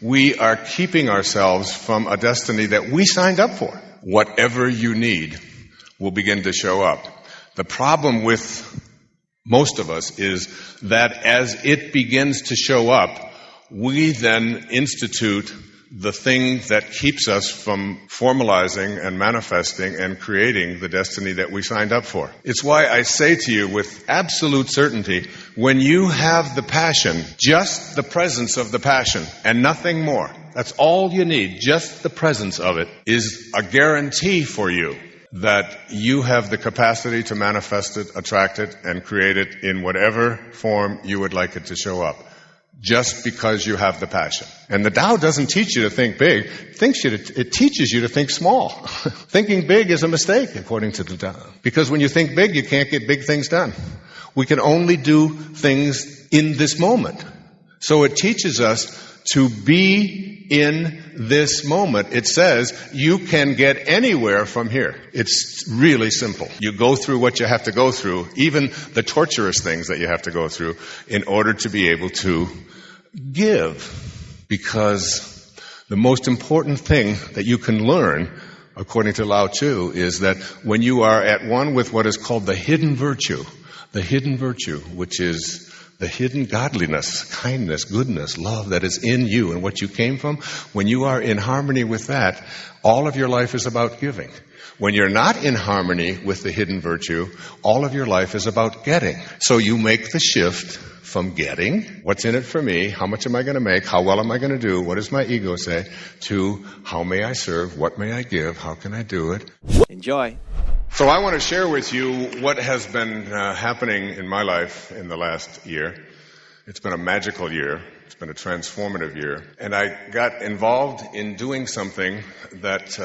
we are keeping ourselves from a destiny that we signed up for. Whatever you need will begin to show up. The problem with most of us is that as it begins to show up, we then institute the thing that keeps us from formalizing and manifesting and creating the destiny that we signed up for. It's why I say to you with absolute certainty, when you have the passion, just the presence of the passion and nothing more, that's all you need, just the presence of it, is a guarantee for you that you have the capacity to manifest it, attract it, and create it in whatever form you would like it to show up. Just because you have the passion. And the Tao doesn't teach you to think big. It teaches you to think small. Thinking big is a mistake, according to the Tao. Because when you think big, you can't get big things done. We can only do things in this moment. So it teaches us to be in this moment. It says you can get anywhere from here. It's really simple. You go through what you have to go through, even the torturous things that you have to go through, in order to be able to give. Because the most important thing that you can learn, according to Lao Tzu, is that when you are at one with what is called the hidden virtue, which is the hidden godliness, kindness, goodness, love that is in you and what you came from, when you are in harmony with that, all of your life is about giving. When you're not in harmony with the hidden virtue, all of your life is about getting. So you make the shift from getting, what's in it for me, how much am I going to make, how well am I going to do, what does my ego say, to how may I serve, what may I give, how can I do it. Enjoy. So I want to share with you what has been happening in my life in the last year. It's been a magical year. It's been a transformative year. And I got involved in doing something that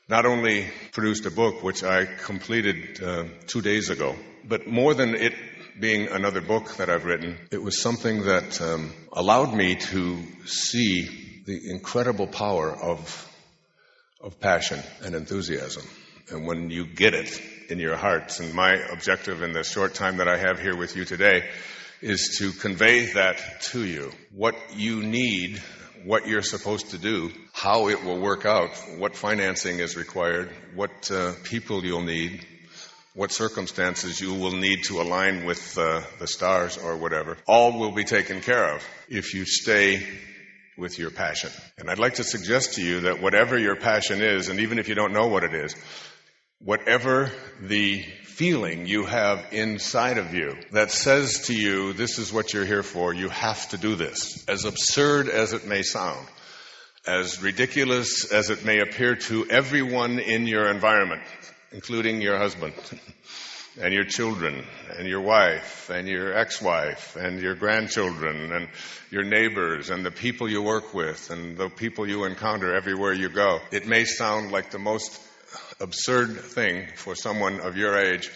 not only produced a book, which I completed 2 days ago, but more than it being another book that I've written, it was something that allowed me to see the incredible power of passion and enthusiasm. And when you get it in your hearts, and my objective in the short time that I have here with you today is to convey that to you. What you need, what you're supposed to do, how it will work out, what financing is required, what people you'll need, what circumstances you will need to align with the stars or whatever. All will be taken care of if you stay with your passion. And I'd like to suggest to you that whatever your passion is, and even if you don't know what it is, whatever the feeling you have inside of you that says to you, this is what you're here for, you have to do this. As absurd as it may sound, as ridiculous as it may appear to everyone in your environment, including your husband and your children and your wife and your ex-wife and your grandchildren and your neighbors and the people you work with and the people you encounter everywhere you go. It may sound like the most absurd thing for someone of your age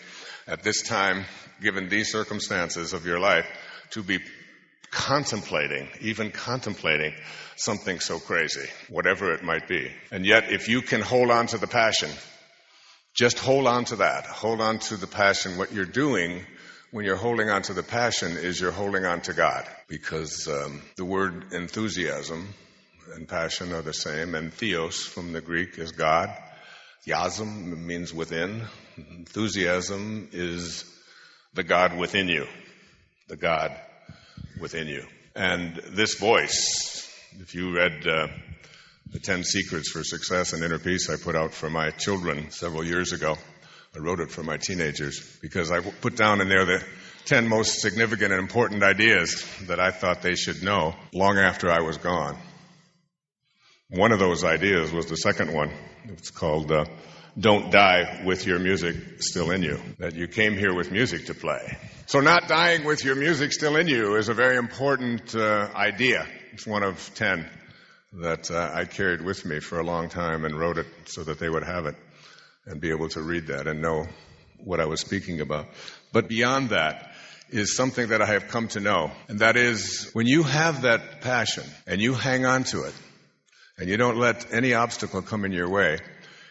at this time, given these circumstances of your life, to be even contemplating something so crazy, whatever it might be. And yet, if you can hold on to the passion, just hold on to that. Hold on to the passion. What you're doing when you're holding on to the passion is you're holding on to God. Because the word enthusiasm and passion are the same. And theos from the Greek is God. Yasm means within. Enthusiasm is the God within you. The God within you. And this voice, if you read the 10 Secrets for Success and Inner Peace I put out for my children several years ago, I wrote it for my teenagers because I put down in there the 10 most significant and important ideas that I thought they should know long after I was gone. One of those ideas was the second one. It's called Don't Die with Your Music Still in You. That you came here with music to play. So not dying with your music still in you is a very important idea. It's one of 10 that I carried with me for a long time and wrote it so that they would have it and be able to read that and know what I was speaking about. But beyond that is something that I have come to know, and that is when you have that passion and you hang on to it, and you don't let any obstacle come in your way,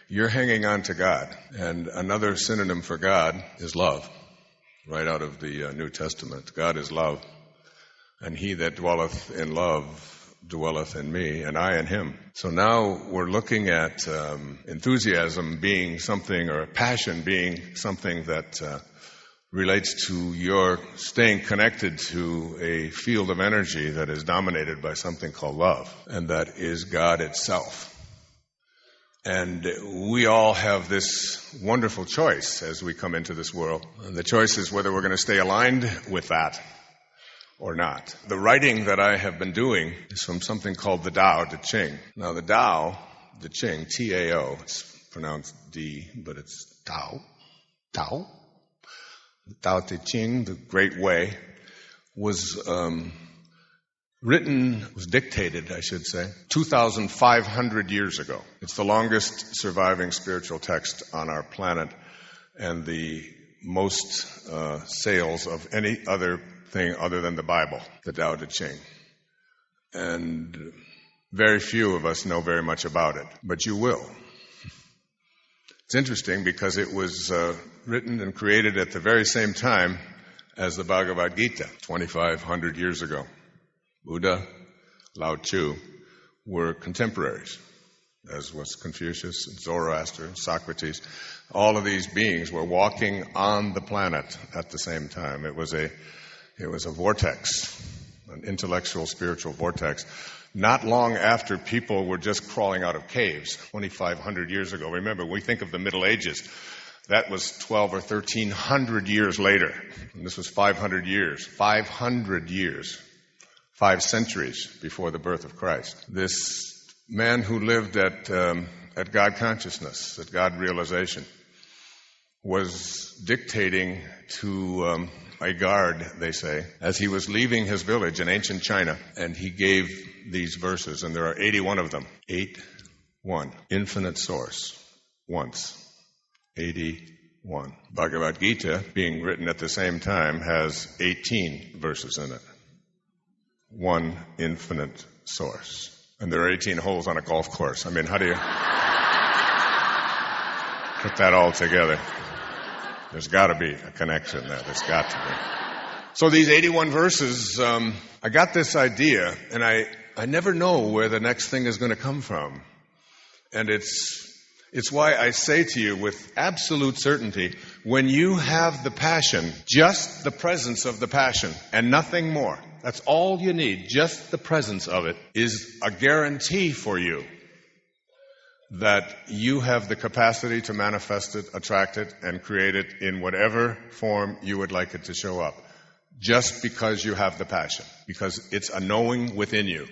you're hanging on to God. And another synonym for God is love, right out of the New Testament. God is love. And he that dwelleth in love dwelleth in me, and I in him. So now we're looking at enthusiasm being something, or passion being something that relates to your staying connected to a field of energy that is dominated by something called love, and that is God itself. And we all have this wonderful choice as we come into this world. And the choice is whether we're going to stay aligned with that or not. The writing that I have been doing is from something called the Tao Te Ching. Now the Tao, the Ching, T-A-O, it's pronounced D, but it's Tao. Tao. The Tao Te Ching, the Great Way, was dictated, I should say, 2,500 years ago. It's the longest surviving spiritual text on our planet and the most sales of any other thing other than the Bible, the Tao Te Ching. And very few of us know very much about it, but you will. It's interesting because it was written and created at the very same time as the Bhagavad Gita, 2,500 years ago. Buddha, Lao Tzu were contemporaries, as was Confucius, Zoroaster, Socrates. All of these beings were walking on the planet at the same time. It was a vortex, an intellectual, spiritual vortex. Not long after people were just crawling out of caves, 2,500 years ago. Remember, we think of the Middle Ages. That was 1,200 or 1,300 years later. And this was 500 years. 500 years. 5 centuries before the birth of Christ. This man who lived at God consciousness, at God realization, was dictating to a guard, they say, as he was leaving his village in ancient China, and he gave these verses, and there are 81 of them. 8-1. Infinite source. Once. 81. Bhagavad Gita, being written at the same time, has 18 verses in it. One infinite source. And there are 18 holes on a golf course. I mean, how do you put that all together? There's got to be a connection there. There's got to be. So these 81 verses, I got this idea, and I never know where the next thing is going to come from. And it's why I say to you with absolute certainty, when you have the passion, just the presence of the passion, and nothing more, that's all you need, just the presence of it, is a guarantee for you that you have the capacity to manifest it, attract it, and create it in whatever form you would like it to show up. Just because you have the passion. Because it's a knowing within you.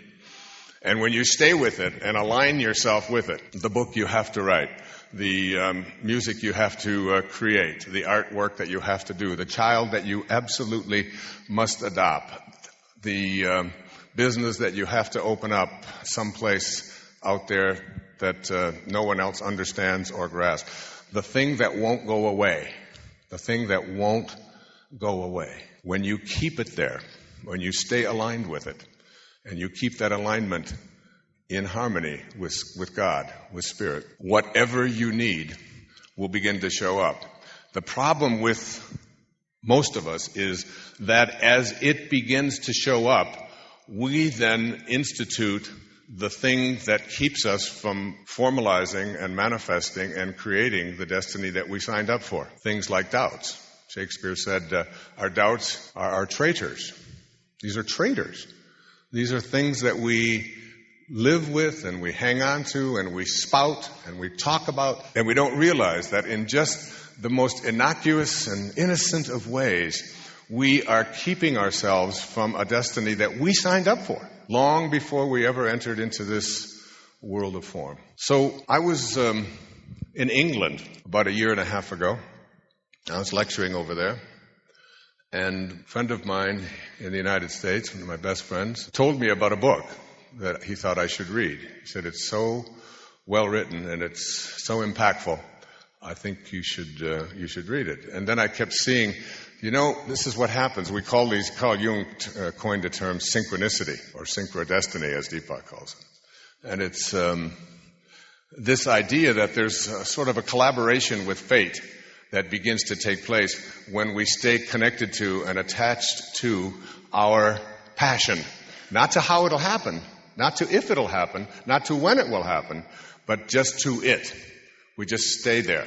And when you stay with it and align yourself with it, the book you have to write, the music you have to create, the artwork that you have to do, the child that you absolutely must adopt, the business that you have to open up someplace out there that no one else understands or grasps, the thing that won't go away, when you keep it there, when you stay aligned with it, and you keep that alignment in harmony with God, with Spirit, whatever you need will begin to show up. The problem with most of us is that as it begins to show up, we then institute the thing that keeps us from formalizing and manifesting and creating the destiny that we signed up for. Things like doubts. Shakespeare said, our doubts are our traitors. These are traitors. These are things that we live with and we hang on to and we spout and we talk about, and we don't realize that in just the most innocuous and innocent of ways, we are keeping ourselves from a destiny that we signed up for long before we ever entered into this world of form. So I was in England about 1.5 years ago. I was lecturing over there. And a friend of mine in the United States, one of my best friends, told me about a book that he thought I should read. He said, it's so well written and it's so impactful. I think you should read it. And then I kept seeing, this is what happens. Carl Jung coined the term synchronicity, or synchrodestiny, as Deepak calls it. And it's this idea that there's sort of a collaboration with fate that begins to take place when we stay connected to and attached to our passion. Not to how it'll happen, Not to if it'll happen, not to when it will happen, but just to it. We just stay there.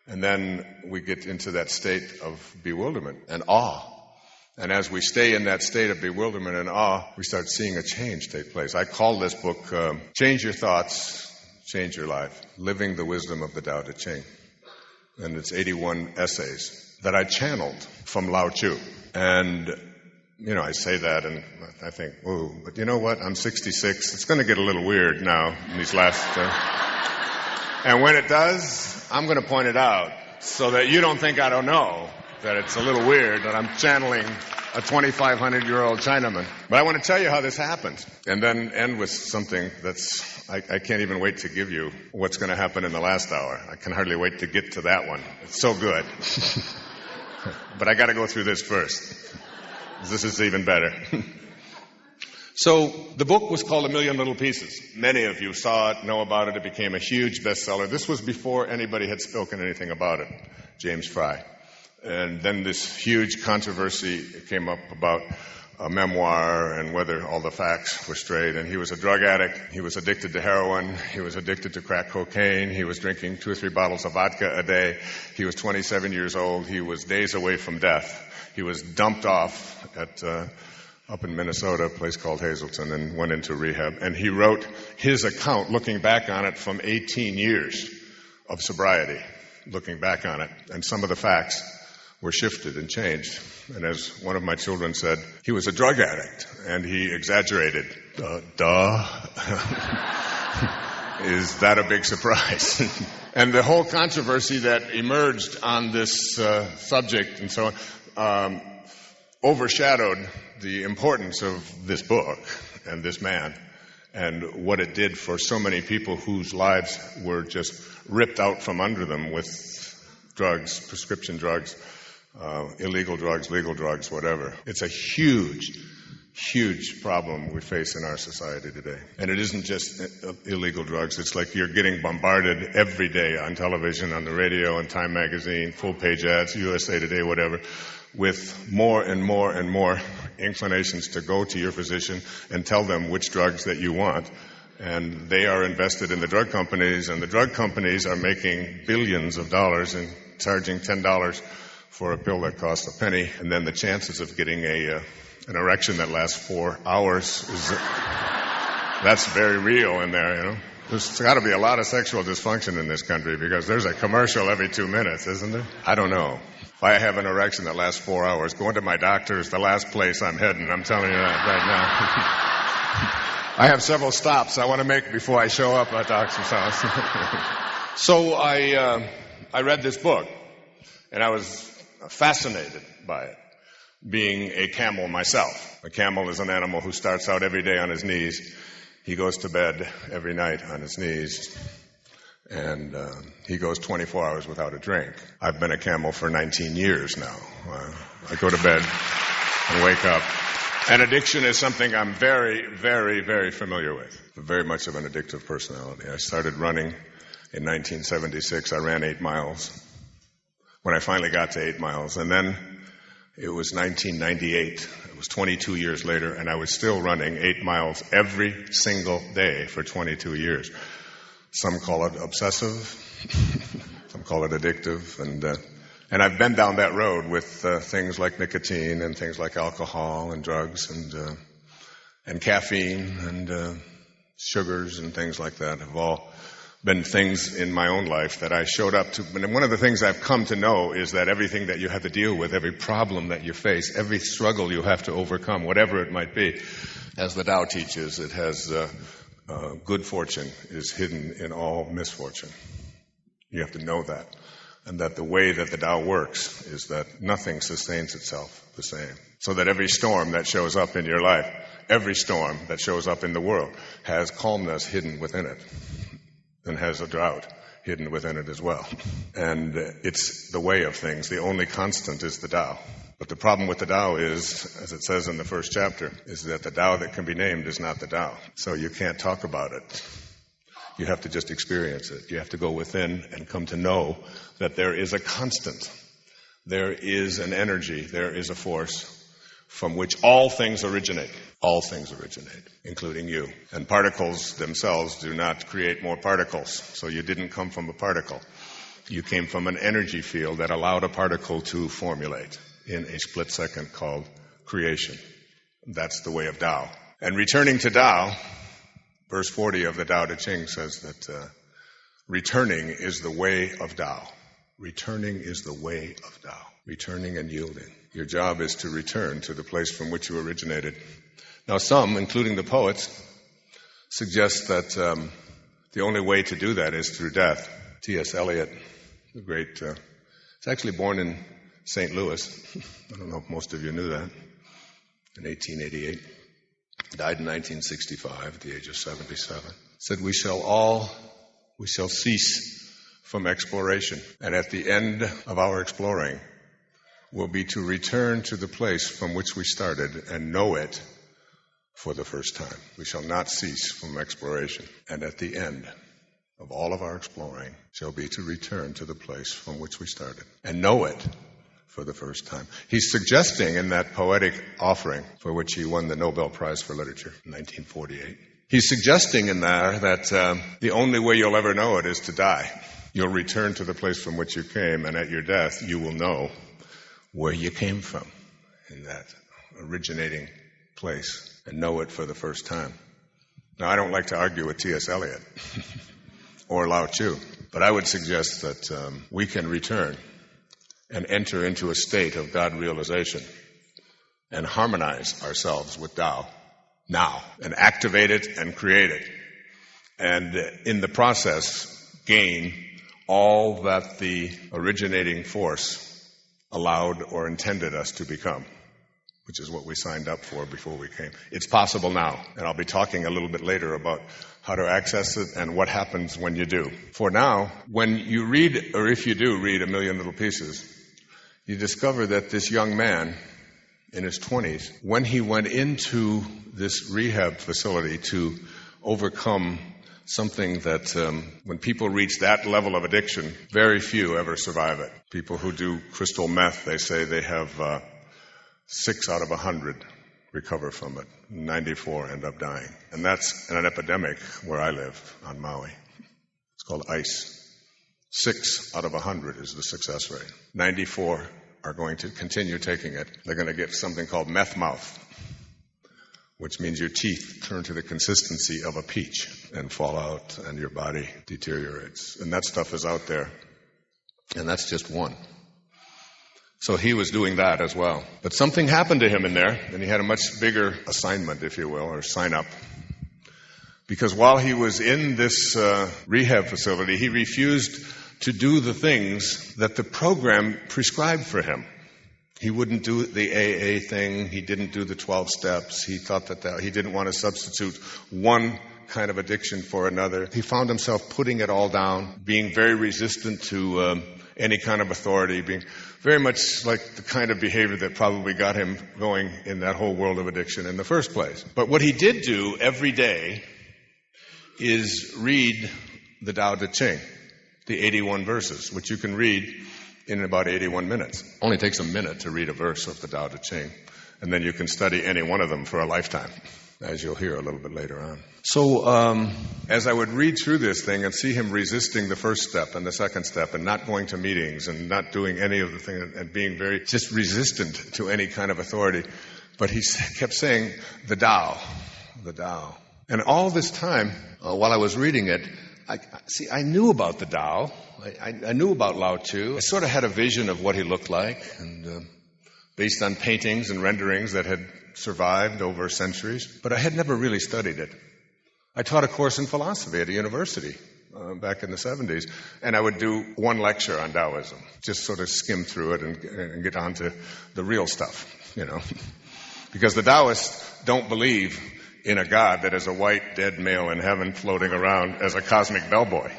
And then we get into that state of bewilderment and awe. And as we stay in that state of bewilderment and awe, we start seeing a change take place. I call this book, Change Your Thoughts, Change Your Life, Living the Wisdom of the Tao Te Ching. And it's 81 essays that I channeled from Lao Tzu. And, I say that and I think, whoa, but you know what? I'm 66. It's going to get a little weird now in these last... And when it does, I'm going to point it out so that you don't think I don't know that it's a little weird that I'm channeling a 2,500-year-old Chinaman. But I want to tell you how this happened and then end with something that's, I can't even wait to give you what's going to happen in the last hour. I can hardly wait to get to that one. It's so good. But I got to go through this first. This is even better. So the book was called A Million Little Pieces. Many of you saw it, know about it. It became a huge bestseller. This was before anybody had spoken anything about it, James Fry. And then this huge controversy came up about a memoir and whether all the facts were straight. And he was a drug addict. He was addicted to heroin. He was addicted to crack cocaine. He was drinking 2 or 3 bottles of vodka a day. He was 27 years old. He was days away from death. He was dumped off at... up in Minnesota, a place called Hazleton, and went into rehab. And he wrote his account, looking back on it from 18 years of sobriety, looking back on it. And some of the facts were shifted and changed. And as one of my children said, he was a drug addict, and he exaggerated. Is that a big surprise? And the whole controversy that emerged on this subject and so on overshadowed the importance of this book and this man and what it did for so many people whose lives were just ripped out from under them with drugs, prescription drugs, illegal drugs, legal drugs, whatever. It's a huge, huge problem we face in our society today. And it isn't just illegal drugs. It's like you're getting bombarded every day on television, on the radio, on Time Magazine, full-page ads, USA Today, whatever, with more and more and more inclinations to go to your physician and tell them which drugs that you want. And they are invested in the drug companies, and the drug companies are making billions of dollars and charging $10 for a pill that costs a penny. And then the chances of getting an erection that lasts 4 hours that's very real in there, There's got to be a lot of sexual dysfunction in this country because there's a commercial every 2 minutes, isn't there? I don't know. If I have an erection that lasts 4 hours, going to my doctor is the last place I'm heading. I'm telling you that right now. I have several stops I want to make before I show up at doctor's house. So I read this book, and I was fascinated by it, being a camel myself. A camel is an animal who starts out every day on his knees. He goes to bed every night on his knees. And he goes 24 hours without a drink. I've been a camel for 19 years now. I go to bed and wake up. And addiction is something I'm very, very, very familiar with. Very much of an addictive personality. I started running in 1976. I ran 8 miles. When I finally got to 8 miles. And then it was 1998. It was 22 years later, and I was still running 8 miles every single day for 22 years. Some call it obsessive, some call it addictive, and I've been down that road with things like nicotine and things like alcohol and drugs and caffeine and sugars and things like that have all been things in my own life that I showed up to. And one of the things I've come to know is that everything that you have to deal with, every problem that you face, every struggle you have to overcome, whatever it might be, as the Tao teaches, it has good fortune is hidden in all misfortune. You have to know that. And that the way that the Tao works is that nothing sustains itself the same. So that every storm that shows up in your life, every storm that shows up in the world, has calmness hidden within it. And has a drought hidden within it as well. And it's the way of things. The only constant is the Tao. But the problem with the Tao is, as it says in the first chapter, is that the Tao that can be named is not the Tao. So you can't talk about it. You have to just experience it. You have to go within and come to know that there is a constant. There is an energy. There is a force from which all things originate. All things originate, including you. And particles themselves do not create more particles. So you didn't come from a particle. You came from an energy field that allowed a particle to formulate in a split second called creation. That's the way of Tao. And returning to Tao, verse 40 of the Tao Te Ching says that returning is the way of Tao. Returning is the way of Tao. Returning and yielding. Your job is to return to the place from which you originated. Now some, including the poets, suggest that the only way to do that is through death. T.S. Eliot, the great, he's actually born in St. Louis. I don't know if most of you knew that. In 1888. Died in 1965 at the age of 77. Said, we shall cease from exploration. And at the end of our exploring will be to return to the place from which we started and know it for the first time. We shall not cease from exploration. And at the end of all of our exploring shall be to return to the place from which we started and know it for the first time. He's suggesting in that poetic offering for which he won the Nobel Prize for Literature in 1948, he's suggesting in there that the only way you'll ever know it is to die. You'll return to the place from which you came, and at your death you will know where you came from in that originating place and know it for the first time. Now, I don't like to argue with T.S. Eliot or Lao Tzu, but I would suggest that we can return and enter into a state of God realization and harmonize ourselves with Tao now and activate it and create it. And in the process, gain all that the originating force allowed or intended us to become, which is what we signed up for before we came. It's possible now, and I'll be talking a little bit later about how to access it and what happens when you do. For now, when you read, or if you do read A Million Little Pieces, you discover that this young man in his 20s, when he went into this rehab facility to overcome something that when people reach that level of addiction, very few ever survive it. People who do crystal meth, they say they have 6 out of 100 recover from it. 94 end up dying. And that's an epidemic where I live on Maui. It's called ICE. 6 out of 100 is the success rate. 94 are going to continue taking it. They're going to get something called meth mouth, which means your teeth turn to the consistency of a peach and fall out and your body deteriorates. And that stuff is out there. And that's just one. So he was doing that as well. But something happened to him in there, and he had a much bigger assignment, if you will, or sign up. Because while he was in this rehab facility, he refused to do the things that the program prescribed for him. He wouldn't do the AA thing. He didn't do the 12 steps. He thought that he didn't want to substitute one kind of addiction for another. He found himself putting it all down, being very resistant to any kind of authority, being very much like the kind of behavior that probably got him going in that whole world of addiction in the first place. But what he did do every day is read the Tao Te Ching, the 81 verses, which you can read in about 81 minutes. Only takes a minute to read a verse of the Tao Te Ching, and then you can study any one of them for a lifetime, as you'll hear a little bit later on. So as I would read through this thing and see him resisting the first step and the second step and not going to meetings and not doing any of the things and being very just resistant to any kind of authority, but he kept saying, the Tao, the Tao. And all this time, while I was reading it, I knew about the Tao. I knew about Lao Tzu. I sort of had a vision of what he looked like, and based on paintings and renderings that had survived over centuries, but I had never really studied it. I taught a course in philosophy at a university back in the 70s, and I would do one lecture on Taoism, just sort of skim through it and get on to the real stuff, you know. Because the Taoists don't believe in a God that is a white, dead male in heaven floating around as a cosmic bellboy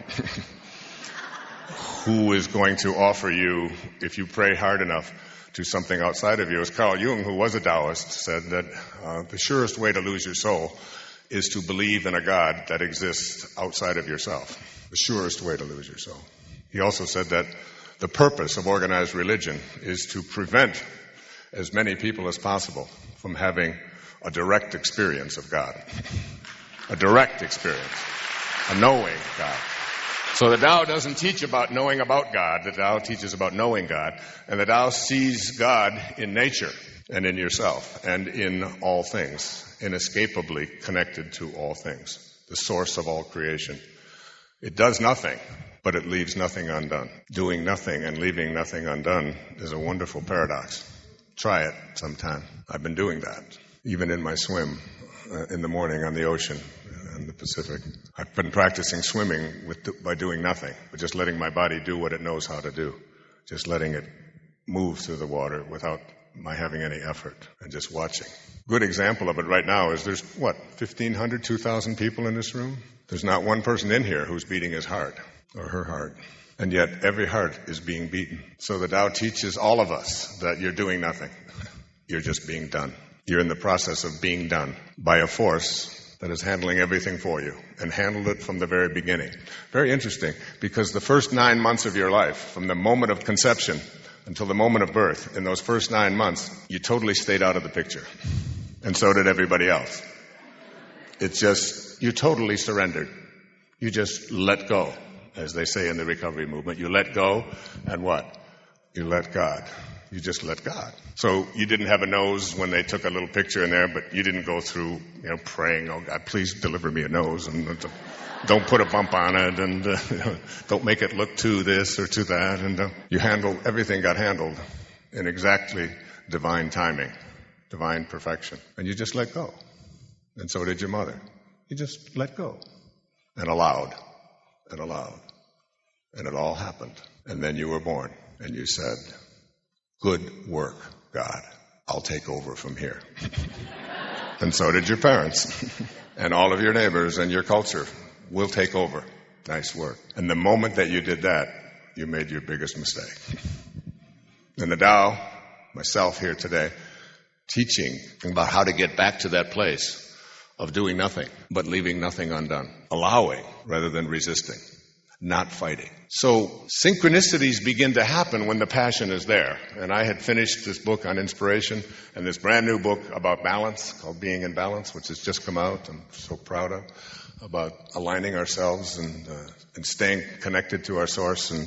who is going to offer you, if you pray hard enough, to something outside of you. As Carl Jung, who was a Taoist, said that the surest way to lose your soul is to believe in a God that exists outside of yourself. The surest way to lose your soul. He also said that the purpose of organized religion is to prevent as many people as possible from having a direct experience of God. A direct experience. A knowing God. So the Tao doesn't teach about knowing about God. The Tao teaches about knowing God. And the Tao sees God in nature and in yourself and in all things, inescapably connected to all things, the source of all creation. It does nothing, but it leaves nothing undone. Doing nothing and leaving nothing undone is a wonderful paradox. Try it sometime. I've been doing that, even in my swim in the morning on the ocean in the Pacific. I've been practicing swimming by doing nothing, but just letting my body do what it knows how to do, just letting it move through the water without my having any effort and just watching. Good example of it right now is there's, 1,500, 2,000 people in this room? There's not one person in here who's beating his heart or her heart. And yet every heart is being beaten. So the Tao teaches all of us that you're doing nothing. You're just being done. You're in the process of being done by a force that is handling everything for you and handled it from the very beginning. Very interesting, because the first 9 months of your life, from the moment of conception until the moment of birth, in those first 9 months, you totally stayed out of the picture. And so did everybody else. It's just, you totally surrendered. You just let go, as they say in the recovery movement. You let go, and what? You let God. You just let God. So you didn't have a nose when they took a little picture in there, but you didn't go through, praying, oh God, please deliver me a nose, and don't put a bump on it, and don't make it look to this or to that. And everything got handled in exactly divine timing, divine perfection. And you just let go. And so did your mother. You just let go. And allowed. And allowed. And it all happened. And then you were born. And you said, good work, God. I'll take over from here. And so did your parents. And all of your neighbors and your culture will take over. Nice work. And the moment that you did that, you made your biggest mistake. And the Tao, myself here today, teaching about how to get back to that place of doing nothing, but leaving nothing undone. Allowing rather than resisting. Not fighting. So synchronicities begin to happen when the passion is there. And I had finished this book on inspiration and this brand new book about balance called Being in Balance, which has just come out. I'm so proud of, about aligning ourselves and staying connected to our source and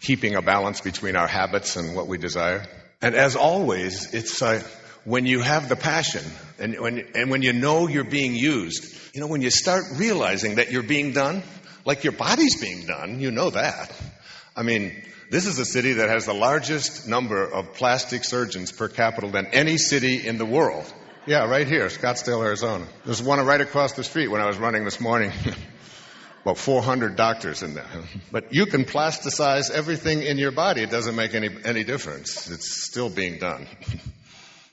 keeping a balance between our habits and what we desire. And as always, it's when you have the passion and when you know you're being used, when you start realizing that you're being done, like your body's being done, you know that. I mean, this is a city that has the largest number of plastic surgeons per capita than any city in the world. Yeah, right here, Scottsdale, Arizona. There's one right across the street when I was running this morning. About 400 doctors in there. But you can plasticize everything in your body. It doesn't make any difference. It's still being done.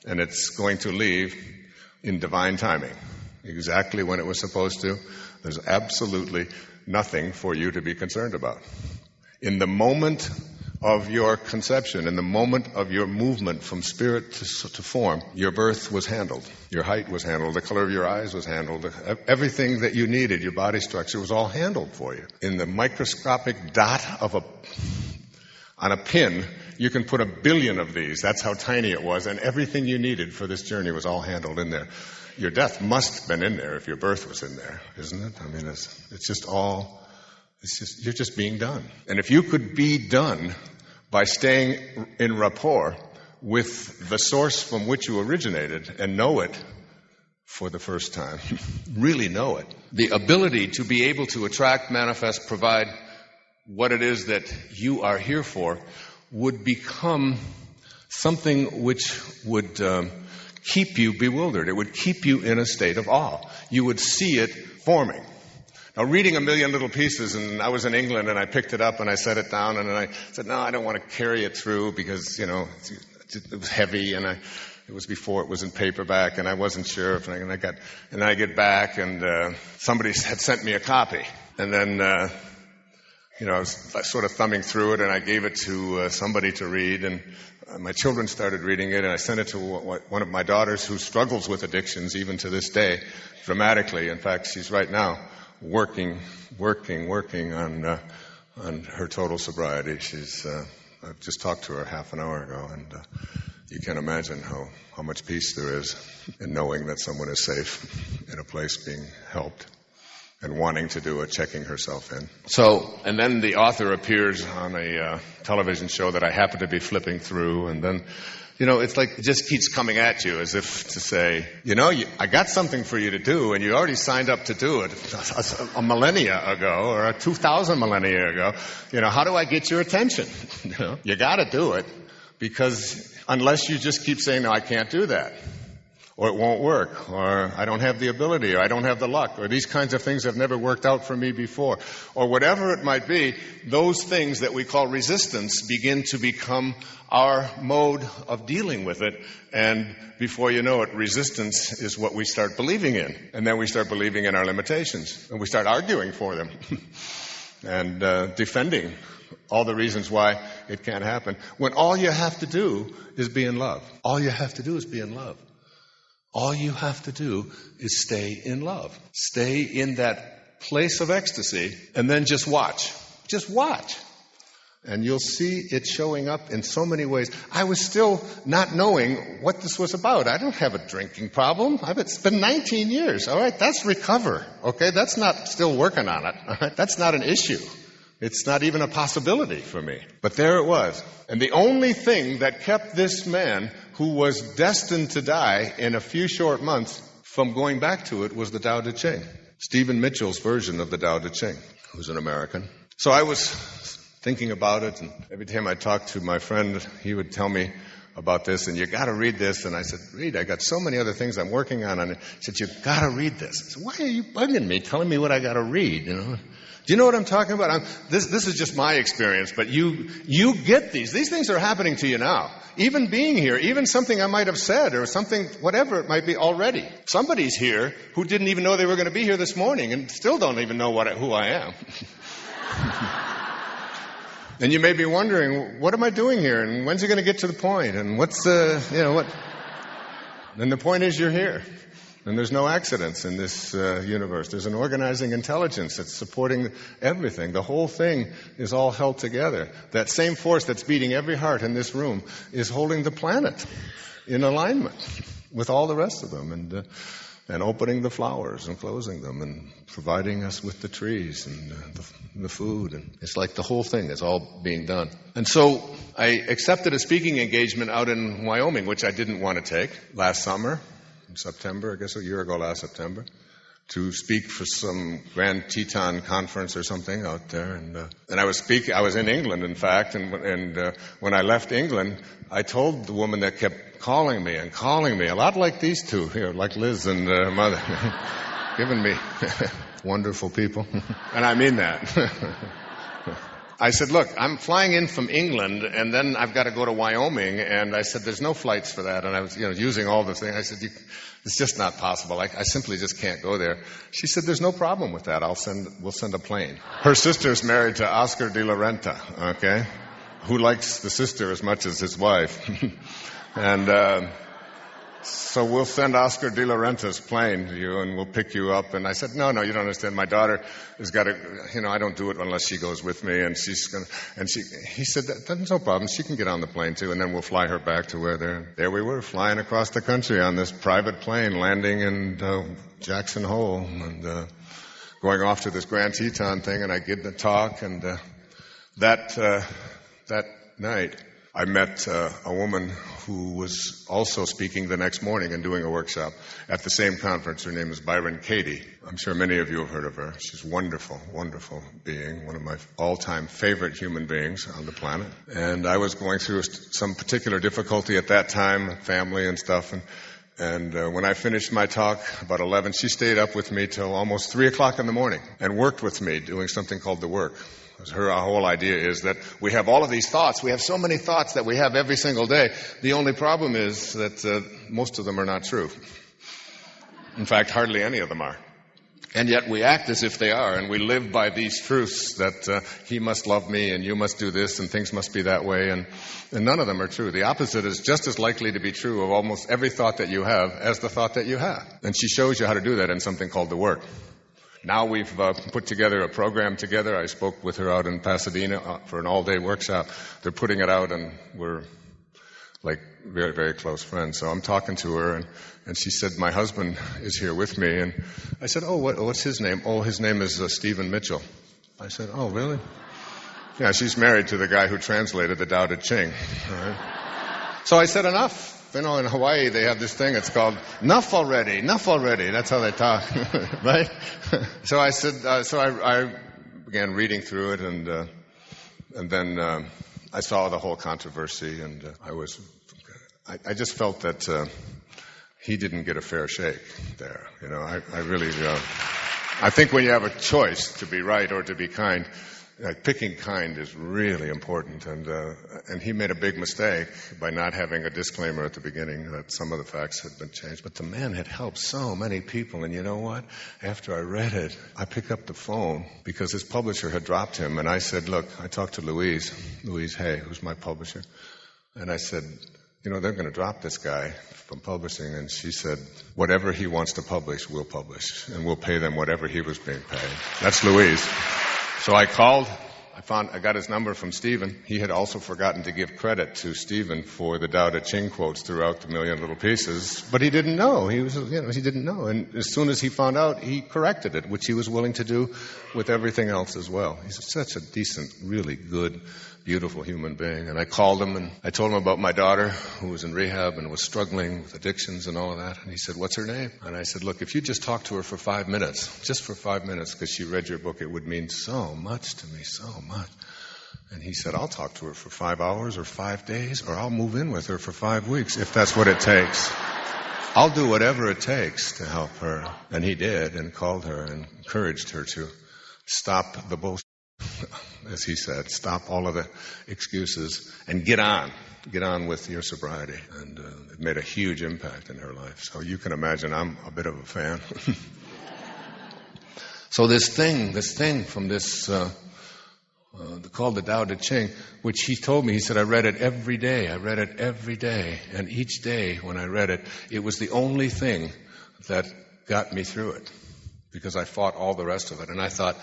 And it's going to leave in divine timing. Exactly when it was supposed to. There's absolutely nothing for you to be concerned about. In the moment of your conception, in the moment of your movement from spirit to form, your birth was handled. Your height was handled. The color of your eyes was handled. Everything that you needed, your body structure, was all handled for you. In the microscopic dot on a pin, you can put 1 billion of these. That's how tiny it was. And everything you needed for this journey was all handled in there. Your death must have been in there if your birth was in there, isn't it? I mean, you're just being done. And if you could be done by staying in rapport with the source from which you originated and know it for the first time, really know it, the ability to be able to attract, manifest, provide what it is that you are here for would become something which would keep you bewildered. It would keep you in a state of awe. You would see it forming. Now, reading A Million Little Pieces, and I was in England, and I picked it up, and I set it down, and I said, no, I don't want to carry it through because, it was heavy, and it was before it was in paperback, and I wasn't sure if I get back, and somebody had sent me a copy, and then I was sort of thumbing through it, and I gave it to somebody to read, and my children started reading it, and I sent it to one of my daughters who struggles with addictions even to this day, dramatically. In fact, she's right now working on her total sobriety. I've just talked to her half an hour ago, and You can't imagine how much peace there is in knowing that someone is safe in a place being helped and wanting to do it, checking herself in. And then the author appears on a television show that I happen to be flipping through, and then, it's like it just keeps coming at you as if to say, I got something for you to do, and you already signed up to do it a millennia ago or 2,000 millennia ago. How do I get your attention? You got to do it, because unless you just keep saying, no, I can't do that, or it won't work, or I don't have the ability, or I don't have the luck, or these kinds of things have never worked out for me before, or whatever it might be, those things that we call resistance begin to become our mode of dealing with it, and before you know it, resistance is what we start believing in, and then we start believing in our limitations, and we start arguing for them, and defending all the reasons why it can't happen, when all you have to do is be in love. All you have to do is be in love. All you have to do is stay in love. Stay in that place of ecstasy, and then just watch. Just watch. And you'll see it showing up in so many ways. I was still not knowing what this was about. I don't have a drinking problem. It's been 19 years. All right, that's recover. Okay, that's not still working on it. All right, that's not an issue. It's not even a possibility for me. But there it was. And the only thing that kept this man, who was destined to die in a few short months, from going back to it was the Tao Te Ching. Stephen Mitchell's version of the Tao Te Ching, who's an American. So I was thinking about it, and every time I talked to my friend, he would tell me about this, and you got to read this. And I said, read, I got so many other things I'm working on. And he said, you got to read this. I said, why are you bugging me, telling me what I got to read, Do you know what I'm talking about? This is just my experience, but you get these. These things are happening to you now. Even being here, even something I might have said or something, whatever it might be already. Somebody's here who didn't even know they were going to be here this morning and still don't even know who I am. And you may be wondering, what am I doing here? And when's it going to get to the point? And what's what? And the point is you're here. And there's no accidents in this universe. There's an organizing intelligence that's supporting everything. The whole thing is all held together. That same force that's beating every heart in this room is holding the planet in alignment with all the rest of them, and opening the flowers and closing them and providing us with the trees and the food. And it's like the whole thing is all being done. And so I accepted a speaking engagement out in Wyoming, which I didn't want to take, last summer. In September, I guess a year ago last September, to speak for some Grand Teton conference or something out there. And I was speaking, I was in England, in fact, and when I left England, I told the woman that kept calling me, a lot like these two here, like Liz and Mother, giving me wonderful people. And I mean that. I said, look, I'm flying in from England, and then I've got to go to Wyoming, and I said, there's no flights for that, and I was, using all the things. I said, it's just not possible. I simply just can't go there. She said, there's no problem with that. We'll send a plane. Her sister's married to Oscar de la Renta, okay, who likes the sister as much as his wife. And so we'll send Oscar de la Renta's plane to you, and we'll pick you up. And I said, no, you don't understand. My daughter has got to, I don't do it unless she goes with me. And he said, that's no problem. She can get on the plane too, and then we'll fly her back to where there we were, flying across the country on this private plane, landing in Jackson Hole, and going off to this Grand Teton thing. And I did the talk, and that night I met a woman who was also speaking the next morning and doing a workshop at the same conference. Her name is Byron Katie. I'm sure many of you have heard of her. She's a wonderful, wonderful being, one of my all-time favorite human beings on the planet. And I was going through some particular difficulty at that time, family and stuff, and when I finished my talk, about 11, she stayed up with me till almost 3 o'clock in the morning and worked with me doing something called the work. Her whole idea is that we have all of these thoughts. We have so many thoughts that we have every single day. The only problem is that most of them are not true. In fact, hardly any of them are. And yet we act as if they are, and we live by these truths that he must love me, and you must do this, and things must be that way, and none of them are true. The opposite is just as likely to be true of almost every thought that you have as the thought that you have. And she shows you how to do that in something called the work. Now we've put together a program together. I spoke with her out in Pasadena for an all-day workshop. They're putting it out, and we're like very, very close friends. So I'm talking to her, and she said, my husband is here with me. And I said, oh, what's his name? Oh, his name is Stephen Mitchell. I said, oh, really? Yeah, she's married to the guy who translated the Tao Te Ching. All right? So I said, enough. You know, in Hawaii, they have this thing, it's called, enough already. That's how they talk, right? So I said, so I began reading through it, and then I saw the whole controversy, and I just felt that he didn't get a fair shake there. You know, I really, I think when you have a choice to be right or to be kind, picking kind is really important, and he made a big mistake by not having a disclaimer at the beginning that some of the facts had been changed. But the man had helped so many people, and you know what? After I read it, I picked up the phone because his publisher had dropped him, and I said, look, I talked to Louise Hay, who's my publisher, and I said, you know, they're going to drop this guy from publishing, and she said, whatever he wants to publish, we'll publish, and we'll pay them whatever he was being paid. That's Louise. So I called, I got his number from Stephen. He had also forgotten to give credit to Stephen for the Tao Te Ching quotes throughout the Million Little Pieces, but he didn't know. He didn't know. And as soon as he found out, he corrected it, which he was willing to do with everything else as well. He's such a decent, really good, beautiful human being. And I called him and I told him about my daughter who was in rehab and was struggling with addictions and all of that. And he said, what's her name? And I said, look, if you just talk to her for 5 minutes, just for 5 minutes, because she read your book, it would mean so much to me, so much. And he said, I'll talk to her for 5 hours or 5 days, or I'll move in with her for 5 weeks if that's what it takes. I'll do whatever it takes to help her. And he did, and called her and encouraged her to stop the bullshit. As he said, stop all of the excuses and get on with your sobriety. And it made a huge impact in her life. So you can imagine I'm a bit of a fan. So this thing from this, called the Tao Te Ching, which he told me, he said, I read it every day. And each day when I read it, it was the only thing that got me through it, because I fought all the rest of it. And I thought,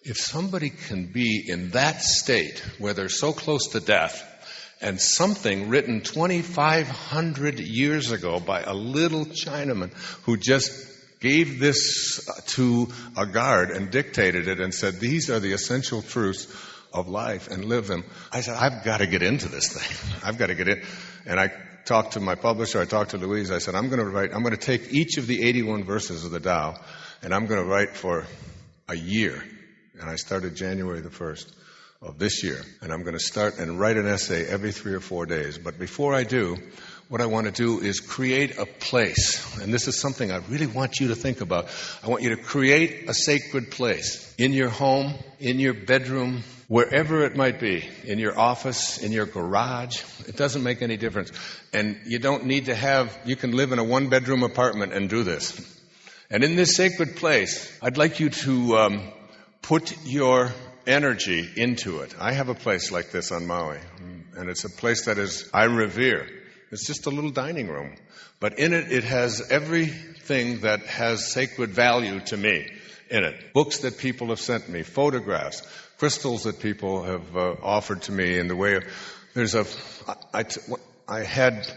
if somebody can be in that state where they're so close to death, and something written 2,500 years ago by a little Chinaman who just gave this to a guard and dictated it and said, these are the essential truths of life, and live them. I said, I've got to get into this thing. I've got to get in. And I talked to my publisher, I talked to Louise, I said, I'm going to take each of the 81 verses of the Tao, and I'm going to write for a year. And I started January the 1st of this year. And I'm going to start and write an essay every 3 or 4 days. But before I do, what I want to do is create a place. And this is something I really want you to think about. I want you to create a sacred place in your home, in your bedroom, wherever it might be, in your office, in your garage. It doesn't make any difference. And you don't need to you can live in a 1-bedroom apartment and do this. And in this sacred place, I'd like you to put your energy into it. I have a place like this on Maui, and it's a place that I revere. It's just a little dining room. But in it, it has everything that has sacred value to me in it. Books that people have sent me, photographs, crystals that people have offered to me in the way of... I had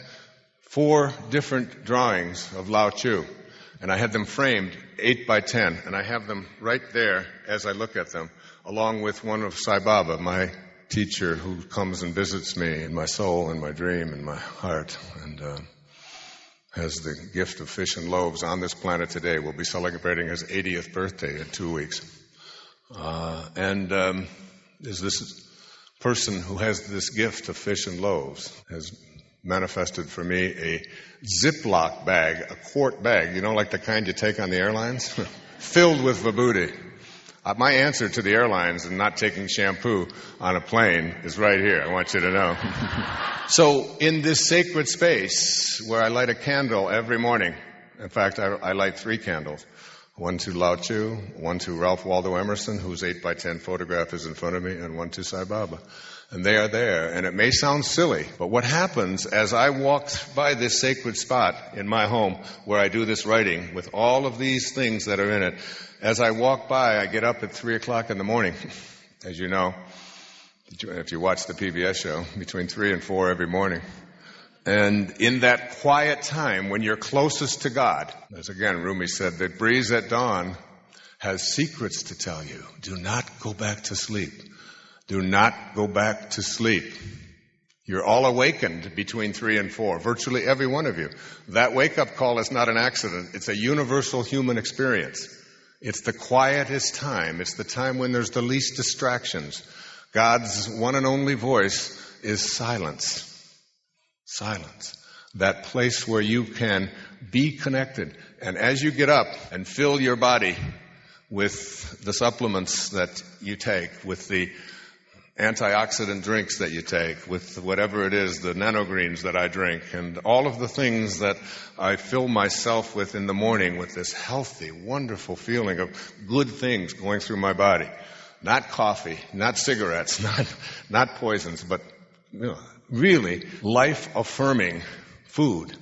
4 different drawings of Lao Tzu, and I had them framed 8 by 10, and I have them right there as I look at them, along with one of Sai Baba, my teacher who comes and visits me in my soul, in my dream, in my heart, and has the gift of fish and loaves on this planet today. We'll be celebrating his 80th birthday in 2 weeks. Is this person who has this gift of fish and loaves has manifested for me a Ziploc bag, a quart bag, like the kind you take on the airlines, filled with vibhuti. My answer to the airlines and not taking shampoo on a plane is right here. I want you to know. So in this sacred space where I light a candle every morning, in fact, I light 3 candles. One to Lao Tzu, one to Ralph Waldo Emerson, whose 8 by 10 photograph is in front of me, and one to Sai Baba. And they are there. And it may sound silly, but what happens as I walk by this sacred spot in my home where I do this writing with all of these things that are in it, as I walk by, I get up at 3 o'clock in the morning. As you know, if you watch the PBS show, between 3 and 4 every morning. And in that quiet time, when you're closest to God, as again Rumi said, the breeze at dawn has secrets to tell you. Do not go back to sleep. Do not go back to sleep. You're all awakened between 3 and 4, virtually every one of you. That wake-up call is not an accident. It's a universal human experience. It's the quietest time. It's the time when there's the least distractions. God's one and only voice is silence. Silence. That place where you can be connected. And as you get up and fill your body with the supplements that you take, with the antioxidant drinks that you take, with whatever it is, the nanogreens that I drink, and all of the things that I fill myself with in the morning with this healthy, wonderful feeling of good things going through my body. Not coffee, not cigarettes, not poisons, but really life-affirming food.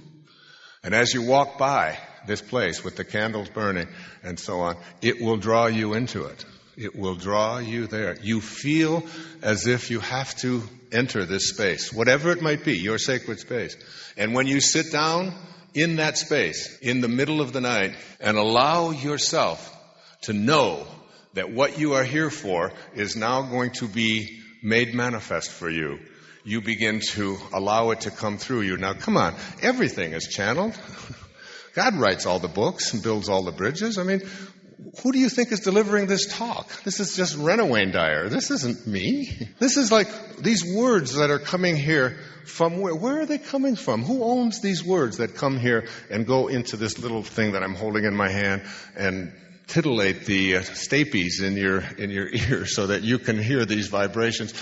And as you walk by this place with the candles burning and so on, it will draw you into it. It will draw you there. You feel as if you have to enter this space, whatever it might be, your sacred space. And when you sit down in that space, in the middle of the night, and allow yourself to know that what you are here for is now going to be made manifest for you, you begin to allow it to come through you. Now, come on, everything is channeled. God writes all the books and builds all the bridges. I mean, who do you think is delivering this talk? This is just Renawayne Dyer. This isn't me. This is like these words that are coming here from where? Where are they coming from? Who owns these words that come here and go into this little thing that I'm holding in my hand and titillate the stapes in your ear so that you can hear these vibrations?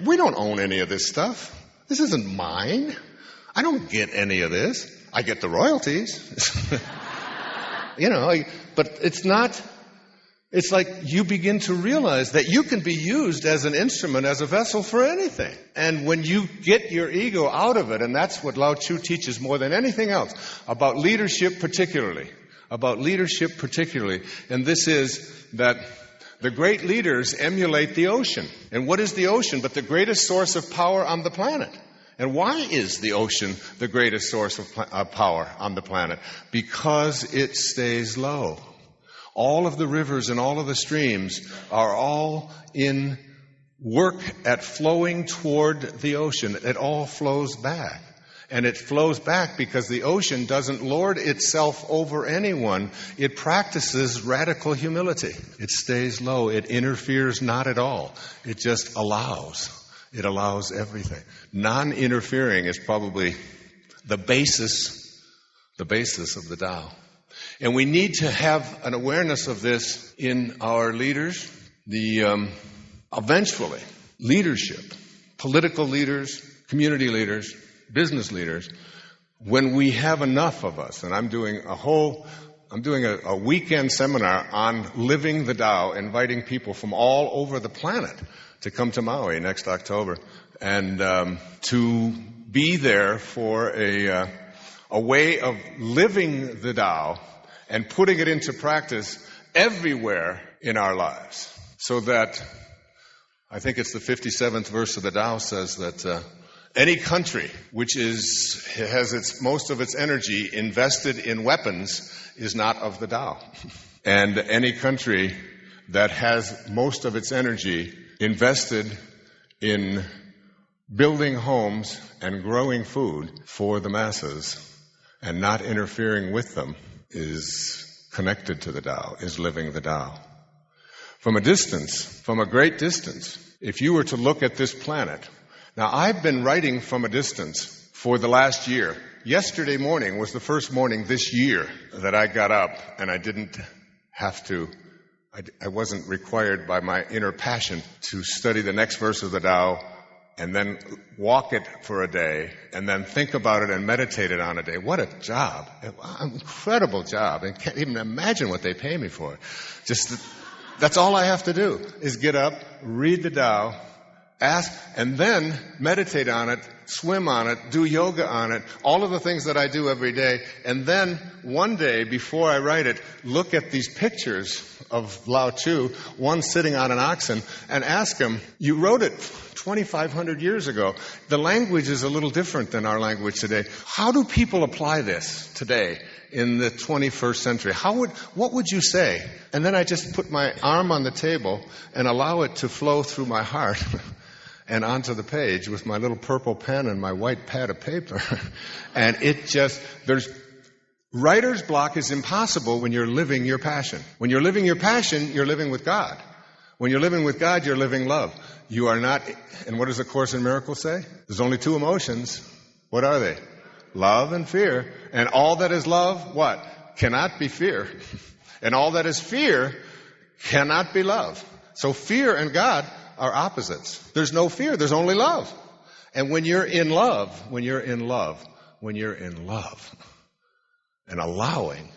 We don't own any of this stuff. This isn't mine. I don't get any of this. I get the royalties. But it's not, it's like you begin to realize that you can be used as an instrument, as a vessel for anything. And when you get your ego out of it, and that's what Lao Tzu teaches more than anything else, about leadership particularly, and this is that the great leaders emulate the ocean. And what is the ocean but the greatest source of power on the planet? And why is the ocean the greatest source of power on the planet? Because it stays low. All of the rivers and all of the streams are all in work at flowing toward the ocean. It all flows back. And it flows back because the ocean doesn't lord itself over anyone. It practices radical humility. It stays low. It interferes not at all. It just allows. It allows everything. Non-interfering is probably the basis of the Tao. And we need to have an awareness of this in our leaders. Eventually, leadership, political leaders, community leaders, business leaders, when we have enough of us, and I'm doing a weekend seminar on living the Tao, inviting people from all over the planet to come to Maui next October, and to be there for a way of living the Tao and putting it into practice everywhere in our lives. So that, I think it's the 57th verse of the Tao says that any country which has most of its energy invested in weapons is not of the Tao. And any country that has most of its energy invested in building homes and growing food for the masses and not interfering with them is connected to the Tao, is living the Tao. From a great distance, if you were to look at this planet, now I've been writing from a distance for the last year. Yesterday morning was the first morning this year that I got up and I didn't have to, I wasn't required by my inner passion to study the next verse of the Tao and then walk it for a day and then think about it and meditate it on a day. What a job. An incredible job. I can't even imagine what they pay me for. That's all I have to do is get up, read the Tao, ask, and then meditate on it swim on it, do yoga on it, all of the things that I do every day. And then one day, before I write it, look at these pictures of Lao Tzu, one sitting on an oxen, and ask him, you wrote it 2,500 years ago. The language is a little different than our language today. How do people apply this today in the 21st century? What would you say? And then I just put my arm on the table and allow it to flow through my heart and onto the page with my little purple pen and my white pad of paper. And writer's block is impossible when you're living your passion. When you're living your passion, you're living with God. When you're living with God, you're living love. You are not, and what does the Course in Miracles say? There's only two emotions. What are they? Love and fear. And all that is love, what? Cannot be fear. And all that is fear cannot be love. So fear and God are opposites. There's no fear, there's only love. And when you're in love and allowing,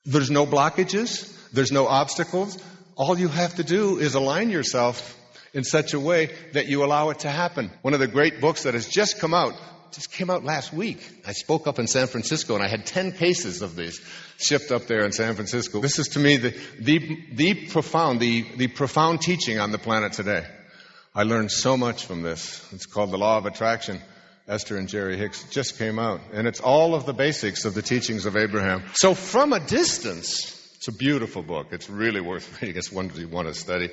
there's no blockages, there's no obstacles. All you have to do is align yourself in such a way that you allow it to happen. One of the great books that has just came out last week. I spoke up in San Francisco, and I had 10 cases of these shipped up there in San Francisco. This is, to me, the profound teaching on the planet today. I learned so much from this. It's called The Law of Attraction. Esther and Jerry Hicks just came out, and it's all of the basics of the teachings of Abraham. So from a distance, it's a beautiful book. It's really worth reading. It's one you want to study.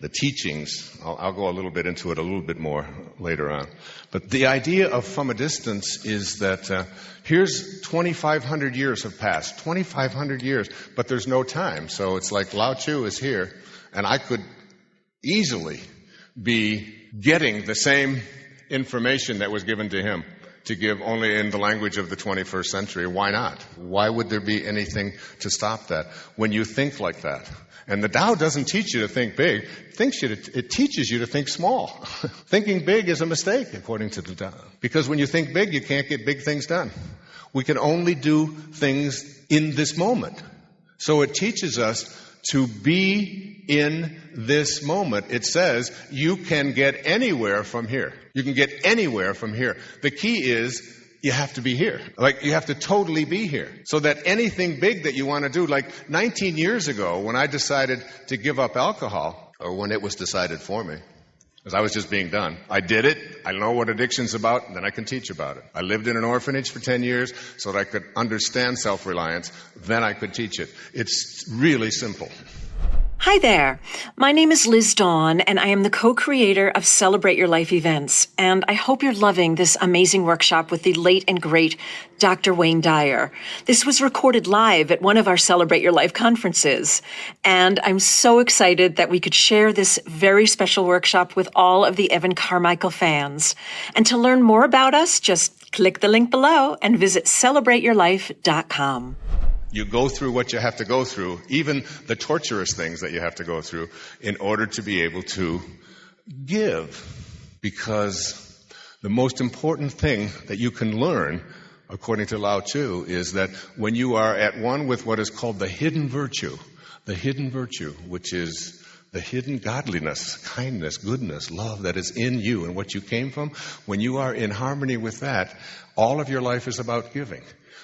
The teachings, I'll go a little bit into it a little bit more later on. But the idea of from a distance is that here's 2,500 years have passed. 2,500 years, but there's no time. So it's like Lao Tzu is here, and I could easily be getting the same information that was given to him to give only in the language of the 21st century. Why not? Why would there be anything to stop that when you think like that? And the Tao doesn't teach you to think big. It teaches you to think small. Thinking big is a mistake, according to the Tao. Because when you think big, you can't get big things done. We can only do things in this moment. So it teaches us to be in this moment. It says you can get anywhere from here. You can get anywhere from here. The key is you have to be here. Like, you have to totally be here. So that anything big that you want to do, like 19 years ago when I decided to give up alcohol, or when it was decided for me, because I was just being done. I did it. I know what addiction's about, and then I can teach about it. I lived in an orphanage for 10 years so that I could understand self-reliance. Then I could teach it. It's really simple. Hi there. My name is Liz Dawn, and I am the co-creator of Celebrate Your Life events. And I hope you're loving this amazing workshop with the late and great Dr. Wayne Dyer. This was recorded live at one of our Celebrate Your Life conferences. And I'm so excited that we could share this very special workshop with all of the Evan Carmichael fans. And to learn more about us, just click the link below and visit celebrateyourlife.com. You go through what you have to go through, even the torturous things that you have to go through, in order to be able to give. Because the most important thing that you can learn, according to Lao Tzu, is that when you are at one with what is called the hidden virtue, which is the hidden godliness, kindness, goodness, love that is in you and what you came from, when you are in harmony with that, all of your life is about giving.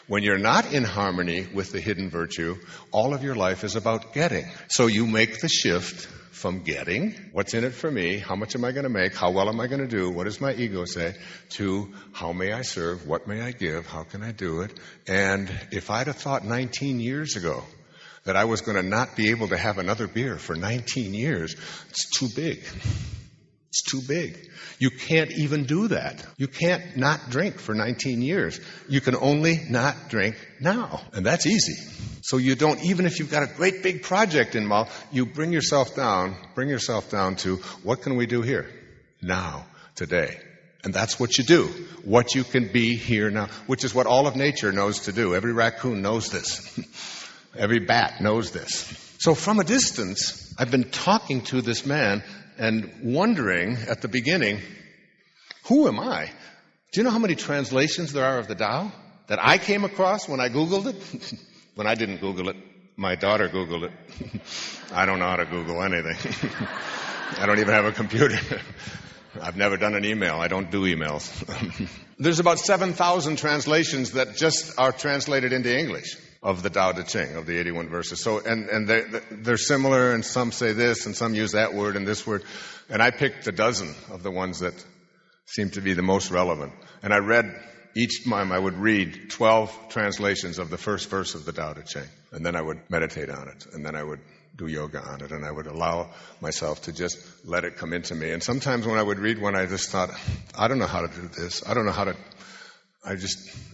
When you're not in harmony with the hidden virtue, all of your life is about getting. So you make the shift from getting, what's in it for me, how much am I going to make, how well am I going to do, what does my ego say, to how may I serve, what may I give, how can I do it. And if I'd have thought 19 years ago that I was going to not be able to have another beer for 19 years, it's too big. It's too big. You can't even do that. You can't not drink for 19 years. You can only not drink now. And that's easy. So you don't, even if you've got a great big project in mind, you bring yourself down to what can we do here? Now, today. And that's what you do. What you can be here now, which is what all of nature knows to do. Every raccoon knows this. Every bat knows this. So from a distance, I've been talking to this man and wondering at the beginning, who am I? Do you know how many translations there are of the Tao that I came across when I Googled it? When I didn't Google it, my daughter Googled it. I don't know how to Google anything. I don't even have a computer. I've never done an email. I don't do emails. There's about 7,000 translations that just are translated into English of the Tao Te Ching, of the 81 verses. So, and they're similar, and some say this, and some use that word and this word. And I picked a dozen of the ones that seem to be the most relevant. And I read, each time I would read 12 translations of the first verse of the Tao Te Ching. And then I would meditate on it. And then I would do yoga on it. And I would allow myself to just let it come into me. And sometimes when I would read one, I just thought, I don't know how to do this. I don't know how to,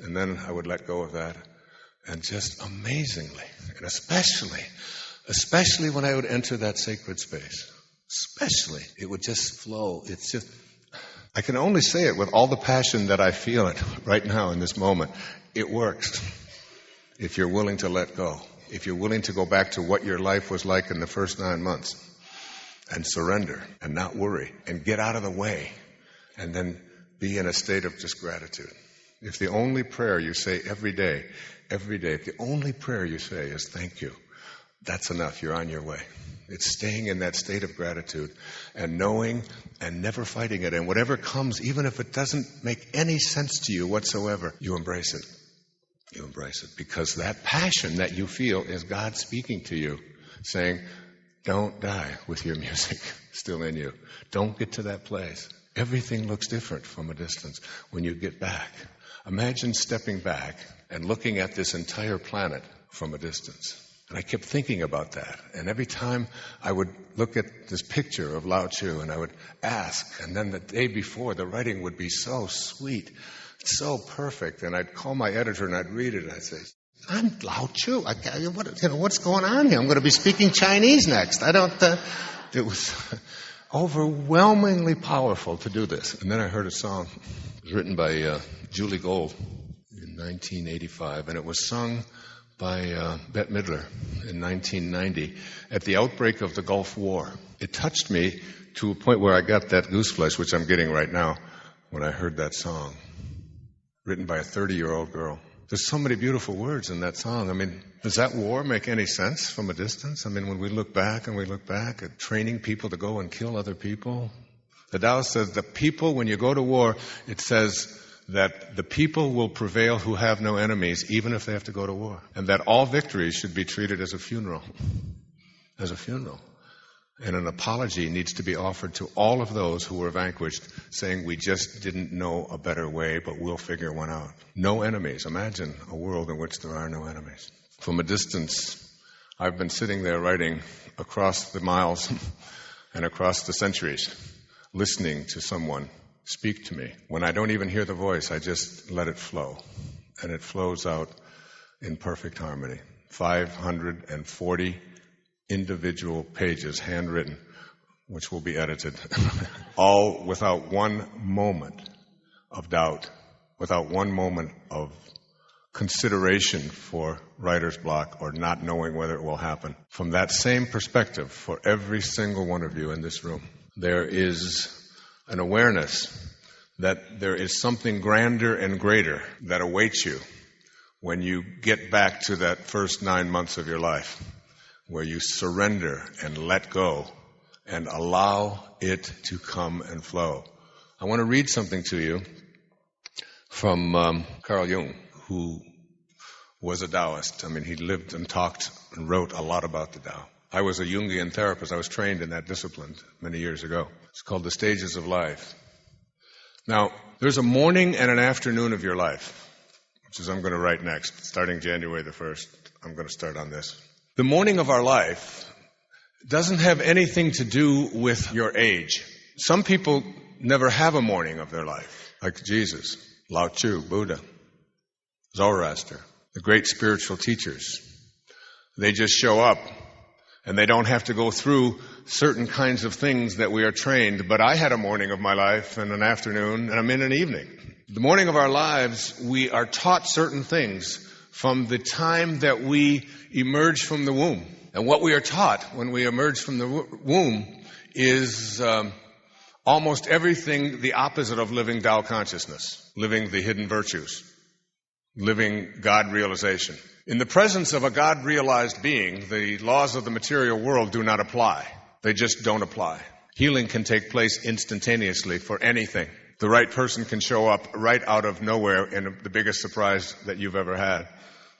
and then I would let go of that. And just amazingly, and especially when I would enter that sacred space, it would just flow. It's just, I can only say it with all the passion that I feel it right now in this moment. It works if you're willing to let go, if you're willing to go back to what your life was like in the first 9 months and surrender and not worry and get out of the way and then be in a state of just gratitude. If the only prayer you say every day, if the only prayer you say is thank you, that's enough. You're on your way. It's staying in that state of gratitude and knowing and never fighting it. And whatever comes, even if it doesn't make any sense to you whatsoever, you embrace it. You embrace it because that passion that you feel is God speaking to you, saying, don't die with your music still in you. Don't get to that place. Everything looks different from a distance when you get back. Imagine stepping back and looking at this entire planet from a distance. And I kept thinking about that. And every time I would look at this picture of Lao Tzu and I would ask, and then the day before, the writing would be so sweet, so perfect. And I'd call my editor and I'd read it and I'd say, I'm Lao Tzu. What's going on here? I'm going to be speaking Chinese next. It was overwhelmingly powerful to do this. And then I heard a song. It was written by Julie Gold in 1985, and it was sung by Bette Midler in 1990 at the outbreak of the Gulf War. It touched me to a point where I got that gooseflesh, which I'm getting right now, when I heard that song, written by a 30-year-old girl. There's so many beautiful words in that song. I mean, does that war make any sense from a distance? I mean, when we look back at training people to go and kill other people, the Tao says the people, when you go to war, it says that the people will prevail who have no enemies, even if they have to go to war. And that all victories should be treated as a funeral. As a funeral. And an apology needs to be offered to all of those who were vanquished, saying we just didn't know a better way, but we'll figure one out. No enemies. Imagine a world in which there are no enemies. From a distance, I've been sitting there writing across the miles and across the centuries, listening to someone speak to me. When I don't even hear the voice, I just let it flow. And it flows out in perfect harmony. 540 individual pages, handwritten, which will be edited, all without one moment of doubt, without one moment of consideration for writer's block or not knowing whether it will happen. From that same perspective, for every single one of you in this room, there is an awareness that there is something grander and greater that awaits you when you get back to that first 9 months of your life, where you surrender and let go and allow it to come and flow. I want to read something to you from Carl Jung, who was a Taoist. I mean, he lived and talked and wrote a lot about the Tao. I was a Jungian therapist. I was trained in that discipline many years ago. It's called The Stages of Life. Now, there's a morning and an afternoon of your life, which is I'm going to write next, starting January the 1st. I'm going to start on this. The morning of our life doesn't have anything to do with your age. Some people never have a morning of their life, like Jesus, Lao Tzu, Buddha, Zoroaster, the great spiritual teachers. They just show up, and they don't have to go through certain kinds of things that we are trained. But I had a morning of my life and an afternoon, and I'm in an evening. The morning of our lives, we are taught certain things from the time that we emerge from the womb. And what we are taught when we emerge from the womb is almost everything the opposite of living Tao consciousness, living the hidden virtues, living God realization. In the presence of a God-realized being, the laws of the material world do not apply. They just don't apply. Healing can take place instantaneously for anything. The right person can show up right out of nowhere in the biggest surprise that you've ever had.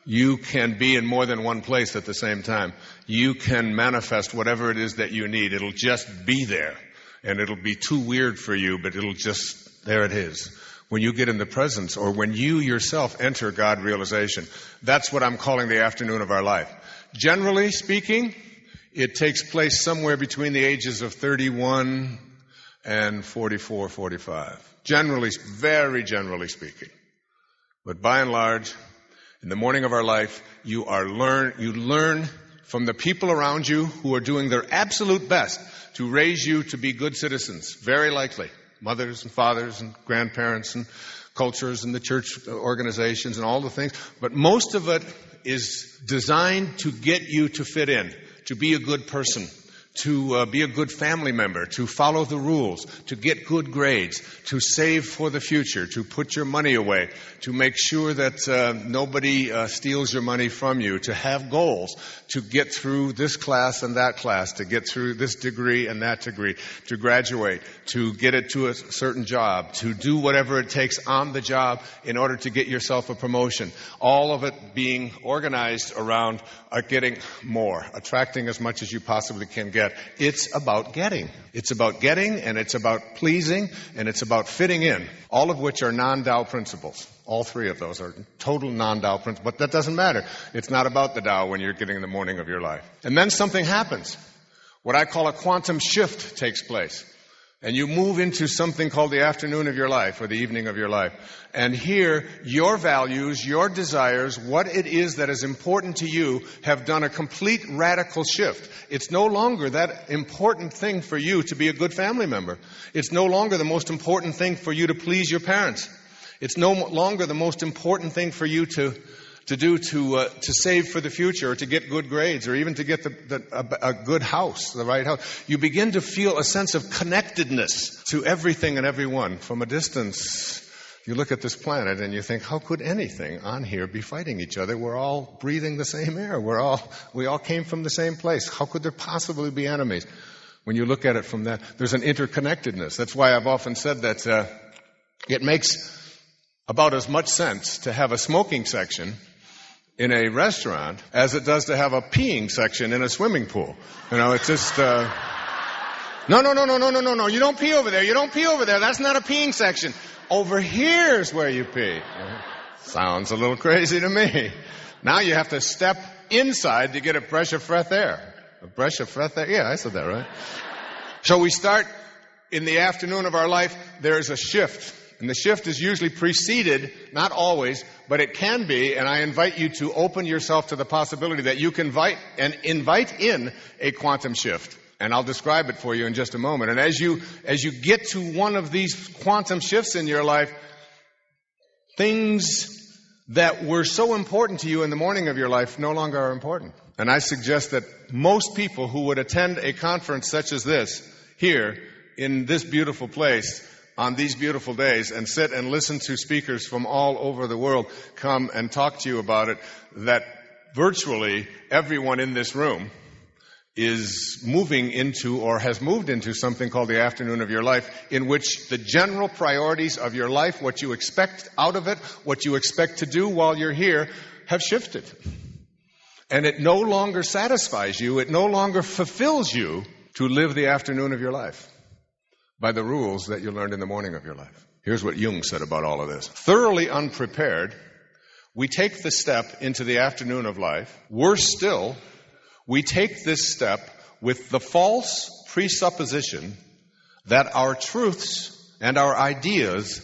You can be in more than one place at the same time. You can manifest whatever it is that you need. It'll just be there. And it'll be too weird for you, but it'll just, there it is. When you get in the presence, or when you yourself enter God realization, that's what I'm calling the afternoon of our life. Generally speaking, it takes place somewhere between the ages of 31 and 44, 45. Generally, very generally speaking. But by and large, in the morning of our life, you learn from the people around you who are doing their absolute best to raise you to be good citizens, very likely. Mothers and fathers and grandparents and cultures and the church organizations and all the things. But most of it is designed to get you to fit in, to be a good person, to be a good family member, to follow the rules, to get good grades, to save for the future, to put your money away, to make sure that nobody steals your money from you, to have goals, to get through this class and that class, to get through this degree and that degree, to graduate, to get it to a certain job, to do whatever it takes on the job in order to get yourself a promotion. All of it being organized around getting more, attracting as much as you possibly can get. It's about getting. It's about getting, and it's about pleasing, and it's about fitting in, all of which are non-Tao principles. All three of those are total non-Tao principles, but that doesn't matter. It's not about the Tao when you're getting the morning of your life. And then something happens. What I call a quantum shift takes place. And you move into something called the afternoon of your life, or the evening of your life. And here, your values, your desires, what it is that is important to you have done a complete radical shift. It's no longer that important thing for you to be a good family member. It's no longer the most important thing for you to please your parents. It's no longer the most important thing for you to save for the future, or to get good grades, or even to get a good house, the right house. You begin to feel a sense of connectedness to everything and everyone. From a distance, you look at this planet and you think, how could anything on here be fighting each other? We're all breathing the same air. We all came from the same place. How could there possibly be enemies? When you look at it from that, there's an interconnectedness. That's why I've often said that it makes about as much sense to have a smoking section in a restaurant as it does to have a peeing section in a swimming pool. You know, it's just, no. You don't pee over there. You don't pee over there. That's not a peeing section. Over here's where you pee. Sounds a little crazy to me. Now you have to step inside to get a breath of fresh air. A breath of fresh air? Yeah, I said that right. So we start in the afternoon of our life. There's a shift. And the shift is usually preceded, not always, but it can be, and I invite you to open yourself to the possibility that you can invite in a quantum shift. And I'll describe it for you in just a moment. And as you get to one of these quantum shifts in your life, things that were so important to you in the morning of your life no longer are important. And I suggest that most people who would attend a conference such as this, here, in this beautiful place, on these beautiful days, and sit and listen to speakers from all over the world come and talk to you about it, that virtually everyone in this room is moving into, or has moved into, something called the afternoon of your life, in which the general priorities of your life, what you expect out of it, what you expect to do while you're here, have shifted. And it no longer satisfies you, it no longer fulfills you to live the afternoon of your life by the rules that you learned in the morning of your life. Here's what Jung said about all of this. Thoroughly unprepared, we take the step into the afternoon of life. Worse still, we take this step with the false presupposition that our truths and our ideas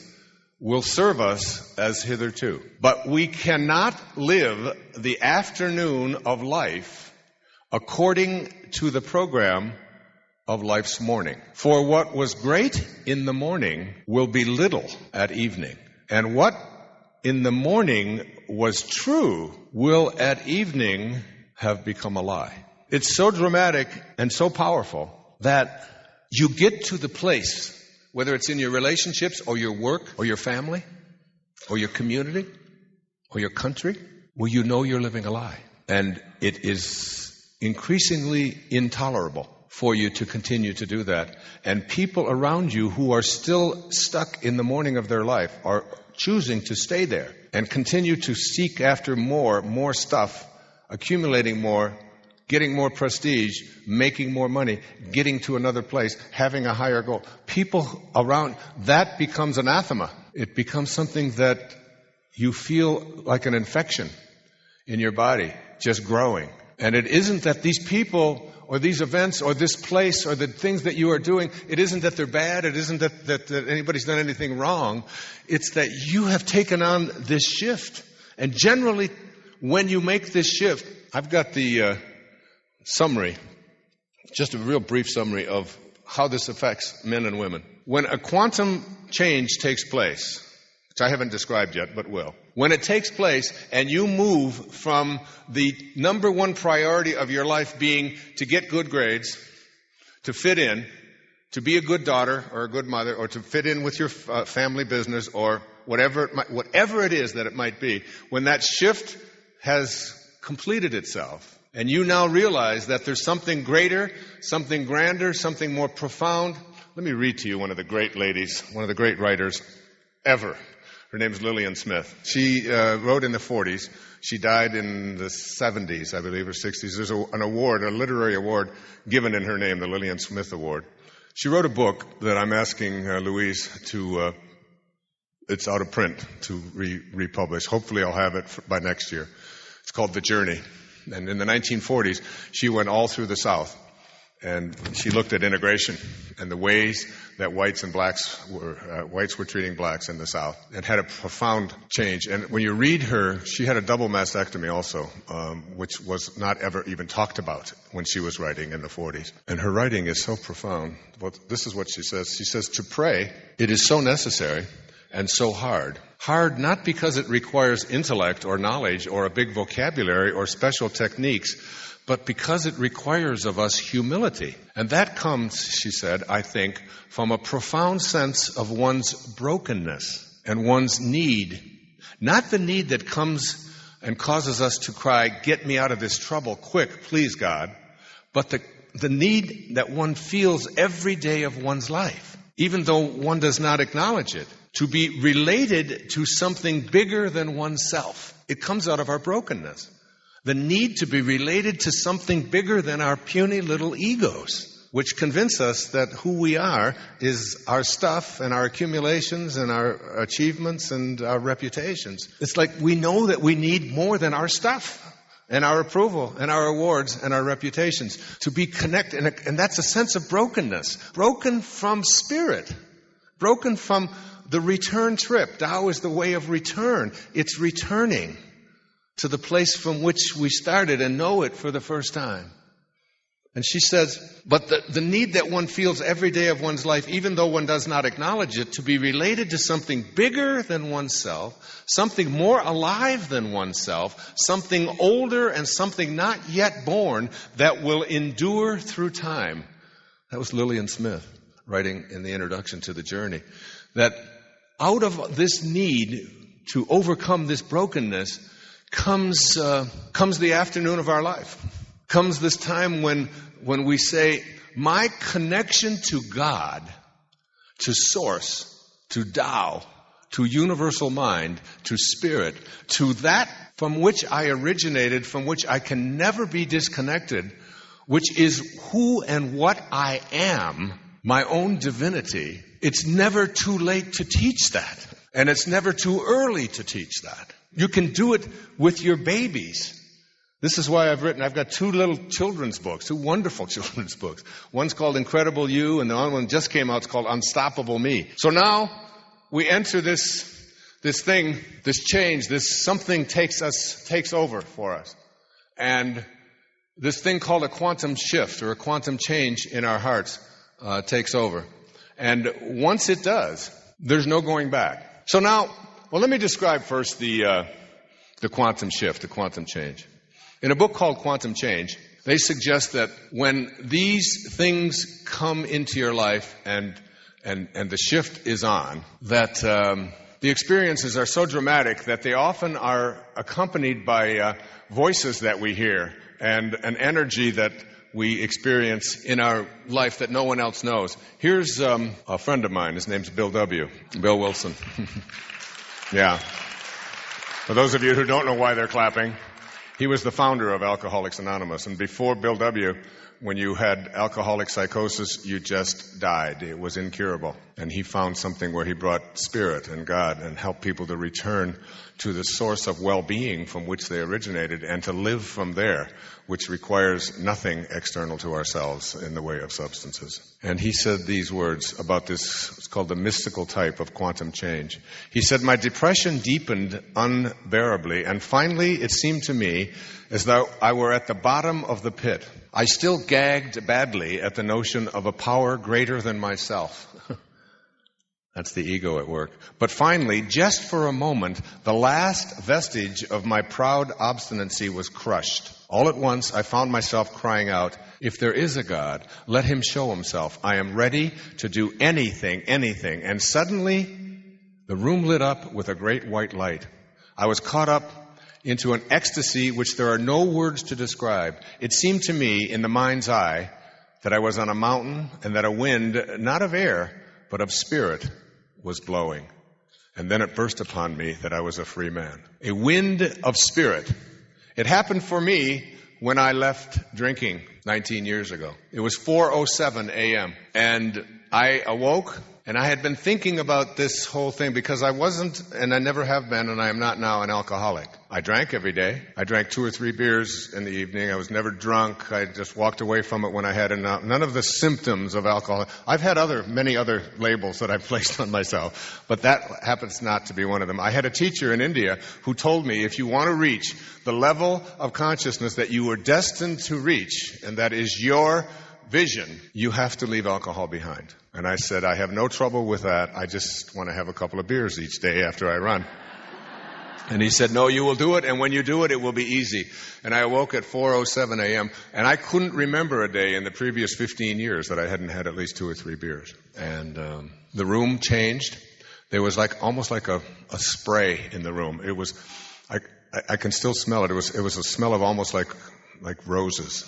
will serve us as hitherto. But we cannot live the afternoon of life according to the program of life's morning. For what was great in the morning will be little at evening. And what in the morning was true will at evening have become a lie. It's so dramatic and so powerful that you get to the place, whether it's in your relationships or your work or your family or your community or your country, where you know you're living a lie. And it is increasingly intolerable for you to continue to do that. And people around you who are still stuck in the morning of their life are choosing to stay there and continue to seek after more stuff, accumulating more, getting more prestige, making more money, getting to another place, having a higher goal. People around, that becomes anathema. It becomes something that you feel like an infection in your body, just growing. And it isn't that these people or these events or this place or the things that you are doing, it isn't that they're bad, it isn't that anybody's done anything wrong. It's that you have taken on this shift. And generally, when you make this shift, I've got the summary, just a real brief summary of how this affects men and women. When a quantum change takes place, which I haven't described yet, but will. When it takes place and you move from the number one priority of your life being to get good grades, to fit in, to be a good daughter or a good mother, or to fit in with your family business or whatever it is that it might be, when that shift has completed itself and you now realize that there's something greater, something grander, something more profound. Let me read to you one of the great ladies, one of the great writers ever. Her name's Lillian Smith. She wrote in the 40s. She died in the 70s, I believe, or 60s. There's an award, a literary award, given in her name, the Lillian Smith Award. She wrote a book that I'm asking Louise to, it's out of print, to republish. Hopefully I'll have it by next year. It's called The Journey. And in the 1940s, she went all through the South. And she looked at integration and the ways that whites were treating blacks in the South. It had a profound change. And when you read her, she had a double mastectomy also, which was not ever even talked about when she was writing in the 40s. And her writing is so profound. Well, this is what she says. She says, to pray, it is so necessary and so hard. Hard not because it requires intellect or knowledge or a big vocabulary or special techniques, but because it requires of us humility. And that comes, she said, I think, from a profound sense of one's brokenness and one's need. Not the need that comes and causes us to cry, get me out of this trouble, quick, please, God, but the need that one feels every day of one's life, even though one does not acknowledge it, to be related to something bigger than oneself. It comes out of our brokenness. The need to be related to something bigger than our puny little egos, which convince us that who we are is our stuff and our accumulations and our achievements and our reputations. It's like we know that we need more than our stuff and our approval and our awards and our reputations to be connected. And that's a sense of brokenness, broken from spirit, broken from the return trip. Tao is the way of return. It's returning to the place from which we started and know it for the first time. And she says, but the need that one feels every day of one's life, even though one does not acknowledge it, to be related to something bigger than oneself, something more alive than oneself, something older and something not yet born that will endure through time. That was Lillian Smith writing in the introduction to The Journey. That out of this need to overcome this brokenness comes the afternoon of our life. Comes this time when we say, my connection to God, to Source, to Tao, to universal mind, to spirit, to that from which I originated, from which I can never be disconnected, which is who and what I am, my own divinity. It's never too late to teach that. And it's never too early to teach that. You can do it with your babies. This is why I've got two little children's books, two wonderful children's books. One's called Incredible You, and the other one just came out. It's called Unstoppable Me. So now we enter this thing, this change, this something takes over for us. And this thing called a quantum shift or a quantum change in our hearts takes over. And once it does, there's no going back. So now, well, let me describe first the quantum shift, the quantum change. In a book called Quantum Change, they suggest that when these things come into your life and the shift is on, that the experiences are so dramatic that they often are accompanied by voices that we hear and an energy that we experience in our life that no one else knows. Here's a friend of mine. His name's Bill W. Bill Wilson. Yeah. For those of you who don't know why they're clapping, he was the founder of Alcoholics Anonymous. And before Bill W., when you had alcoholic psychosis, you just died. It was incurable. And he found something where he brought spirit and God and helped people to return to the source of well-being from which they originated and to live from there, which requires nothing external to ourselves in the way of substances. And he said these words about this, it's called the mystical type of quantum change. He said, "My depression deepened unbearably, and finally it seemed to me as though I were at the bottom of the pit. I still gagged badly at the notion of a power greater than myself." That's the ego at work. "But finally, just for a moment, the last vestige of my proud obstinacy was crushed. All at once, I found myself crying out, 'If there is a God, let him show himself. I am ready to do anything, anything.' And suddenly, the room lit up with a great white light. I was caught up into an ecstasy which there are no words to describe. It seemed to me, in the mind's eye, that I was on a mountain and that a wind, not of air, but of spirit, was blowing. And then it burst upon me that I was a free man." A wind of spirit. It happened for me when I left drinking 19 years ago. It was 4:07 a.m. and I awoke, and I had been thinking about this whole thing because I wasn't, and I never have been, and I am not now, an alcoholic. I drank every day. I drank 2 or 3 beers in the evening. I was never drunk. I just walked away from it when I had enough. None of the symptoms of alcohol. I've had many other labels that I've placed on myself, but that happens not to be one of them. I had a teacher in India who told me, if you want to reach the level of consciousness that you were destined to reach, and that is your vision, you have to leave alcohol behind. And I said, I have no trouble with that. I just want to have a couple of beers each day after I run. And he said, no, you will do it, and when you do it, it will be easy. And I awoke at 4:07 a.m., and I couldn't remember a day in the previous 15 years that I hadn't had at least 2 or 3 beers. And the room changed. There was almost like a spray in the room. It was, I can still smell it. It was a smell of almost like roses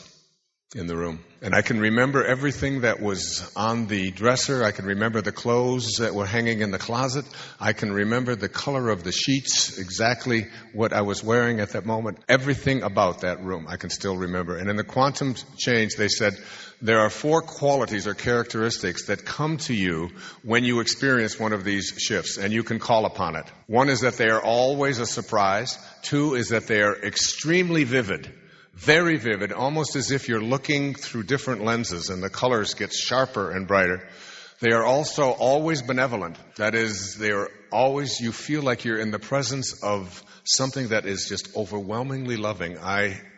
in the room. And I can remember everything that was on the dresser. I can remember the clothes that were hanging in the closet. I can remember the color of the sheets, exactly what I was wearing at that moment. Everything about that room I can still remember. And in the quantum change, they said there are 4 qualities or characteristics that come to you when you experience one of these shifts, and you can call upon it. 1 is that they are always a surprise. 2 is that they are extremely vivid. Very vivid, almost as if you're looking through different lenses and the colors get sharper and brighter. They are also always benevolent. That is, you feel like you're in the presence of something that is just overwhelmingly loving.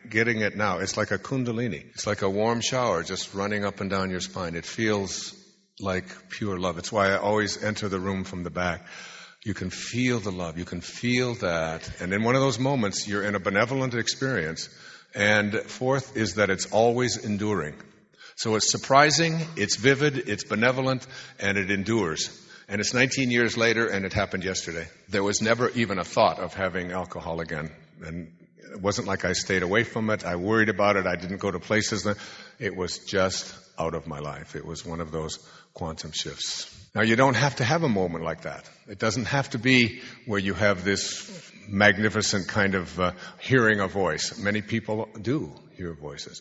Getting it now. It's like a kundalini. It's like a warm shower just running up and down your spine. It feels like pure love. It's why I always enter the room from the back. You can feel the love. You can feel that. And in one of those moments, you're in a benevolent experience. And 4th is that it's always enduring. So it's surprising, it's vivid, it's benevolent, and it endures. And it's 19 years later, and it happened yesterday. There was never even a thought of having alcohol again. And it wasn't like I stayed away from it. I worried about it. I didn't go to places. It was just out of my life. It was one of those quantum shifts. Now, you don't have to have a moment like that. It doesn't have to be where you have this magnificent kind of hearing a voice. Many people do hear voices.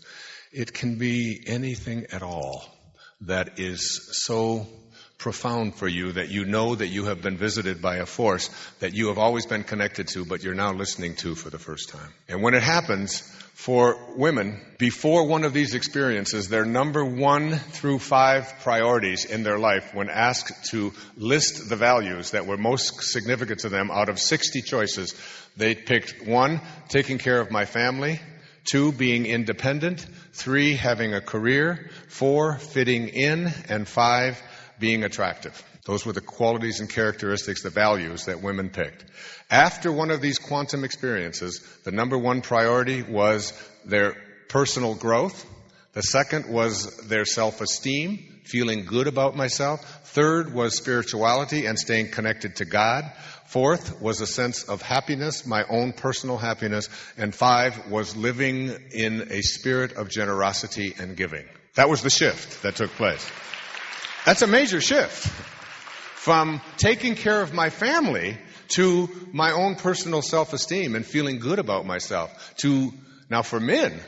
It can be anything at all that is so profound for you that you know that you have been visited by a force that you have always been connected to, but you're now listening to for the first time. And when it happens, for women, before one of these experiences, their number 1 through 5 priorities in their life, when asked to list the values that were most significant to them out of 60 choices, they picked 1, taking care of my family, 2, being independent, 3, having a career, 4, fitting in, and 5, being attractive. Those were the qualities and characteristics, the values that women picked. After one of these quantum experiences, the number 1 priority was their personal growth. The second was their self-esteem, feeling good about myself. Third was spirituality and staying connected to God. Fourth was a sense of happiness, my own personal happiness. And 5 was living in a spirit of generosity and giving. That was the shift that took place. That's a major shift from taking care of my family to my own personal self-esteem and feeling good about myself. Now for men,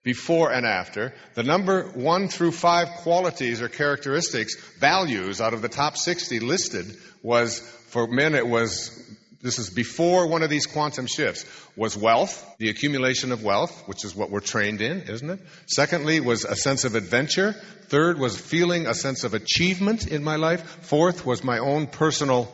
before and after, the number 1 through 5 qualities or characteristics, values out of the top 60 listed was, for men this is before one of these quantum shifts, was wealth, the accumulation of wealth, which is what we're trained in, isn't it? Secondly was a sense of adventure. Third was feeling a sense of achievement in my life. Fourth was my own personal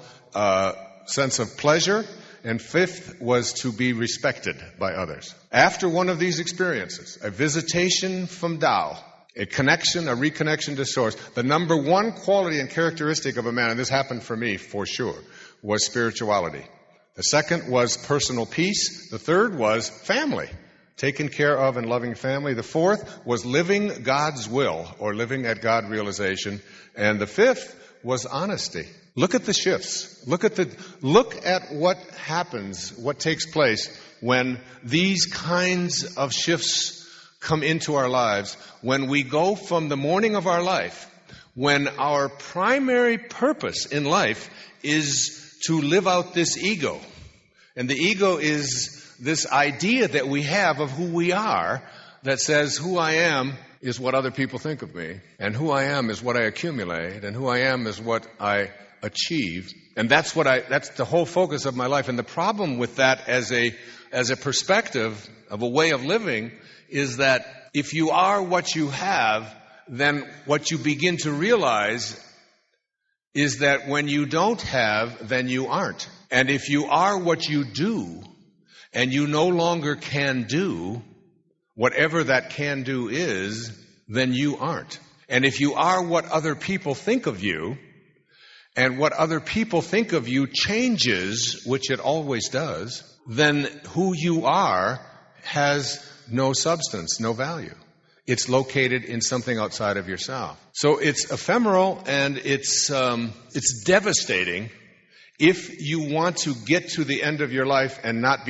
sense of pleasure. And 5th was to be respected by others. After one of these experiences, a visitation from Tao, a reconnection to Source, the number 1 quality and characteristic of a man, and this happened for me for sure, was spirituality. The second was personal peace. The third was family, taken care of and loving family. The fourth was living God's will, or living at God realization. And the 5th was honesty. Look at the shifts. Look at what happens, what takes place when these kinds of shifts come into our lives, when we go from the morning of our life, when our primary purpose in life is to live out this ego. And the ego is this idea that we have of who we are that says who I am is what other people think of me, and who I am is what I accumulate, and who I am is what I achieve. And that's the whole focus of my life. And the problem with that as a perspective of a way of living is that if you are what you have, then what you begin to realize is that when you don't have, then you aren't. And if you are what you do, and you no longer can do, whatever that can do is, then you aren't. And if you are what other people think of you, and what other people think of you changes, which it always does, then who you are has no substance, no value. It's located in something outside of yourself. So it's ephemeral and it's devastating if you want to get to the end of your life and not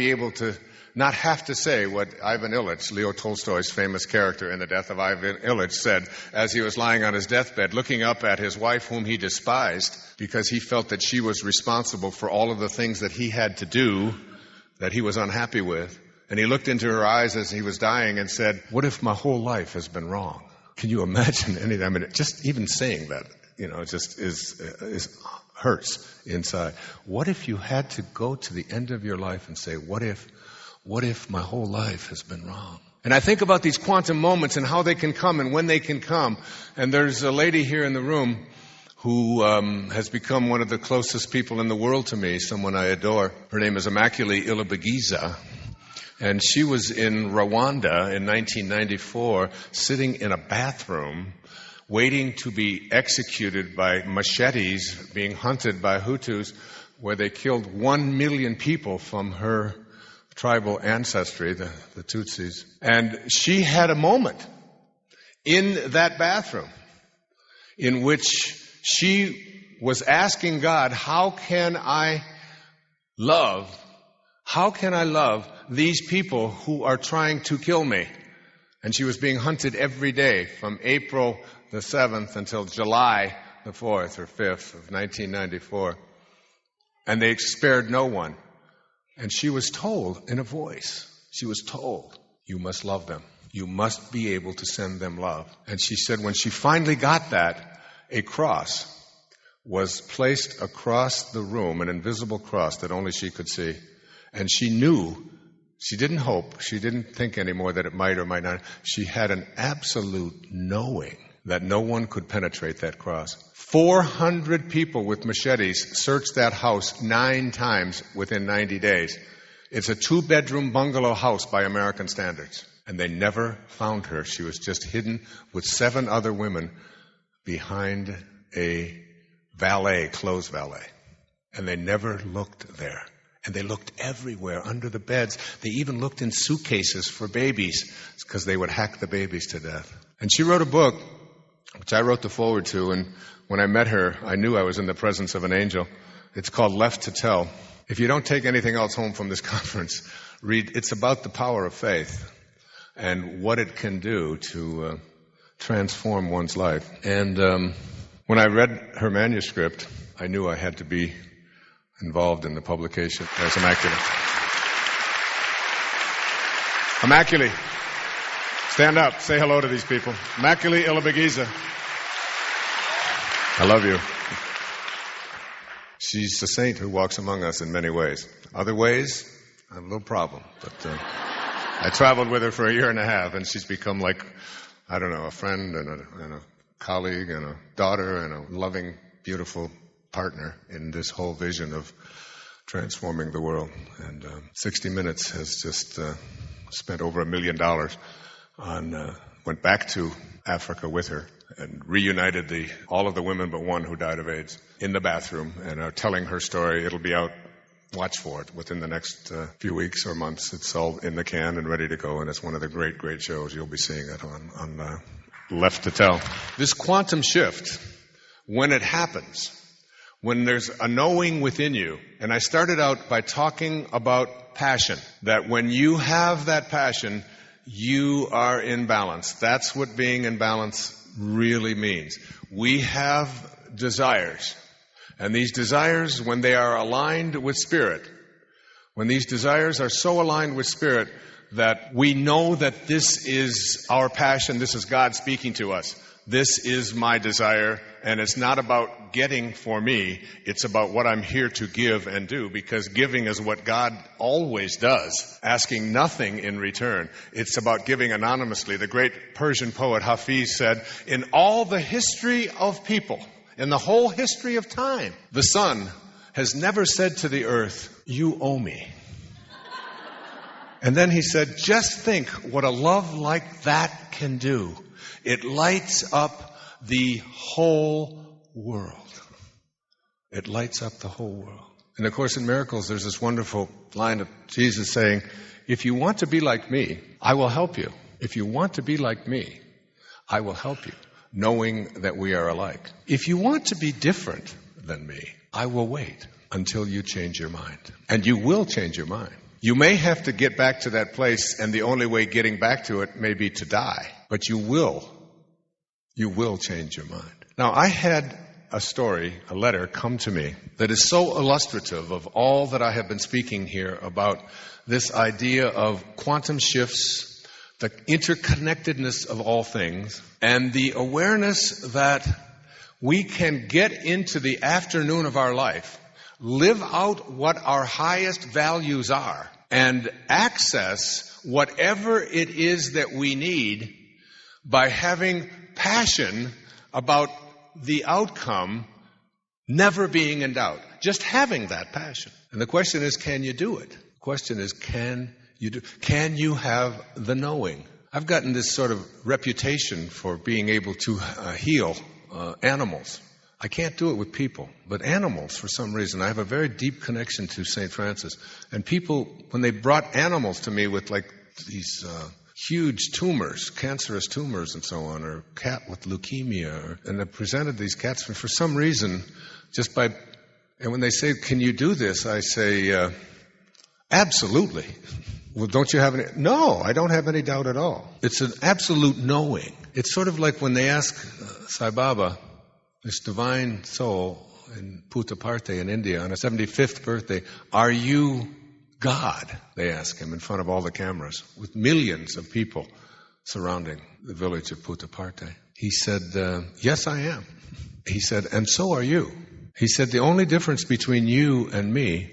have to say what Ivan Illich, Leo Tolstoy's famous character in The Death of Ivan Illich, said as he was lying on his deathbed, looking up at his wife whom he despised because he felt that she was responsible for all of the things that he had to do that he was unhappy with. And he looked into her eyes as he was dying and said, "What if my whole life has been wrong?" Can you imagine anything? I mean, just even saying that, just hurts inside. What if you had to go to the end of your life and say, what if my whole life has been wrong? And I think about these quantum moments and how they can come and when they can come. And there's a lady here in the room who has become one of the closest people in the world to me, someone I adore. Her name is Immaculée Ilibagiza. And she was in Rwanda in 1994, sitting in a bathroom, waiting to be executed by machetes, being hunted by Hutus, where they killed 1 million people from her tribal ancestry, the Tutsis. And she had a moment in that bathroom in which she was asking God, how can I love these people who are trying to kill me? And she was being hunted every day from April the 7th until July the 4th or 5th of 1994. And they spared no one. And she was told in a voice, you must love them. You must be able to send them love. And she said when she finally got that, a cross was placed across the room, an invisible cross that only she could see. And she knew, she didn't hope, she didn't think anymore that it might or might not. She had an absolute knowing that no one could penetrate that cross. 400 people with machetes searched that house 9 times within 90 days. It's a 2-bedroom bungalow house by American standards. And they never found her. She was just hidden with 7 other women behind a clothes valet. And they never looked there. And they looked everywhere, under the beds. They even looked in suitcases for babies because they would hack the babies to death. And she wrote a book, which I wrote the foreword to, and when I met her, I knew I was in the presence of an angel. It's called Left to Tell. If you don't take anything else home from this conference, read. It's about the power of faith and what it can do to transform one's life. And when I read her manuscript, I knew I had to be involved in the publication. There's Immaculate. Immaculate. Stand up. Say hello to these people. Immaculate Ilibagiza. I love you. She's a saint who walks among us in many ways. Other ways, I have a little problem. But I traveled with her for a year and a half, and she's become like, I don't know, a friend and a colleague and a daughter and a loving, beautiful partner in this whole vision of transforming the world. And 60 Minutes has just spent over $1 million on, went back to Africa with her and reunited all of the women but one who died of AIDS in the bathroom and are telling her story. It'll be out, watch for it, within the next few weeks or months. It's all in the can and ready to go, and it's one of the great, great shows. You'll be seeing it on Left to Tell. This quantum shift, when it happens, when there's a knowing within you, and I started out by talking about passion, that when you have that passion, you are in balance. That's what being in balance really means. We have desires, and these desires, when they are aligned with Spirit, when these desires are so aligned with Spirit that we know that this is our passion, this is God speaking to us. This is my desire, and it's not about getting for me, it's about what I'm here to give and do, because giving is what God always does, asking nothing in return. It's about giving anonymously. The great Persian poet Hafiz said, in all the history of people, in the whole history of time, the sun has never said to the earth, you owe me. And then he said, just think what a love like that can do. It lights up the whole world. It lights up the whole world. In A Course in Miracles, there's this wonderful line of Jesus saying, if you want to be like me, I will help you. If you want to be like me, I will help you, knowing that we are alike. If you want to be different than me, I will wait until you change your mind. And you will change your mind. You may have to get back to that place, and the only way getting back to it may be to die. But you will change your mind. Now, I had a letter come to me that is so illustrative of all that I have been speaking here about this idea of quantum shifts, the interconnectedness of all things, and the awareness that we can get into the afternoon of our life, live out what our highest values are, and access whatever it is that we need by having passion about the outcome never being in doubt. Just having that passion. And the question is, can you do it? The question is, can you have the knowing? I've gotten this sort of reputation for being able to heal animals. I can't do it with people, but animals, for some reason, I have a very deep connection to St. Francis. And people, when they brought animals to me with like these huge tumors, cancerous tumors and so on, or a cat with leukemia, and they presented these cats for some reason, and when they say, can you do this? I say, absolutely. Well, don't you have any? No, I don't have any doubt at all. It's an absolute knowing. It's sort of like when they ask Sai Baba, this divine soul in Puttaparthi in India, on his 75th birthday, are you God? They ask him in front of all the cameras, with millions of people surrounding the village of Puttaparthi. He said, yes, I am. He said, and so are you. He said, the only difference between you and me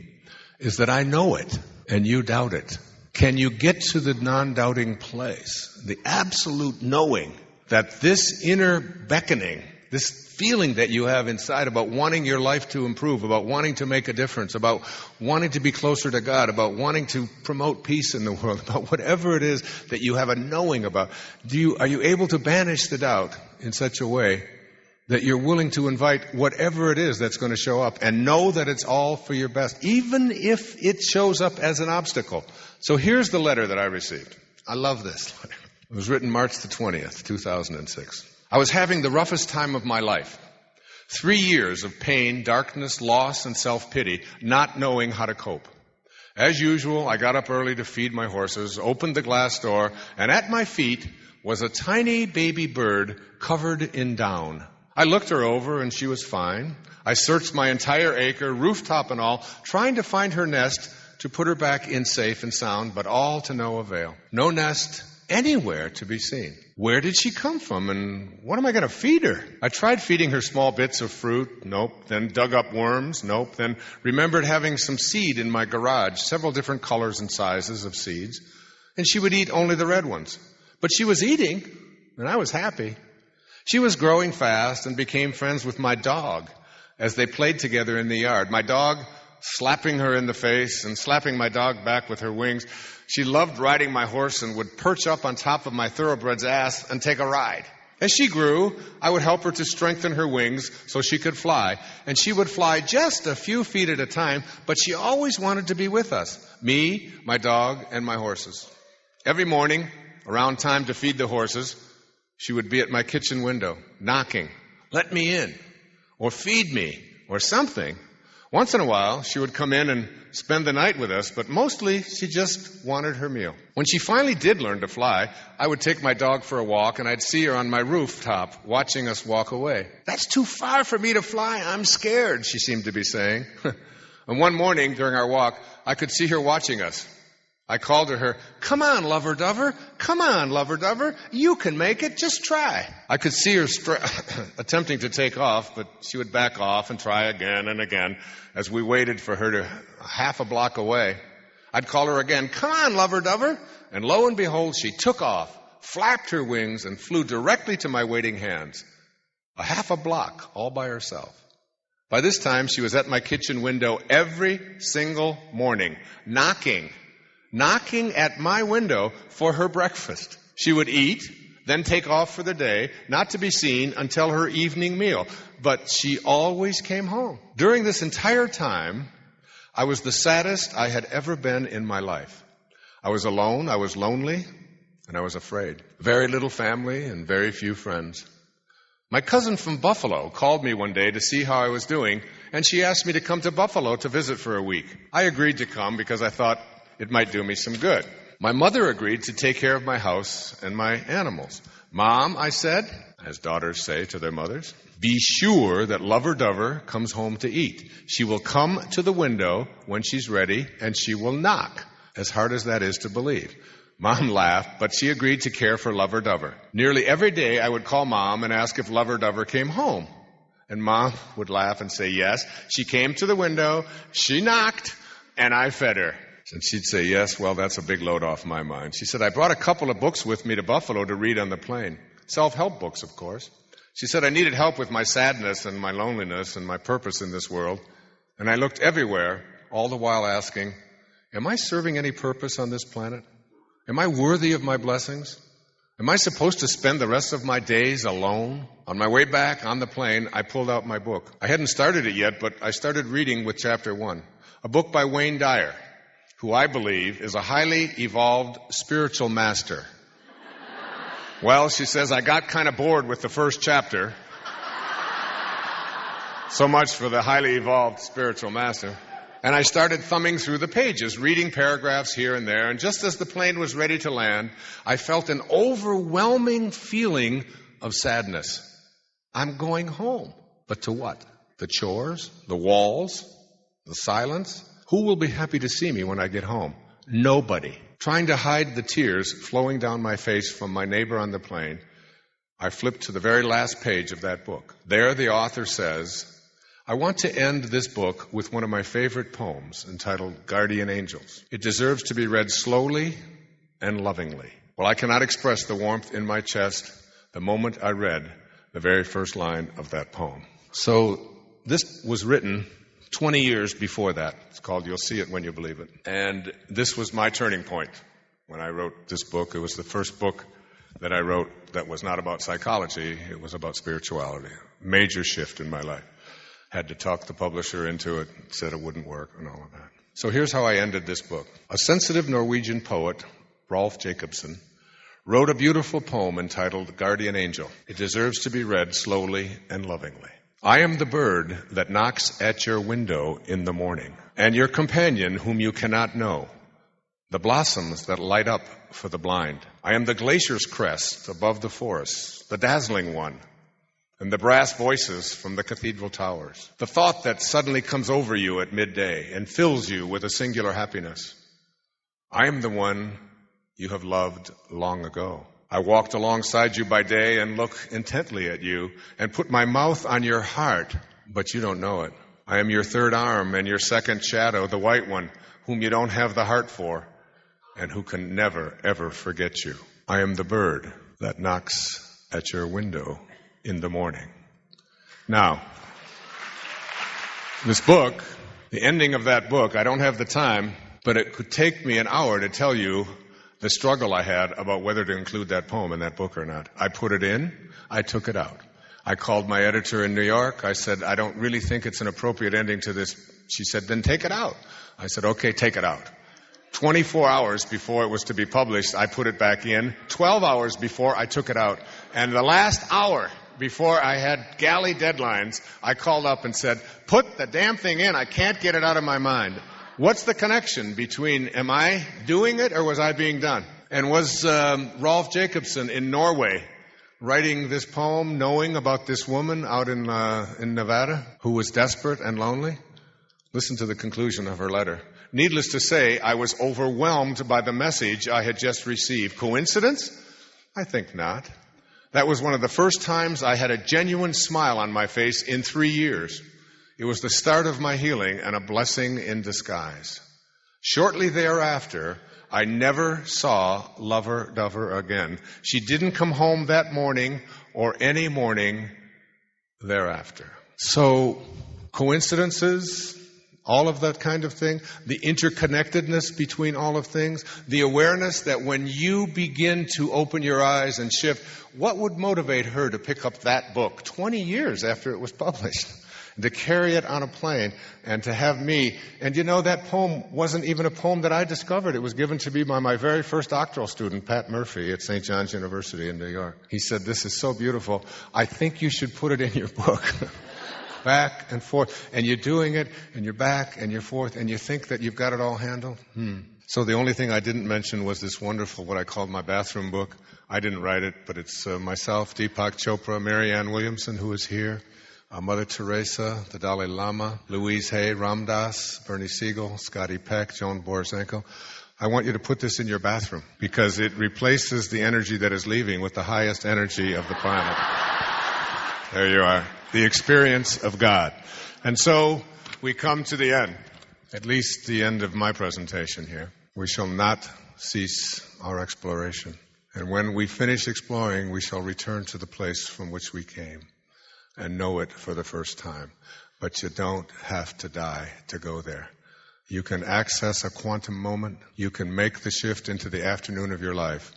is that I know it and you doubt it. Can you get to the non-doubting place? The absolute knowing that this inner beckoning, this feeling that you have inside about wanting your life to improve, about wanting to make a difference, about wanting to be closer to God, about wanting to promote peace in the world, about whatever it is that you have a knowing about. Are you able to banish the doubt in such a way that you're willing to invite whatever it is that's going to show up and know that it's all for your best, even if it shows up as an obstacle. So here's the letter that I received. I love this letter. It was written March the 20th, 2006. I was having the roughest time of my life. 3 years of pain, darkness, loss, and self-pity, not knowing how to cope. As usual, I got up early to feed my horses, opened the glass door, and at my feet was a tiny baby bird covered in down. I looked her over, and she was fine. I searched my entire acre, rooftop and all, trying to find her nest to put her back in safe and sound, but all to no avail. No nest anywhere to be seen. Where did she come from, and what am I going to feed her? I tried feeding her small bits of fruit. Nope. Then dug up worms. Nope. Then remembered having some seed in my garage, several different colors and sizes of seeds, and she would eat only the red ones. But she was eating, and I was happy. She was growing fast and became friends with my dog as they played together in the yard. My dog slapping her in the face and slapping my dog back with her wings. She loved riding my horse and would perch up on top of my thoroughbred's ass and take a ride. As she grew, I would help her to strengthen her wings so she could fly. And she would fly just a few feet at a time, but she always wanted to be with us, me, my dog, and my horses. Every morning, around time to feed the horses, she would be at my kitchen window, knocking, "Let me in," or "Feed me," or something. Once in a while, she would come in and spend the night with us, but mostly she just wanted her meal. When she finally did learn to fly, I would take my dog for a walk, and I'd see her on my rooftop watching us walk away. "That's too far for me to fly. I'm scared," she seemed to be saying. And one morning during our walk, I could see her watching us. I called to her, "Come on, lover dover. Come on, lover dover. You can make it. Just try." I could see her attempting to take off, but she would back off and try again and again as we waited for her to half a block away. I'd call her again, "Come on, lover dover." And lo and behold, she took off, flapped her wings, and flew directly to my waiting hands. A half a block all by herself. By this time, she was at my kitchen window every single morning, knocking at my window for her breakfast. She would eat, then take off for the day, not to be seen until her evening meal. But she always came home. During this entire time, I was the saddest I had ever been in my life. I was alone, I was lonely, and I was afraid. Very little family and very few friends. My cousin from Buffalo called me one day to see how I was doing, and she asked me to come to Buffalo to visit for a week. I agreed to come because I thought it might do me some good. My mother agreed to take care of my house and my animals. "Mom," I said, as daughters say to their mothers, "be sure that Lover Dover comes home to eat. She will come to the window when she's ready, and she will knock," as hard as that is to believe. Mom laughed, but she agreed to care for Lover Dover. Nearly every day I would call Mom and ask if Lover Dover came home. And Mom would laugh and say yes. She came to the window, she knocked, and I fed her. And she'd say, "Yes, well, that's a big load off my mind." She said, "I brought a couple of books with me to Buffalo to read on the plane. Self-help books, of course." She said, "I needed help with my sadness and my loneliness and my purpose in this world. And I looked everywhere, all the while asking, am I serving any purpose on this planet? Am I worthy of my blessings? Am I supposed to spend the rest of my days alone?" On my way back on the plane, I pulled out my book. I hadn't started it yet, but I started reading with chapter 1, a book by Wayne Dyer, who I believe is a highly evolved spiritual master. Well, she says, I got kind of bored with the first chapter. So much for the highly evolved spiritual master. And I started thumbing through the pages, reading paragraphs here and there, and just as the plane was ready to land, I felt an overwhelming feeling of sadness. I'm going home. But to what? The chores? The walls? The silence? Who will be happy to see me when I get home? Nobody. Trying to hide the tears flowing down my face from my neighbor on the plane, I flipped to the very last page of that book. There the author says, "I want to end this book with one of my favorite poems entitled Guardian Angels. It deserves to be read slowly and lovingly." Well, I cannot express the warmth in my chest the moment I read the very first line of that poem. So this was written 20 years before that. It's called You'll See It When You Believe It. And this was my turning point when I wrote this book. It was the first book that I wrote that was not about psychology, it was about spirituality. Major shift in my life. Had to talk the publisher into it, said it wouldn't work, and all of that. So here's how I ended this book. A sensitive Norwegian poet, Rolf Jacobson, wrote a beautiful poem entitled Guardian Angel. It deserves to be read slowly and lovingly. I am the bird that knocks at your window in the morning, and your companion whom you cannot know, the blossoms that light up for the blind. I am the glacier's crest above the forests, the dazzling one, and the brass voices from the cathedral towers. The thought that suddenly comes over you at midday and fills you with a singular happiness. I am the one you have loved long ago. I walked alongside you by day and look intently at you and put my mouth on your heart, but you don't know it. I am your third arm and your second shadow, the white one, whom you don't have the heart for and who can never, ever forget you. I am the bird that knocks at your window in the morning. Now, this book, the ending of that book, I don't have the time, but it could take me an hour to tell you the struggle I had about whether to include that poem in that book or not. I put it in, I took it out. I called my editor in New York. I said, I don't really think it's an appropriate ending to this. She said, then take it out. I said, okay, take it out. 24 hours before it was to be published, I put it back in. 12 hours before, I took it out. And the last hour before I had galley deadlines, I called up and said, put the damn thing in. I can't get it out of my mind. What's the connection between, am I doing it or was I being done? And was Rolf Jacobson in Norway writing this poem knowing about this woman out in Nevada who was desperate and lonely? Listen to the conclusion of her letter. Needless to say, I was overwhelmed by the message I had just received. Coincidence? I think not. That was one of the first times I had a genuine smile on my face in 3 years. It was the start of my healing and a blessing in disguise. Shortly thereafter, I never saw Lover Dover again. She didn't come home that morning or any morning thereafter. So, coincidences, all of that kind of thing, the interconnectedness between all of things, the awareness that when you begin to open your eyes and shift, what would motivate her to pick up that book 20 years after it was published? To carry it on a plane and to have me. And you know, that poem wasn't even a poem that I discovered. It was given to me by my very first doctoral student, Pat Murphy, at St. John's University in New York. He said, this is so beautiful. I think you should put it in your book. Back and forth. And you're doing it, and you're back, and you're forth, and you think that you've got it all handled. So the only thing I didn't mention was this wonderful, what I called my bathroom book. I didn't write it, but it's myself, Deepak Chopra, Marianne Williamson, who is here, Mother Teresa, the Dalai Lama, Louise Hay, Ram Dass, Bernie Siegel, Scotty Peck, Joan Borysenko. I want you to put this in your bathroom because it replaces the energy that is leaving with the highest energy of the planet. There you are. The experience of God. And so we come to the end, at least the end of my presentation here. We shall not cease our exploration. And when we finish exploring, we shall return to the place from which we came and know it for the first time. But you don't have to die to go there. You can access a quantum moment. You can make the shift into the afternoon of your life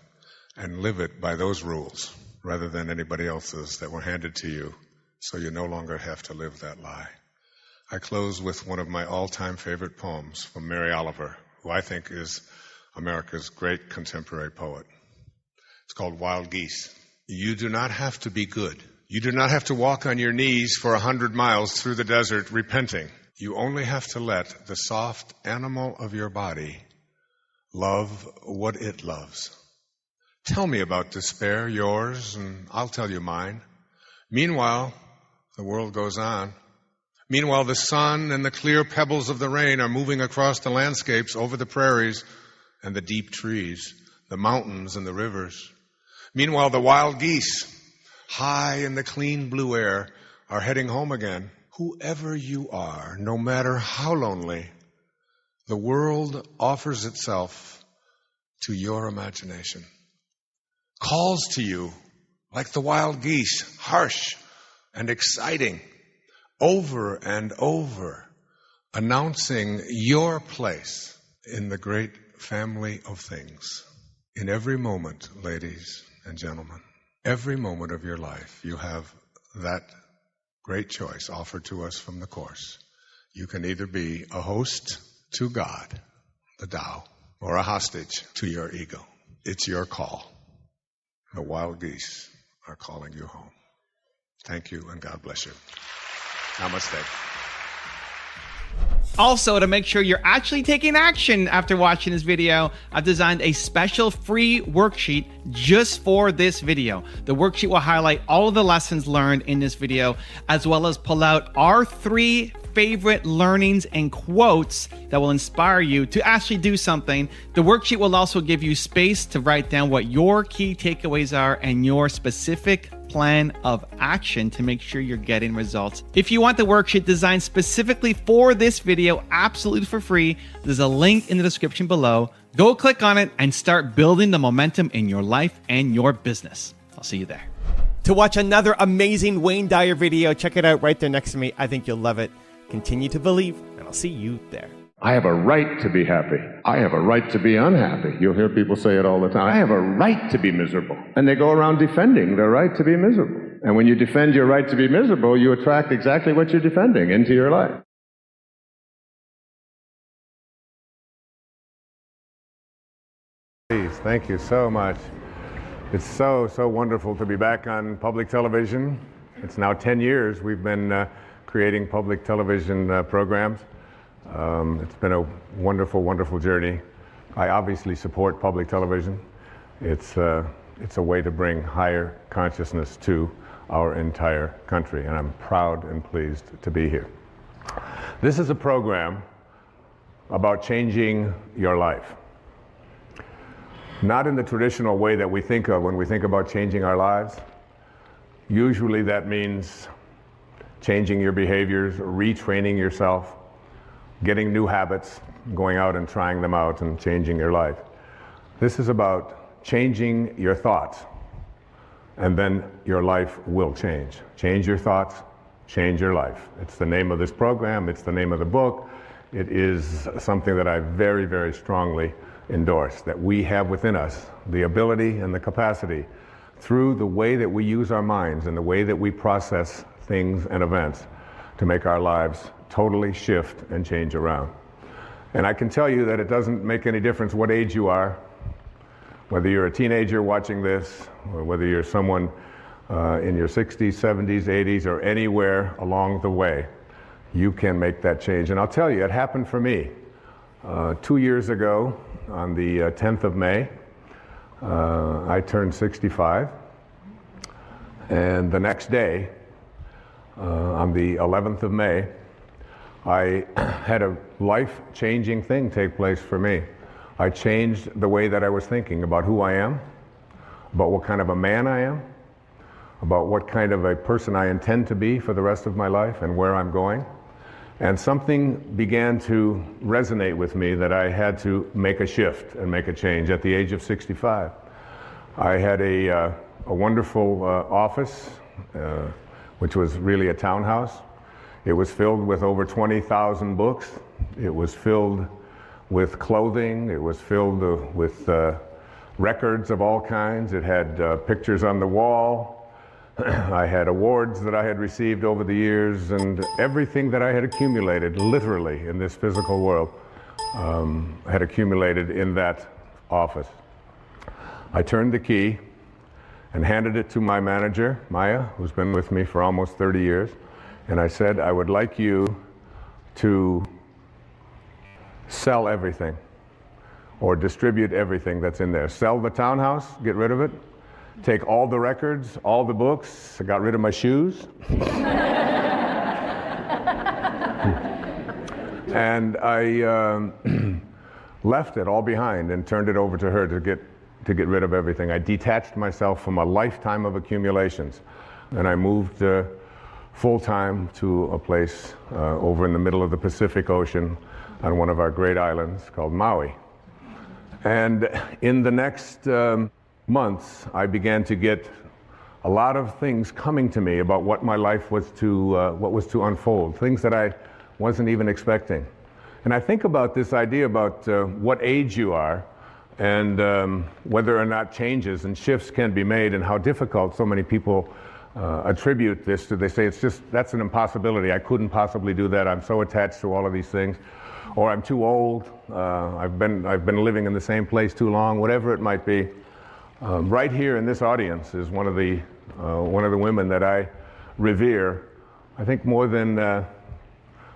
and live it by those rules rather than anybody else's that were handed to you, so you no longer have to live that lie. I close with one of my all-time favorite poems from Mary Oliver, who I think is America's great contemporary poet. It's called Wild Geese. You do not have to be good. You do not have to walk on your knees for 100 miles through the desert repenting. You only have to let the soft animal of your body love what it loves. Tell me about despair, yours, and I'll tell you mine. Meanwhile, the world goes on. Meanwhile, the sun and the clear pebbles of the rain are moving across the landscapes over the prairies and the deep trees, the mountains and the rivers. Meanwhile, the wild geese, high in the clean blue air, are heading home again. Whoever you are, no matter how lonely, the world offers itself to your imagination. Calls to you like the wild geese, harsh and exciting, over and over, announcing your place in the great family of things. In every moment, ladies, and gentlemen, every moment of your life, you have that great choice offered to us from the Course. You can either be a host to God, the Tao, or a hostage to your ego. It's your call. The wild geese are calling you home. Thank you, and God bless you. Namaste. Also, to make sure you're actually taking action after watching this video, I've designed a special free worksheet just for this video. The worksheet will highlight all of the lessons learned in this video, as well as pull out our 3 favorite learnings and quotes that will inspire you to actually do something. The worksheet will also give you space to write down what your key takeaways are and your specific plan of action to make sure you're getting results. If you want the worksheet designed specifically for this video, absolutely for free, there's a link in the description below. Go click on it and start building the momentum in your life and your business. I'll see you there. To watch another amazing Wayne Dyer video, check it out right there next to me. I think you'll love it. Continue to believe, and I'll see you there. I have a right to be happy. I have a right to be unhappy. You'll hear people say it all the time. I have a right to be miserable. And they go around defending their right to be miserable. And when you defend your right to be miserable, you attract exactly what you're defending into your life. Please, thank you so much. It's so wonderful to be back on public television. It's now 10 years we've been creating public television programs. It's been a wonderful journey. I obviously support public television. It's a way to bring higher consciousness to our entire country, and I'm proud and pleased to be here. This is a program about changing your life. Not in the traditional way that we think of when we think about changing our lives. Usually that means changing your behaviors, retraining yourself, getting new habits, going out and trying them out and changing your life. This is about changing your thoughts, and then your life will change. Change your thoughts, change your life. It's the name of this program, it's the name of the book. It is something that I very strongly endorse, that we have within us the ability and the capacity through the way that we use our minds and the way that we process things and events to make our lives totally shift and change around. And I can tell you that it doesn't make any difference what age you are, whether you're a teenager watching this, or whether you're someone in your 60s, 70s, 80s, or anywhere along the way, you can make that change. And I'll tell you, it happened for me. 2 years ago, on the 10th of May, I turned 65, and the next day, on the 11th of May, I had a life-changing thing take place for me. I changed the way that I was thinking about who I am, about what kind of a man I am, about what kind of a person I intend to be for the rest of my life and where I'm going. And something began to resonate with me that I had to make a shift and make a change at the age of 65. I had a wonderful office, which was really a townhouse. It was filled with over 20,000 books. It was filled with clothing. It was filled with records of all kinds. It had pictures on the wall. I had awards that I had received over the years, and everything that I had accumulated, literally, in this physical world, had accumulated in that office. I turned the key and handed it to my manager, Maya, who's been with me for almost 30 years, and I said, I would like you to sell everything or distribute everything that's in there. Sell the townhouse, get rid of it. Take all the records, all the books. I got rid of my shoes. And I left it all behind and turned it over to her to get rid of everything. I detached myself from a lifetime of accumulations, and I moved full-time to a place over in the middle of the Pacific Ocean on one of our great islands called Maui. And in the next months, I began to get a lot of things coming to me about what my life was to unfold, things that I wasn't even expecting. And I think about this idea about what age you are. and whether or not changes and shifts can be made, and how difficult so many people attribute this to. They say that's an impossibility. I couldn't possibly do that. I'm so attached to all of these things, or I'm too old. I've been living in the same place too long. Whatever it might be. Right here in this audience is one of the women that I revere. I think more than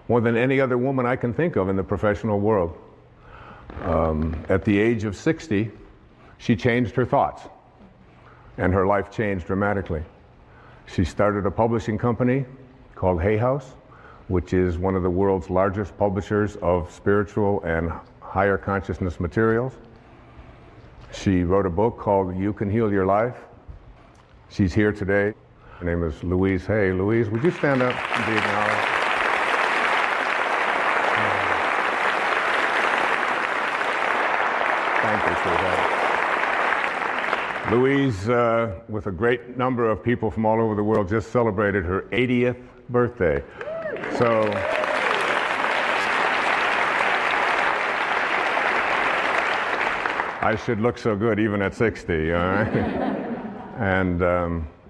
any other woman I can think of in the professional world. At the age of 60, she changed her thoughts, and her life changed dramatically. She started a publishing company called Hay House, which is one of the world's largest publishers of spiritual and higher consciousness materials. She wrote a book called You Can Heal Your Life. She's here today. Her name is Louise Hay. Louise, would you stand up and be acknowledged? Thank you for that. Louise, with a great number of people from all over the world, just celebrated her 80th birthday. So, I should look so good even at 60, all right? And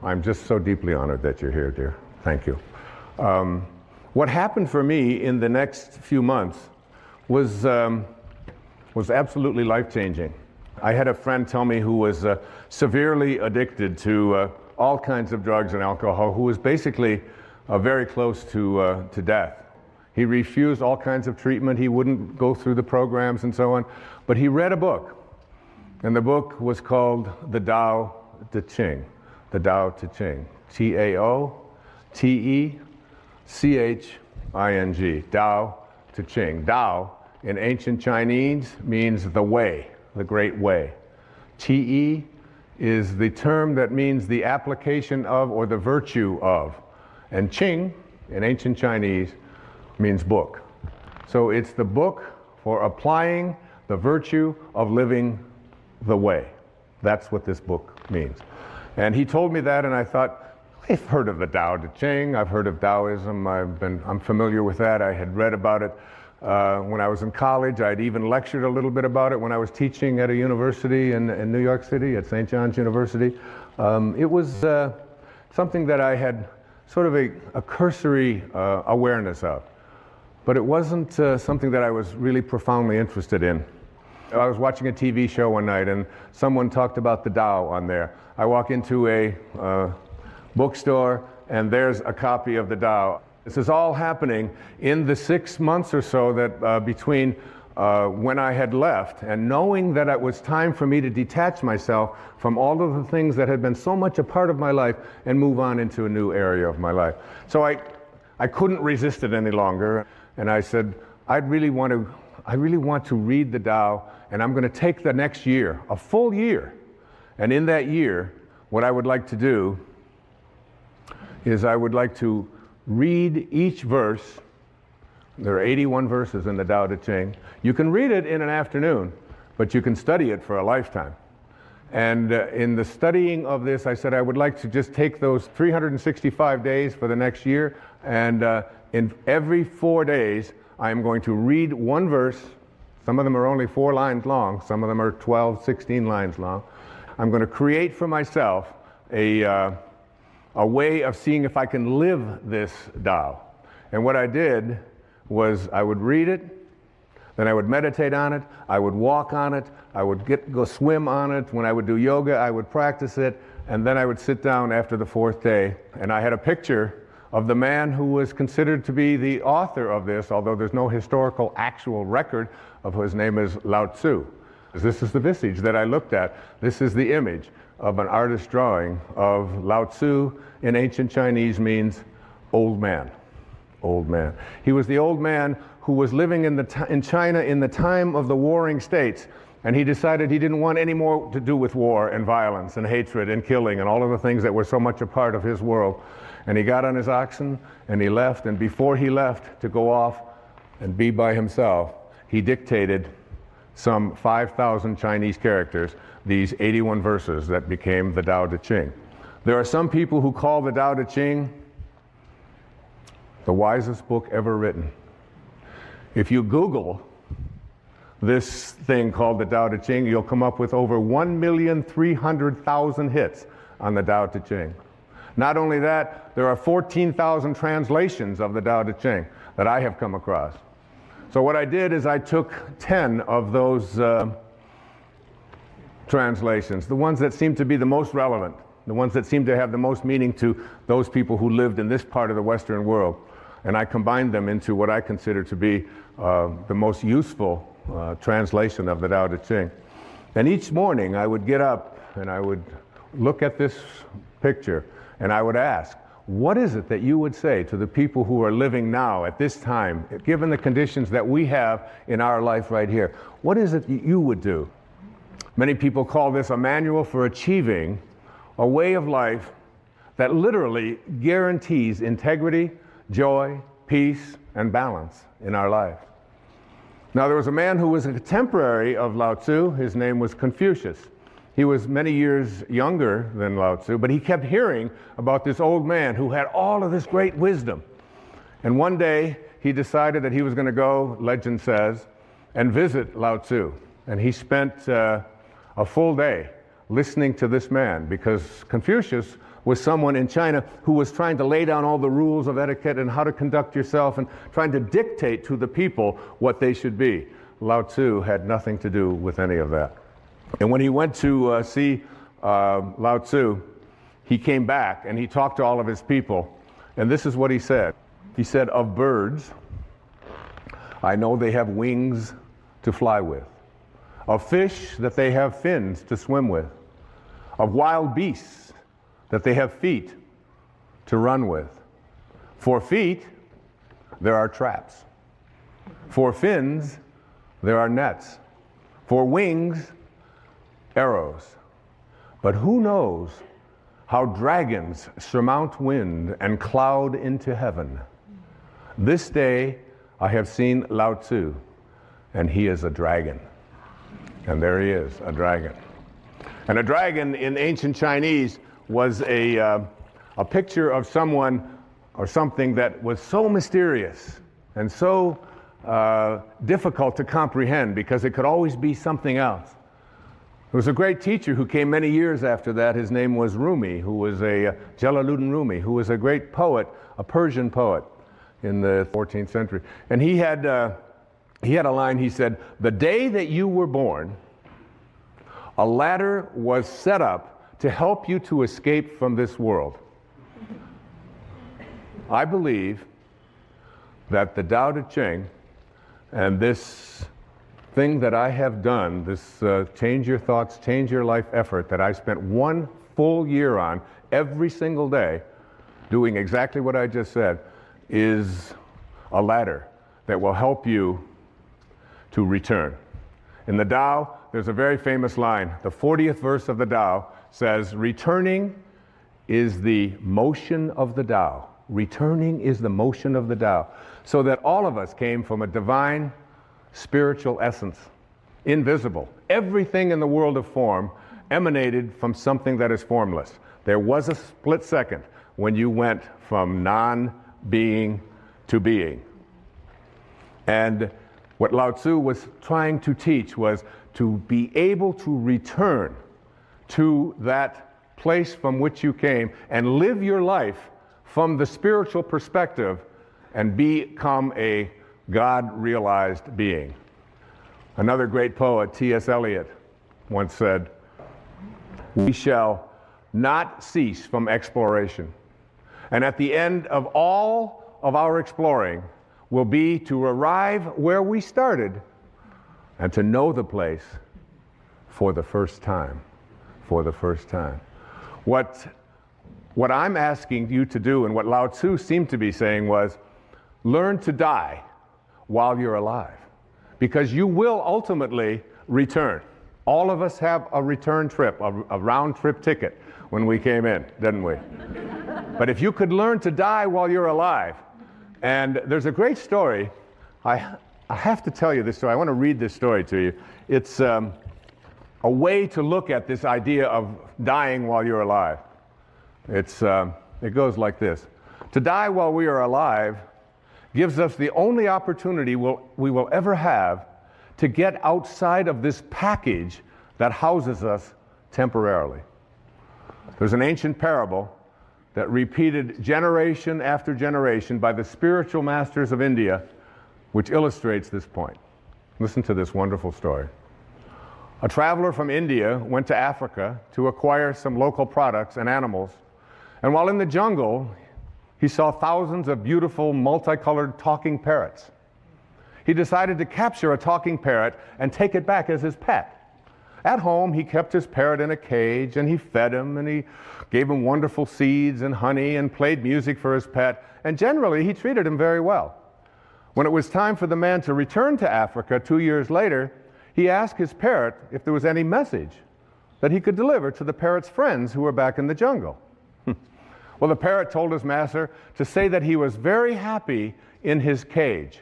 I'm just so deeply honored that you're here, dear. Thank you. What happened for me in the next few months was absolutely life-changing. I had a friend tell me who was severely addicted to all kinds of drugs and alcohol, who was basically very close to death. He refused all kinds of treatment. He wouldn't go through the programs and so on. But he read a book, and the book was called The Tao Te Ching. The Tao Te Ching. T-A-O-T-E-C-H-I-N-G. Tao Te Ching. Tao in ancient Chinese means the way, the great way. Te is the term that means the application of or the virtue of. And Qing in ancient Chinese means book. So it's the book for applying the virtue of living the way. That's what this book means. And he told me that, and I thought, I've heard of the Tao Te Ching, I've heard of Taoism, I'm familiar with that. I had read about it when I was in college. I'd even lectured a little bit about it when I was teaching at a university in New York City, at St. John's University. It was something that I had sort of a cursory awareness of. But it wasn't something that I was really profoundly interested in. I was watching a TV show one night, and someone talked about the Tao on there. I walk into a bookstore, and there's a copy of the Tao. This is all happening in the 6 months or so that between when I had left, and knowing that it was time for me to detach myself from all of the things that had been so much a part of my life and move on into a new area of my life. So I couldn't resist it any longer, and I said, I really want to read the Tao, and I'm going to take the next year, a full year. And in that year, what I would like to do is I would like to read each verse. There are 81 verses in the Tao Te Ching. You can read it in an afternoon, but you can study it for a lifetime. And in the studying of this, I said I would like to just take those 365 days for the next year, and in every 4 days, I am going to read one verse. Some of them are only 4 lines long. Some of them are 12, 16 lines long. I'm going to create for myself a way of seeing if I can live this Tao. And what I did was I would read it, then I would meditate on it, I would walk on it, I would go swim on it. When I would do yoga, I would practice it, and then I would sit down after the 4th day, and I had a picture of the man who was considered to be the author of this, although there's no historical actual record of whose name is Lao Tzu. This is the visage that I looked at. This is the image of an artist's drawing of Lao Tzu. In ancient Chinese means old man. Old man. He was the old man who was living in China in the time of the warring states, and he decided he didn't want any more to do with war and violence and hatred and killing and all of the things that were so much a part of his world. And he got on his oxen and he left, and before he left to go off and be by himself, he dictated some 5,000 Chinese characters, these 81 verses that became the Tao Te Ching. There are some people who call the Tao Te Ching the wisest book ever written. If you Google this thing called the Tao Te Ching, you'll come up with over 1,300,000 hits on the Tao Te Ching. Not only that, there are 14,000 translations of the Tao Te Ching that I have come across. So what I did is I took 10 of those translations, the ones that seem to be the most relevant, the ones that seem to have the most meaning to those people who lived in this part of the Western world, and I combined them into what I consider to be the most useful translation of the Tao Te Ching. And each morning I would get up and I would look at this picture and I would ask, what is it that you would say to the people who are living now at this time, given the conditions that we have in our life right here? What is it you would do? Many people call this a manual for achieving a way of life that literally guarantees integrity, joy, peace, and balance in our life. Now, there was a man who was a contemporary of Lao Tzu. His name was Confucius. He was many years younger than Lao Tzu, but he kept hearing about this old man who had all of this great wisdom. And one day, he decided that he was going to go, legend says, and visit Lao Tzu. And he spent a full day listening to this man, because Confucius was someone in China who was trying to lay down all the rules of etiquette and how to conduct yourself and trying to dictate to the people what they should be. Lao Tzu had nothing to do with any of that. And when he went to see Lao Tzu, he came back and he talked to all of his people, and this is what he said. He said, "Of birds, I know they have wings to fly with. Of fish, that they have fins to swim with. Of wild beasts, that they have feet to run with. For feet, there are traps. For fins, there are nets. For wings, arrows. But who knows how dragons surmount wind and cloud into heaven? This day I have seen Lao Tzu, and he is a dragon." And there he is, a dragon. And a dragon in ancient Chinese was a picture of someone or something that was so mysterious and so difficult to comprehend, because it could always be something else. There was a great teacher who came many years after that. His name was Rumi, who was Jalaluddin Rumi, who was a great poet, a Persian poet in the 14th century. And he had a line. He said, "The day that you were born, a ladder was set up to help you to escape from this world." I believe that the Tao Te Ching and this thing that I have done, this change your thoughts, change your life effort that I spent 1 full year on every single day, doing exactly what I just said, is a ladder that will help you to return. In the Tao, there's a very famous line. The 40th verse of the Tao says, "Returning is the motion of the Tao." Returning is the motion of the Tao. So that all of us came from a divine spiritual essence, invisible. Everything in the world of form emanated from something that is formless. There was a split second when you went from non-being to being. And what Lao Tzu was trying to teach was to be able to return to that place from which you came and live your life from the spiritual perspective and become a God-realized being. Another great poet, T.S. Eliot, once said, "We shall not cease from exploration. And at the end of all of our exploring will be to arrive where we started and to know the place for the first time." For the first time. What I'm asking you to do, and what Lao Tzu seemed to be saying, was learn to die while you're alive, because you will ultimately return. All of us have a return trip, a round trip ticket when we came in, didn't we? But if you could learn to die while you're alive, and there's a great story, I have to tell you this story. I want to read this story to you. It's a way to look at this idea of dying while you're alive. It goes like this. To die while we are alive gives us the only opportunity we will ever have to get outside of this package that houses us temporarily. There's an ancient parable that repeated generation after generation by the spiritual masters of India, which illustrates this point. Listen to this wonderful story. A traveler from India went to Africa to acquire some local products and animals, and while in the jungle, he saw thousands of beautiful, multicolored talking parrots. He decided to capture a talking parrot and take it back as his pet. At home, he kept his parrot in a cage, and he fed him, and he gave him wonderful seeds and honey, and played music for his pet, and generally, he treated him very well. When it was time for the man to return to Africa 2 years later, he asked his parrot if there was any message that he could deliver to the parrot's friends who were back in the jungle. Well, the parrot told his master to say that he was very happy in his cage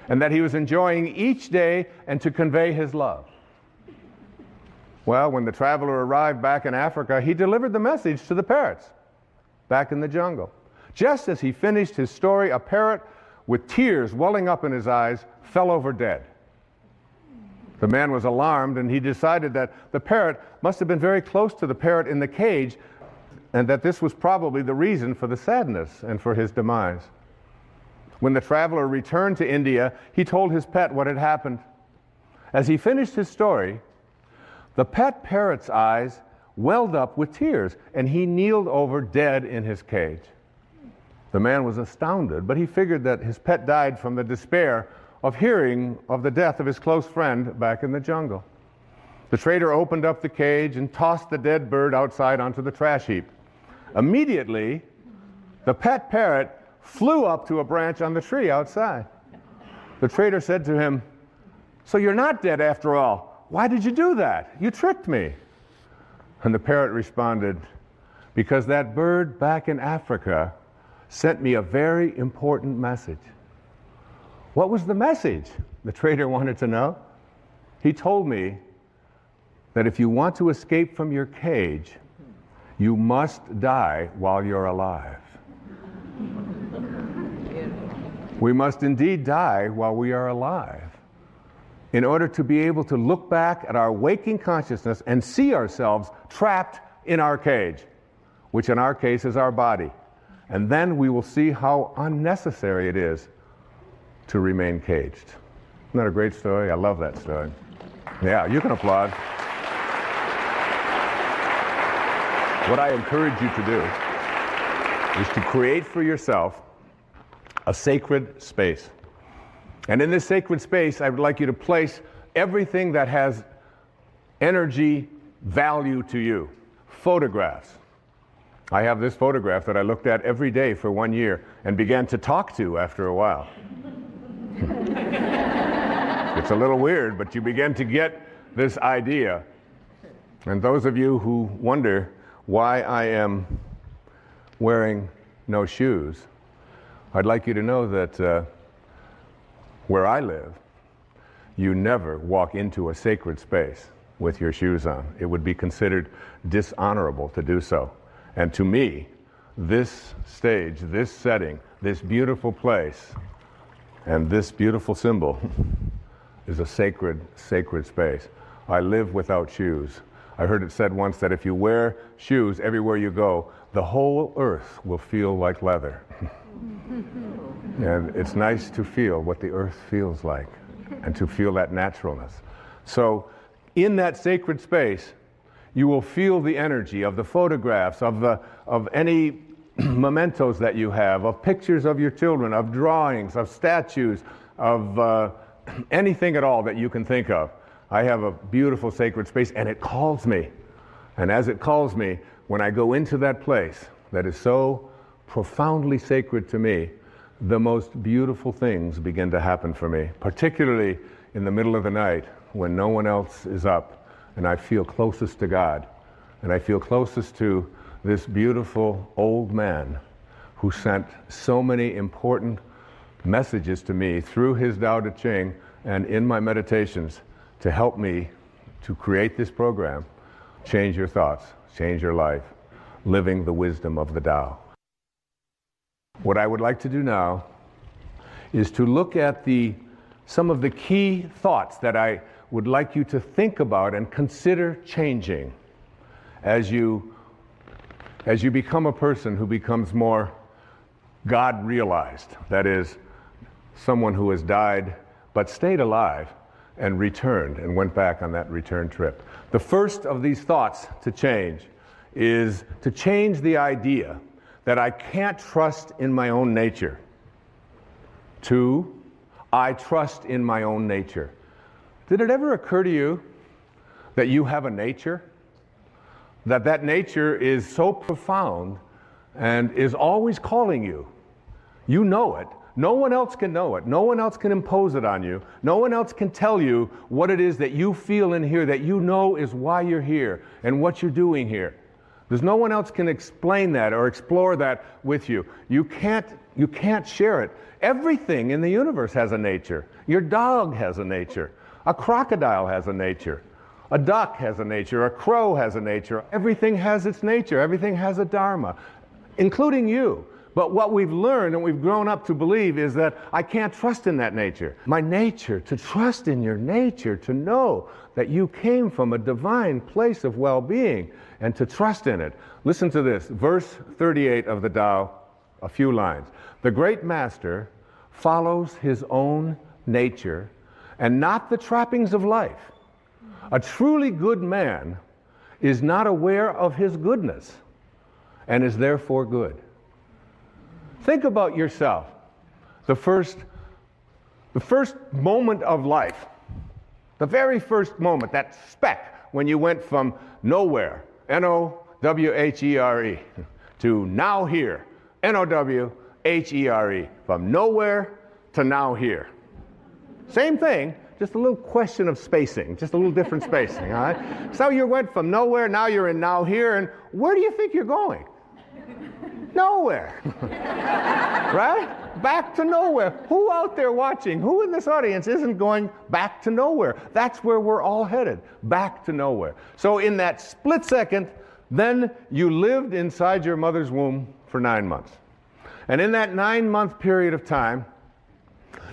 and that he was enjoying each day and to convey his love. Well, when the traveler arrived back in Africa, he delivered the message to the parrots back in the jungle. Just as he finished his story, a parrot with tears welling up in his eyes fell over dead. The man was alarmed, and he decided that the parrot must have been very close to the parrot in the cage, and that this was probably the reason for the sadness and for his demise. When the traveler returned to India, he told his pet what had happened. As he finished his story, the pet parrot's eyes welled up with tears, and he kneeled over dead in his cage. The man was astounded, but he figured that his pet died from the despair of hearing of the death of his close friend back in the jungle. The trader opened up the cage and tossed the dead bird outside onto the trash heap. Immediately, the pet parrot flew up to a branch on the tree outside. The trader said to him, "So you're not dead after all. Why did you do that? You tricked me." And the parrot responded, "Because that bird back in Africa sent me a very important message." What was the message? The trader wanted to know. He told me that if you want to escape from your cage, you must die while you're alive. We must indeed die while we are alive in order to be able to look back at our waking consciousness and see ourselves trapped in our cage, which in our case is our body. And then we will see how unnecessary it is to remain caged. Isn't that a great story? I love that story. Yeah, you can applaud. What I encourage you to do is to create for yourself a sacred space. And in this sacred space, I would like you to place everything that has energy value to you. Photographs. I have this photograph that I looked at every day for 1 year and began to talk to after a while. It's a little weird, but you begin to get this idea. And those of you who wonder why I am wearing no shoes, I'd like you to know that where I live, you never walk into a sacred space with your shoes on. It would be considered dishonorable to do so. And to me, this stage, this setting, this beautiful place, and this beautiful symbol is a sacred, sacred space. I live without shoes. I heard it said once that if you wear shoes everywhere you go, the whole earth will feel like leather. And it's nice to feel what the earth feels like and to feel that naturalness. So in that sacred space, you will feel the energy of the photographs, of any mementos that you have, of pictures of your children, of drawings, of statues, of anything at all that you can think of. I have a beautiful sacred space, and it calls me. And as it calls me, when I go into that place that is so profoundly sacred to me, the most beautiful things begin to happen for me, particularly in the middle of the night when no one else is up, and I feel closest to God, and I feel closest to this beautiful old man who sent so many important messages to me through his Tao Te Ching and in my meditations to help me to create this program, Change Your Thoughts, Change Your Life, Living the Wisdom of the Tao. What I would like to do now is to look at the some of the key thoughts that I would like you to think about and consider changing as you become a person who becomes more God realized. That is, someone who has died but stayed alive and returned and went back on that return trip. The first of these thoughts to change is to change the idea that I can't trust in my own nature. To, I trust in my own nature. Did it ever occur to you that you have a nature? That nature is so profound and is always calling you. You know it. No one else can know it. No one else can impose it on you. No one else can tell you what it is that you feel in here, that you know is why you're here and what you're doing here. There's no one else can explain that or explore that with you. You can't share it. Everything in the universe has a nature. Your dog has a nature. A crocodile has a nature. A duck has a nature. A crow has a nature. Everything has its nature. Everything has a dharma, including you. But what we've learned and we've grown up to believe is that I can't trust in that nature. My nature, to trust in your nature, to know that you came from a divine place of well-being and to trust in it. Listen to this, verse 38 of the Tao, a few lines. The great master follows his own nature and not the trappings of life. A truly good man is not aware of his goodness and is therefore good. Think about yourself. The first moment of life, the very first moment, that speck when you went from nowhere, N-O-W-H-E-R-E, to now here, N-O-W-H-E-R-E, from nowhere to now here. Same thing, just a little question of spacing, just a little different spacing, all right? So you went from nowhere, now you're in now here, and where do you think you're going? Nowhere. Right? Back to nowhere. Who out there watching, who in this audience isn't going back to nowhere? That's where we're all headed, back to nowhere. So in that split second, then you lived inside your mother's womb for 9 months. And in that 9-month period of time,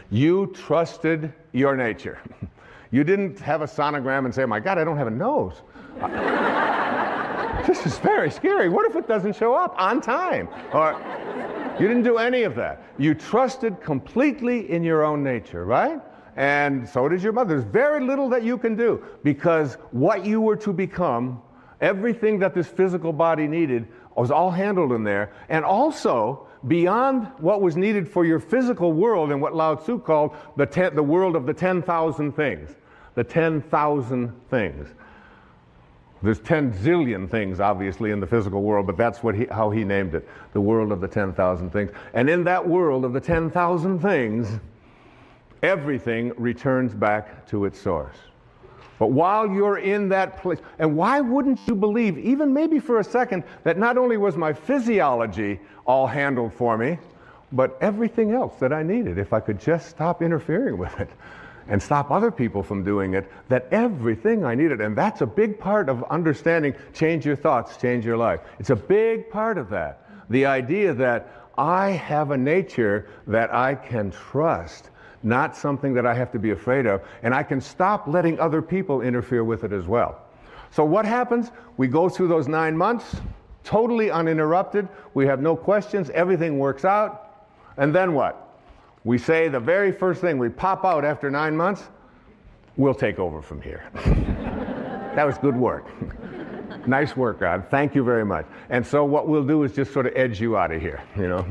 you trusted your nature. You didn't have a sonogram and say, oh my God, I don't have a nose. This is very scary. What if it doesn't show up on time? Or you didn't do any of that. You trusted completely in your own nature, right? And so did your mother. There's very little that you can do because what you were to become, everything that this physical body needed, was all handled in there. And also, beyond what was needed for your physical world and what Lao Tzu called the world of the 10,000 things. The 10,000 things. There's 10 zillion things, obviously, in the physical world, but that's how he named it, the world of the 10,000 things. And in that world of the 10,000 things, everything returns back to its source. But while you're in that place, and why wouldn't you believe, even maybe for a second, that not only was my physiology all handled for me, but everything else that I needed, if I could just stop interfering with it and stop other people from doing it, that everything I needed. And that's a big part of understanding change your thoughts, change your life. It's a big part of that. The idea that I have a nature that I can trust, not something that I have to be afraid of, and I can stop letting other people interfere with it as well. So what happens? We go through those 9 months, totally uninterrupted. We have no questions. Everything works out. And then what? We say the very first thing, we pop out after 9 months, we'll take over from here. That was good work. Nice work, God. Thank you very much. And so what we'll do is just sort of edge you out of here, you know.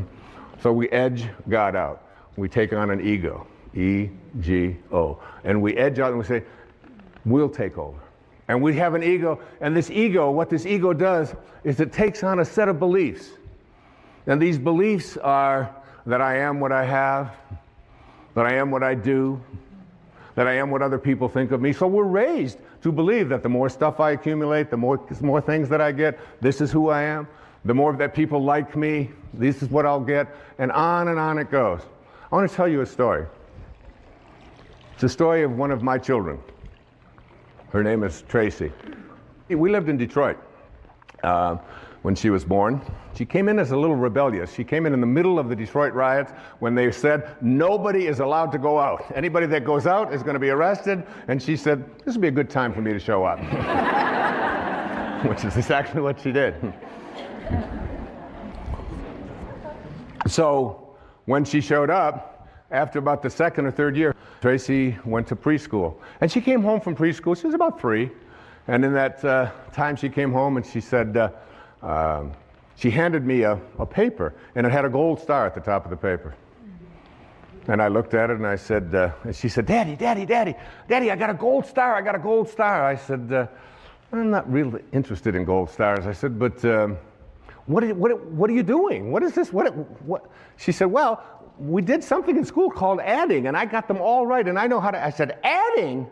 So we edge God out. We take on an ego, E-G-O. And we edge out and we say, we'll take over. And we have an ego, and this ego, what this ego does is it takes on a set of beliefs. And these beliefs are that I am what I have, that I am what I do, that I am what other people think of me. So we're raised to believe that the more stuff I accumulate, the more things that I get, this is who I am. The more that people like me, this is what I'll get, and on it goes. I want to tell you a story. It's a story of one of my children. Her name is Tracy. We lived in Detroit. when she was born. She came in as a little rebellious. She came in the middle of the Detroit riots when they said nobody is allowed to go out. Anybody that goes out is going to be arrested. And she said, this would be a good time for me to show up. Which is exactly what she did. So when she showed up, after about the second or third year, Tracy went to preschool. And she came home from preschool. She was about 3. And in that time she came home and she said, she handed me a paper, and it had a gold star at the top of the paper. And I looked at it and I said, and she said, Daddy, I got a gold star, I said, I'm not really interested in gold stars. I said, but what are you doing? What is this? What? She said, well, we did something in school called adding, and I got them all right, and I know how to. I said, adding?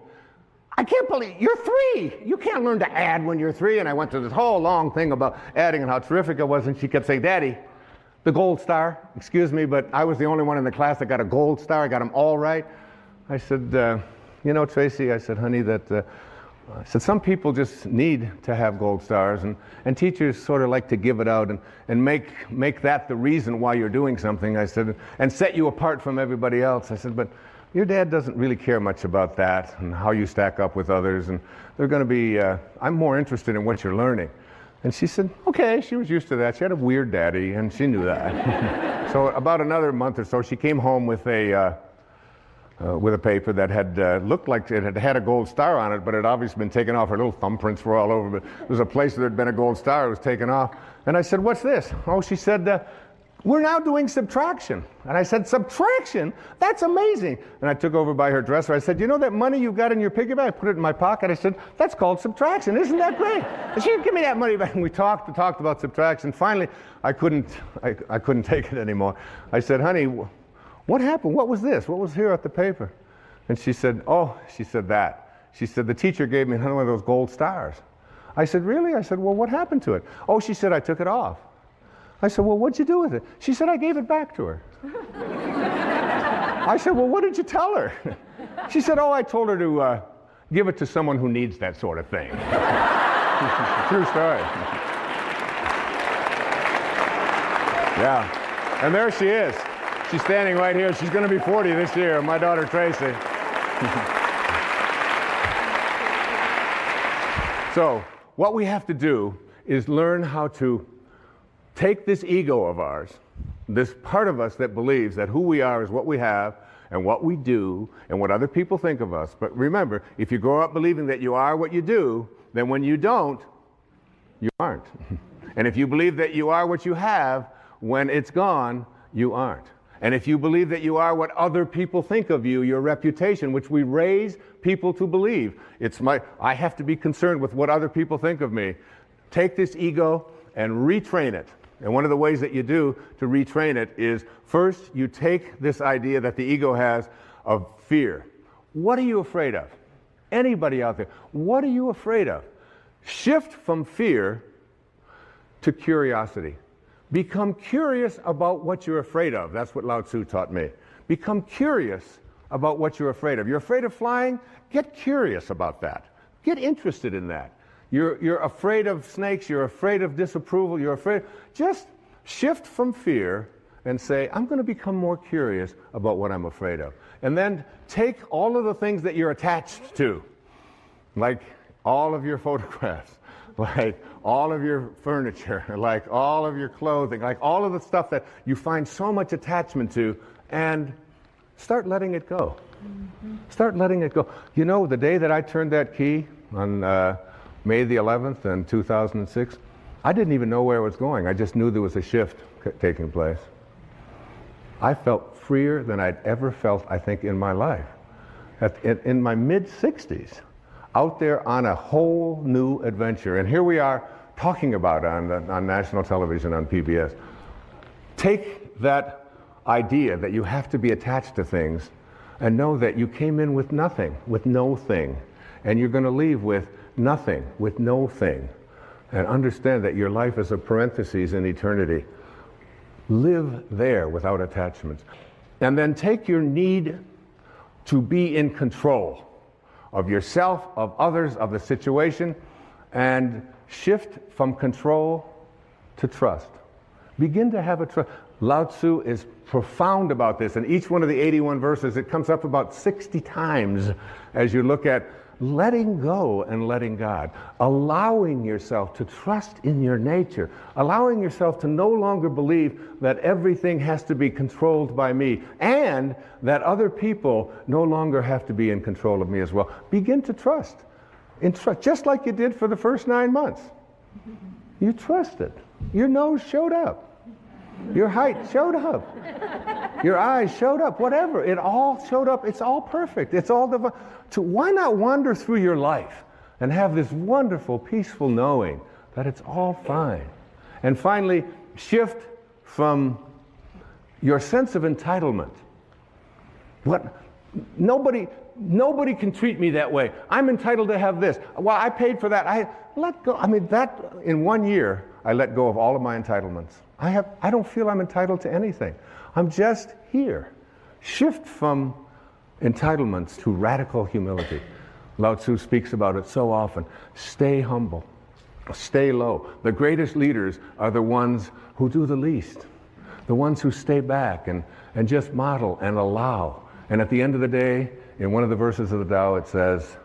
I can't believe, you're 3. You can't learn to add when you're 3. And I went through this whole long thing about adding and how terrific it was, and she kept saying, Daddy, the gold star, excuse me, but I was the only one in the class that got a gold star. I got them all right. I said, you know, Tracy, I said, honey, I said, some people just need to have gold stars, and teachers sort of like to give it out and make that the reason why you're doing something, I said, and set you apart from everybody else. I said, but your dad doesn't really care much about that and how you stack up with others, and they're going to be, I'm more interested in what you're learning. And she said, okay, she was used to that. She had a weird daddy, and she knew that. So about another month or so, she came home with a paper that had looked like it had a gold star on it, but it had obviously been taken off. Her little thumbprints were all over, but there was a place there had been a gold star. It was taken off. And I said, what's this? Oh, she said, we're now doing subtraction. And I said, subtraction? That's amazing. And I took over by her dresser. I said, you know that money you've got in your piggy bank? I put it in my pocket. I said, that's called subtraction. Isn't that great? And she said, give me that money back. And we talked about subtraction. Finally, I couldn't take it anymore. I said, honey, what happened? What was this? What was here at the paper? And she said, that. She said, the teacher gave me one of those gold stars. I said, really? I said, well, what happened to it? Oh, she said, I took it off. I said, well, what'd you do with it? She said, I gave it back to her. I said, well, what did you tell her? She said, oh, I told her to give it to someone who needs that sort of thing. True story. Yeah. And there she is. She's standing right here. She's going to be 40 this year, my daughter Tracy. So what we have to do is learn how to take this ego of ours, this part of us that believes that who we are is what we have and what we do and what other people think of us. But remember, if you grow up believing that you are what you do, then when you don't, you aren't. And if you believe that you are what you have, when it's gone, you aren't. And if you believe that you are what other people think of you, your reputation, which we raise people to believe, I have to be concerned with what other people think of me. Take this ego and retrain it. And one of the ways that you do to retrain it is, first, you take this idea that the ego has of fear. What are you afraid of? Anybody out there, what are you afraid of? Shift from fear to curiosity. Become curious about what you're afraid of. That's what Lao Tzu taught me. Become curious about what you're afraid of. You're afraid of flying? Get curious about that. Get interested in that. You're afraid of snakes, you're afraid of disapproval, you're afraid. Just shift from fear and say, I'm going to become more curious about what I'm afraid of. And then take all of the things that you're attached to, like all of your photographs, like all of your furniture, like all of your clothing, like all of the stuff that you find so much attachment to, and start letting it go. Mm-hmm. Start letting it go. You know, the day that I turned that key on May the 11th in 2006, I didn't even know where it was going. I just knew there was a shift taking place. I felt freer than I'd ever felt, I think, in my life. In my mid-60s, out there on a whole new adventure. And here we are talking about it on national television, on PBS. Take that idea that you have to be attached to things and know that you came in with nothing, with no thing. And you're going to leave with nothing, with no thing. And understand that your life is a parenthesis in eternity. Live there without attachments. And then take your need to be in control of yourself, of others, of the situation, and shift from control to trust. Begin to have a trust. Lao Tzu is profound about this. In each one of the 81 verses, it comes up about 60 times as you look at letting go and letting God, allowing yourself to trust in your nature, allowing yourself to no longer believe that everything has to be controlled by me, and that other people no longer have to be in control of me as well. Begin to trust. Just like you did for the first 9 months. You trusted. Your nose showed up. Your height showed up. Your eyes showed up. Whatever. It all showed up. It's all perfect. It's all divine. So why not wander through your life and have this wonderful, peaceful knowing that it's all fine? And finally, shift from your sense of entitlement. Nobody can treat me that way. I'm entitled to have this. Well, I paid for that. I let go. I mean, that in 1 year, I let go of all of my entitlements. I don't feel I'm entitled to anything. I'm just here. Shift from entitlements to radical humility. Lao Tzu speaks about it so often. Stay humble. Stay low. The greatest leaders are the ones who do the least. The ones who stay back and just model and allow. And at the end of the day, in one of the verses of the Tao, it says,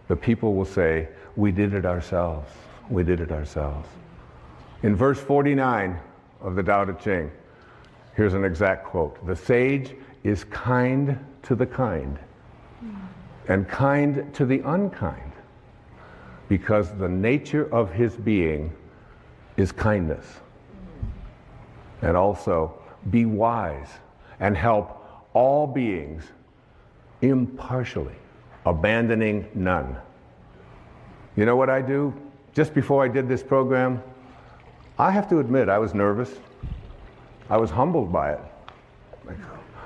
the people will say, we did it ourselves. We did it ourselves. In verse 49 of the Tao Te Ching, here's an exact quote. The sage is kind to the kind and kind to the unkind because the nature of his being is kindness. And also, be wise and help all beings impartially, abandoning none. You know what I do? Just before I did this program, I have to admit I was nervous. I was humbled by it.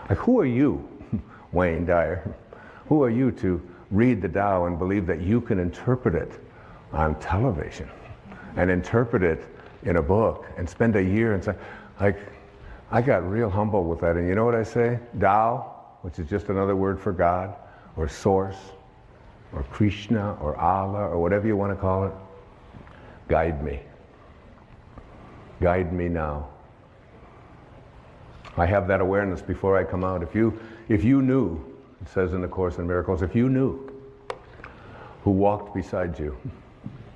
Like who are you, Wayne Dyer? Who are you to read the Tao and believe that you can interpret it on television and interpret it in a book and spend a year and say, like, I got real humble with that. And you know what I say? Tao, which is just another word for God or source or Krishna or Allah or whatever you want to call it, guide me. Guide me now. I have that awareness before I come out. If you knew, it says in the Course in Miracles, if you knew who walked beside you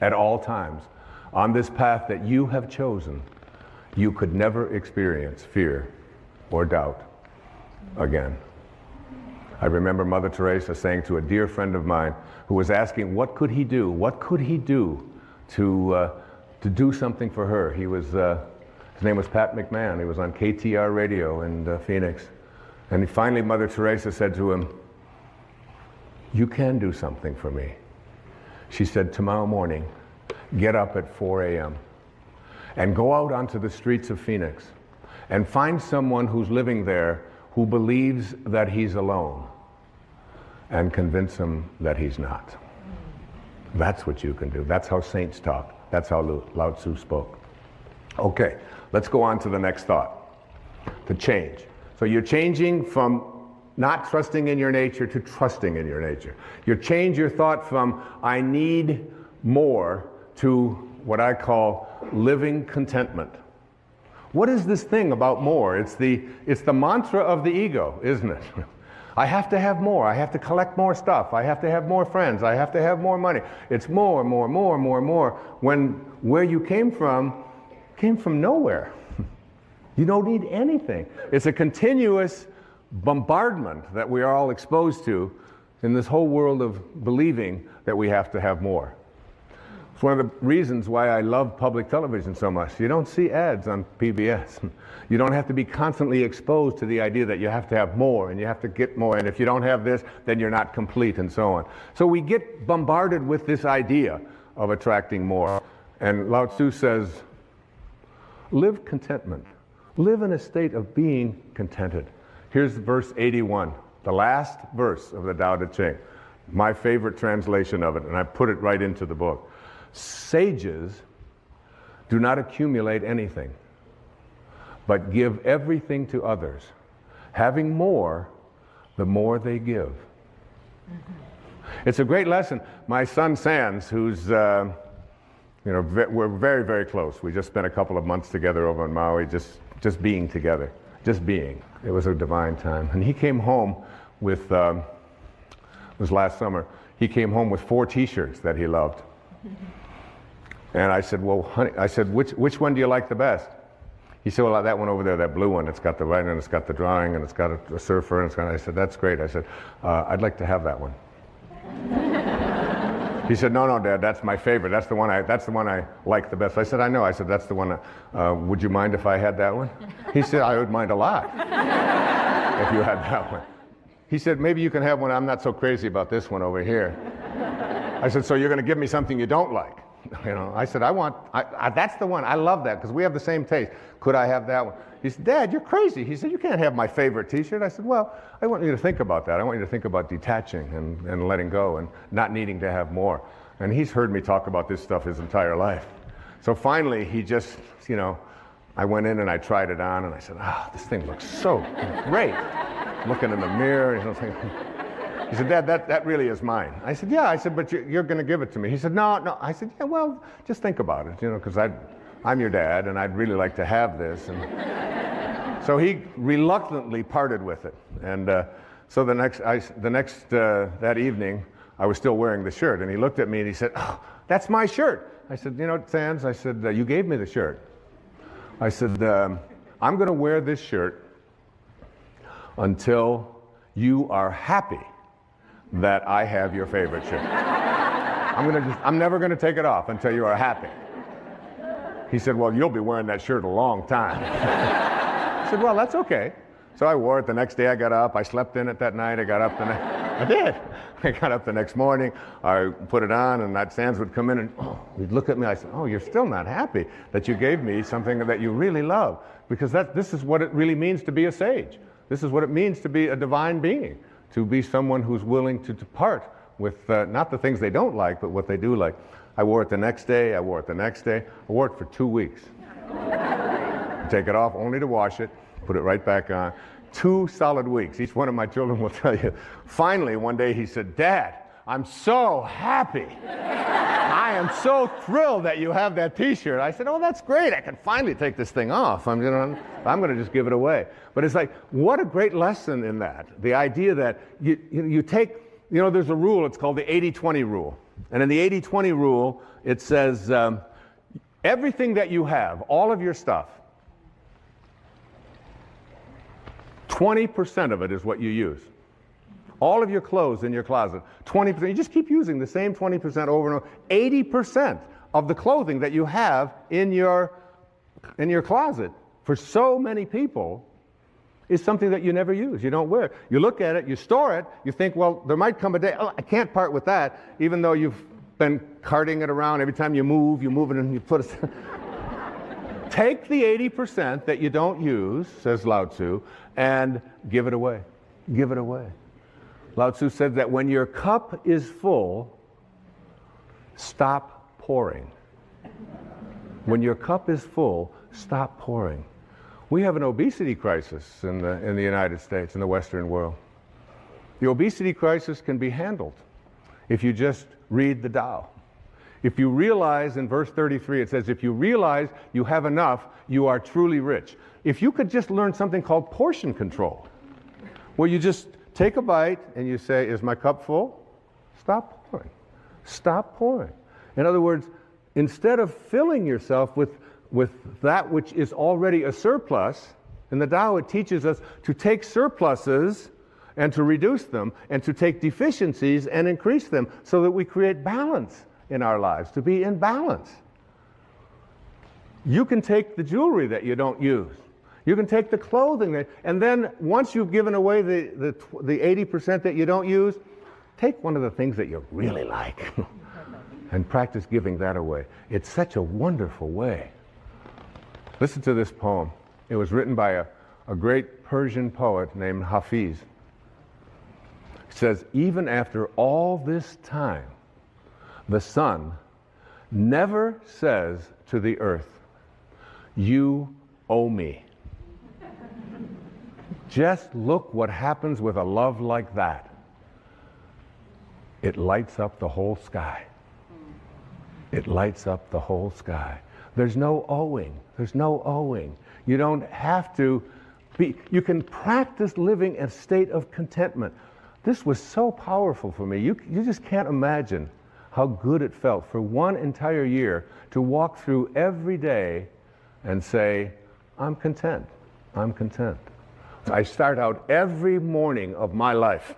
at all times on this path that you have chosen, you could never experience fear or doubt again. I remember Mother Teresa saying to a dear friend of mine who was asking what could he do? What could he do to do something for her? His name was Pat McMahon. He was on KTR radio in Phoenix. And finally Mother Teresa said to him, you can do something for me. She said, tomorrow morning, get up at 4 a.m. and go out onto the streets of Phoenix and find someone who's living there who believes that he's alone and convince him that he's not. That's what you can do. That's how saints talk. That's how Lao Tzu spoke. Okay, let's go on to the next thought. To change. So you're changing from not trusting in your nature to trusting in your nature. You change your thought from I need more to what I call living contentment. What is this thing about more? It's the mantra of the ego, isn't it? I have to have more. I have to collect more stuff. I have to have more friends. I have to have more money. It's more, more, more, more, more. When where you came from nowhere. You don't need anything. It's a continuous bombardment that we are all exposed to in this whole world of believing that we have to have more. It's one of the reasons why I love public television so much. You don't see ads on PBS. You don't have to be constantly exposed to the idea that you have to have more and you have to get more, and if you don't have this, then you're not complete, and so on. So we get bombarded with this idea of attracting more. And Lao Tzu says, live contentment. Live in a state of being contented. Here's verse 81, the last verse of the Tao Te Ching. My favorite translation of it, and I put it right into the book. Sages do not accumulate anything, but give everything to others. Having more, the more they give. Mm-hmm. It's a great lesson. My son Sands, who's You know, we're very, very close. We just spent a couple of months together over in Maui, just being together, just being. It was a divine time. And he came home with, it was last summer, he came home with 4 T-shirts that he loved. And I said, well, honey, I said, which one do you like the best? He said, well, that one over there, that blue one, it's got the writing, and it's got the drawing, and it's got a surfer, and it's got, I said, that's great. I said, I'd like to have that one. He said, no, Dad, that's my favorite. That's the one I like the best. I said, I know. I said, that's the one. Would you mind if I had that one? He said, I would mind a lot if you had that one. He said, maybe you can have one. I'm not so crazy about this one over here. I said, so you're going to give me something you don't like? You know, I said, that's the one. I love that because we have the same taste. Could I have that one? He said, Dad, you're crazy. He said, you can't have my favorite T-shirt. I said, well, I want you to think about that. I want you to think about detaching and letting go and not needing to have more. And he's heard me talk about this stuff his entire life. So finally, he just, you know, I went in and I tried it on and I said, this thing looks so great. Looking in the mirror, you know, thinking, he said, Dad, that really is mine. I said, yeah. I said, but you're going to give it to me. He said, no. I said, yeah, well, just think about it, you know, because I'm your dad, and I'd really like to have this. And so he reluctantly parted with it. And so that evening, I was still wearing the shirt, and he looked at me and he said, oh, that's my shirt. I said, you know, Sands, I said, you gave me the shirt. I said, I'm going to wear this shirt until you are happy that I have your favorite shirt. I'm never going to take it off until you are happy. He said, well, you'll be wearing that shirt a long time. I said, well, that's okay. So I wore it the next day. I got up. I slept in it that night. I got up I did. I got up the next morning. I put it on, and that Sands would come in and he'd look at me. I said, oh, you're still not happy that you gave me something that you really love, because this is what it really means to be a sage. This is what it means to be a divine being, to be someone who's willing to depart with not the things they don't like, but what they do like. I wore it the next day. I wore it the next day. I wore it for 2 weeks. Take it off only to wash it, put it right back on. 2 solid weeks. Each one of my children will tell you. Finally, one day he said, Dad, I'm so happy. I am so thrilled that you have that T-shirt. I said, oh, that's great. I can finally take this thing off. I'm going to just give it away. But it's like, what a great lesson in that. The idea that you take, you know, there's a rule. It's called the 80-20 rule. And in the 80-20 rule, it says everything that you have, all of your stuff, 20% of it is what you use. All of your clothes in your closet, 20%. You just keep using the same 20% over and over. 80% of the clothing that you have in your closet for so many people is something that you never use. You don't wear. You look at it, you store it, you think, well, there might come a day, oh, I can't part with that, even though you've been carting it around. Every time you move it and you put it. Take the 80% that you don't use, says Lao Tzu, and give it away. Give it away. Lao Tzu said that when your cup is full, stop pouring. When your cup is full, stop pouring. We have an obesity crisis in the United States, in the Western world. The obesity crisis can be handled if you just read the Tao. If you realize, in verse 33, it says, if you realize you have enough, you are truly rich. If you could just learn something called portion control, where you just take a bite and you say, is my cup full? Stop pouring. Stop pouring. In other words, instead of filling yourself with that which is already a surplus, in the Tao it teaches us to take surpluses and to reduce them, and to take deficiencies and increase them, so that we create balance in our lives, to be in balance. You can take the jewelry that you don't use. You can take the clothing, and then once you've given away the 80% that you don't use, take one of the things that you really like and practice giving that away. It's such a wonderful way. Listen to this poem. It was written by a great Persian poet named Hafiz. It says, even after all this time, the sun never says to the earth, you owe me. Just look what happens with a love like that. It lights up the whole sky. it lights up the whole sky. There's no owing. There's no owing. You don't have to be, you can practice living in a state of contentment. This was so powerful for me. You just can't imagine how good it felt for one entire year to walk through every day and say, I'm content. I'm content. I start out every morning of my life.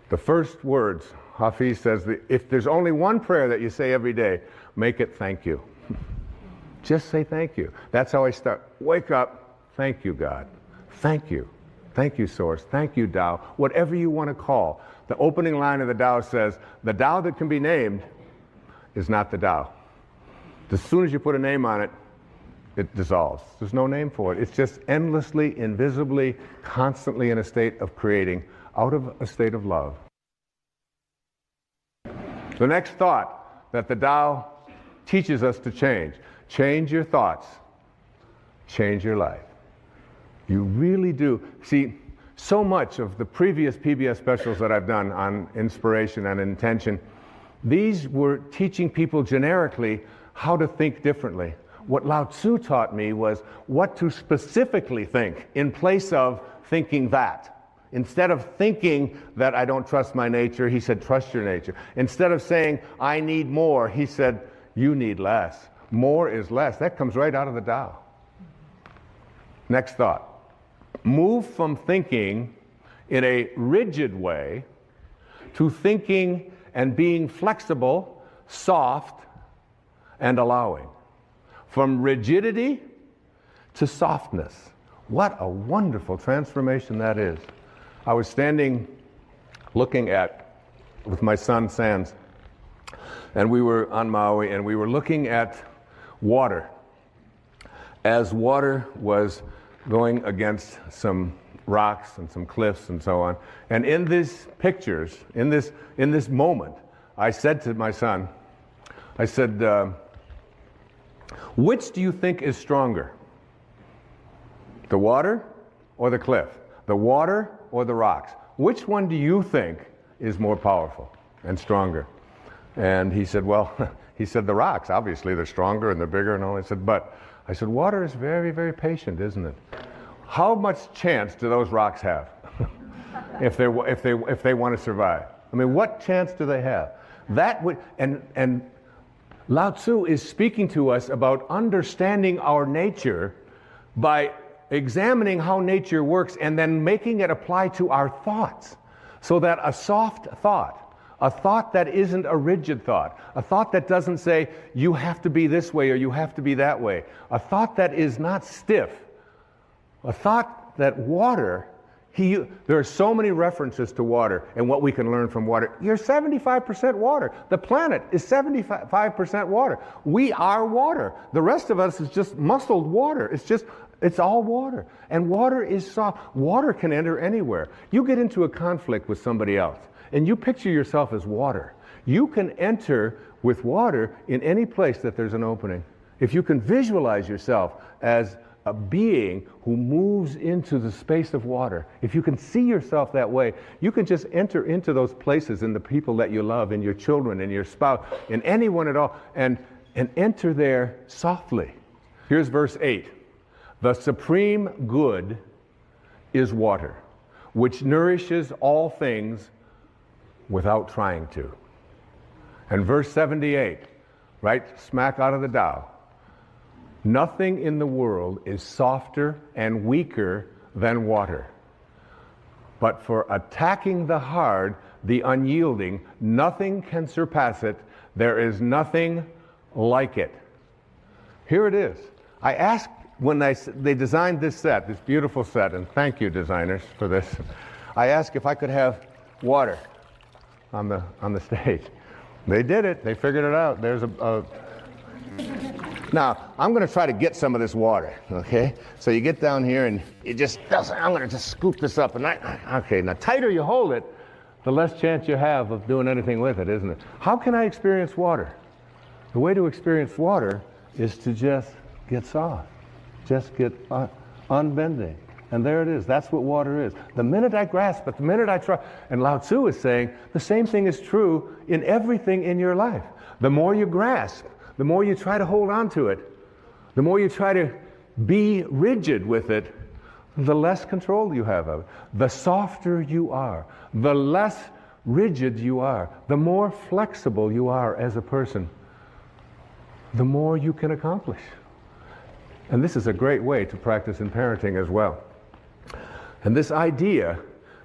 The first words, Hafiz says, if there's only one prayer that you say every day, make it thank you. Just say thank you. That's how I start. Wake up, thank you, God. Thank you. Thank you, Source. Thank you, Tao. Whatever you want to call. The opening line of the Tao says, the Tao that can be named is not the Tao. As soon as you put a name on it, it dissolves. There's no name for it. It's just endlessly, invisibly, constantly in a state of creating out of a state of love. The next thought that the Tao teaches us to change. Change your thoughts. Change your life. You really do. See, so much of the previous PBS specials that I've done on inspiration and intention, these were teaching people generically how to think differently. What Lao Tzu taught me was what to specifically think in place of thinking that. Instead of thinking that I don't trust my nature, he said, trust your nature. Instead of saying, I need more, he said, you need less. More is less. That comes right out of the Tao. Next thought. Move from thinking in a rigid way to thinking and being flexible, soft, and allowing. From rigidity to softness. What a wonderful transformation that is. I was standing looking at, with my son Sans, and we were on Maui, and we were looking at water. As water was going against some rocks and some cliffs and so on. And in these pictures, in this moment, I said to my son, I said, which do you think is stronger? The water or the cliff? The water or the rocks? Which one do you think is more powerful and stronger? And he said, well, he said the rocks, obviously they're stronger and they're bigger and all. I said, water is very, very patient, isn't it? How much chance do those rocks have if they want to survive? I mean, what chance do they have? That would, and Lao Tzu is speaking to us about understanding our nature by examining how nature works and then making it apply to our thoughts. So that a soft thought, a thought that isn't a rigid thought, a thought that doesn't say you have to be this way or you have to be that way, a thought that is not stiff, a thought that water, there are so many references to water and what we can learn from water. You're 75% water. The planet is 75% water. We are water. The rest of us is just muscled water. It's all water. And water is soft. Water can enter anywhere. You get into a conflict with somebody else and you picture yourself as water. You can enter with water in any place that there's an opening. If you can visualize yourself as a being who moves into the space of water, if you can see yourself that way, you can just enter into those places in the people that you love, in your children, in your spouse, in anyone at all, and enter there softly. Here's verse 8. The supreme good is water, which nourishes all things without trying to. And verse 78, right smack out of the Tao. Nothing in the world is softer and weaker than water. But for attacking the hard, the unyielding, nothing can surpass it. There is nothing like it. Here it is. I asked when they designed this set, this beautiful set, and thank you designers for this. I asked if I could have water on the stage. They did it. They figured it out. There's Now, I'm going to try to get some of this water, okay? So you get down here and you just, I'm going to just scoop this up. Okay, now tighter you hold it, the less chance you have of doing anything with it, isn't it? How can I experience water? The way to experience water is to just get soft. Just get unbending. And there it is. That's what water is. The minute I grasp it, the minute I try. And Lao Tzu is saying the same thing is true in everything in your life. The more you grasp, the more you try to hold on to it, the more you try to be rigid with it, the less control you have of it. The softer you are, the less rigid you are, the more flexible you are as a person, the more you can accomplish. And this is a great way to practice in parenting as well. And this idea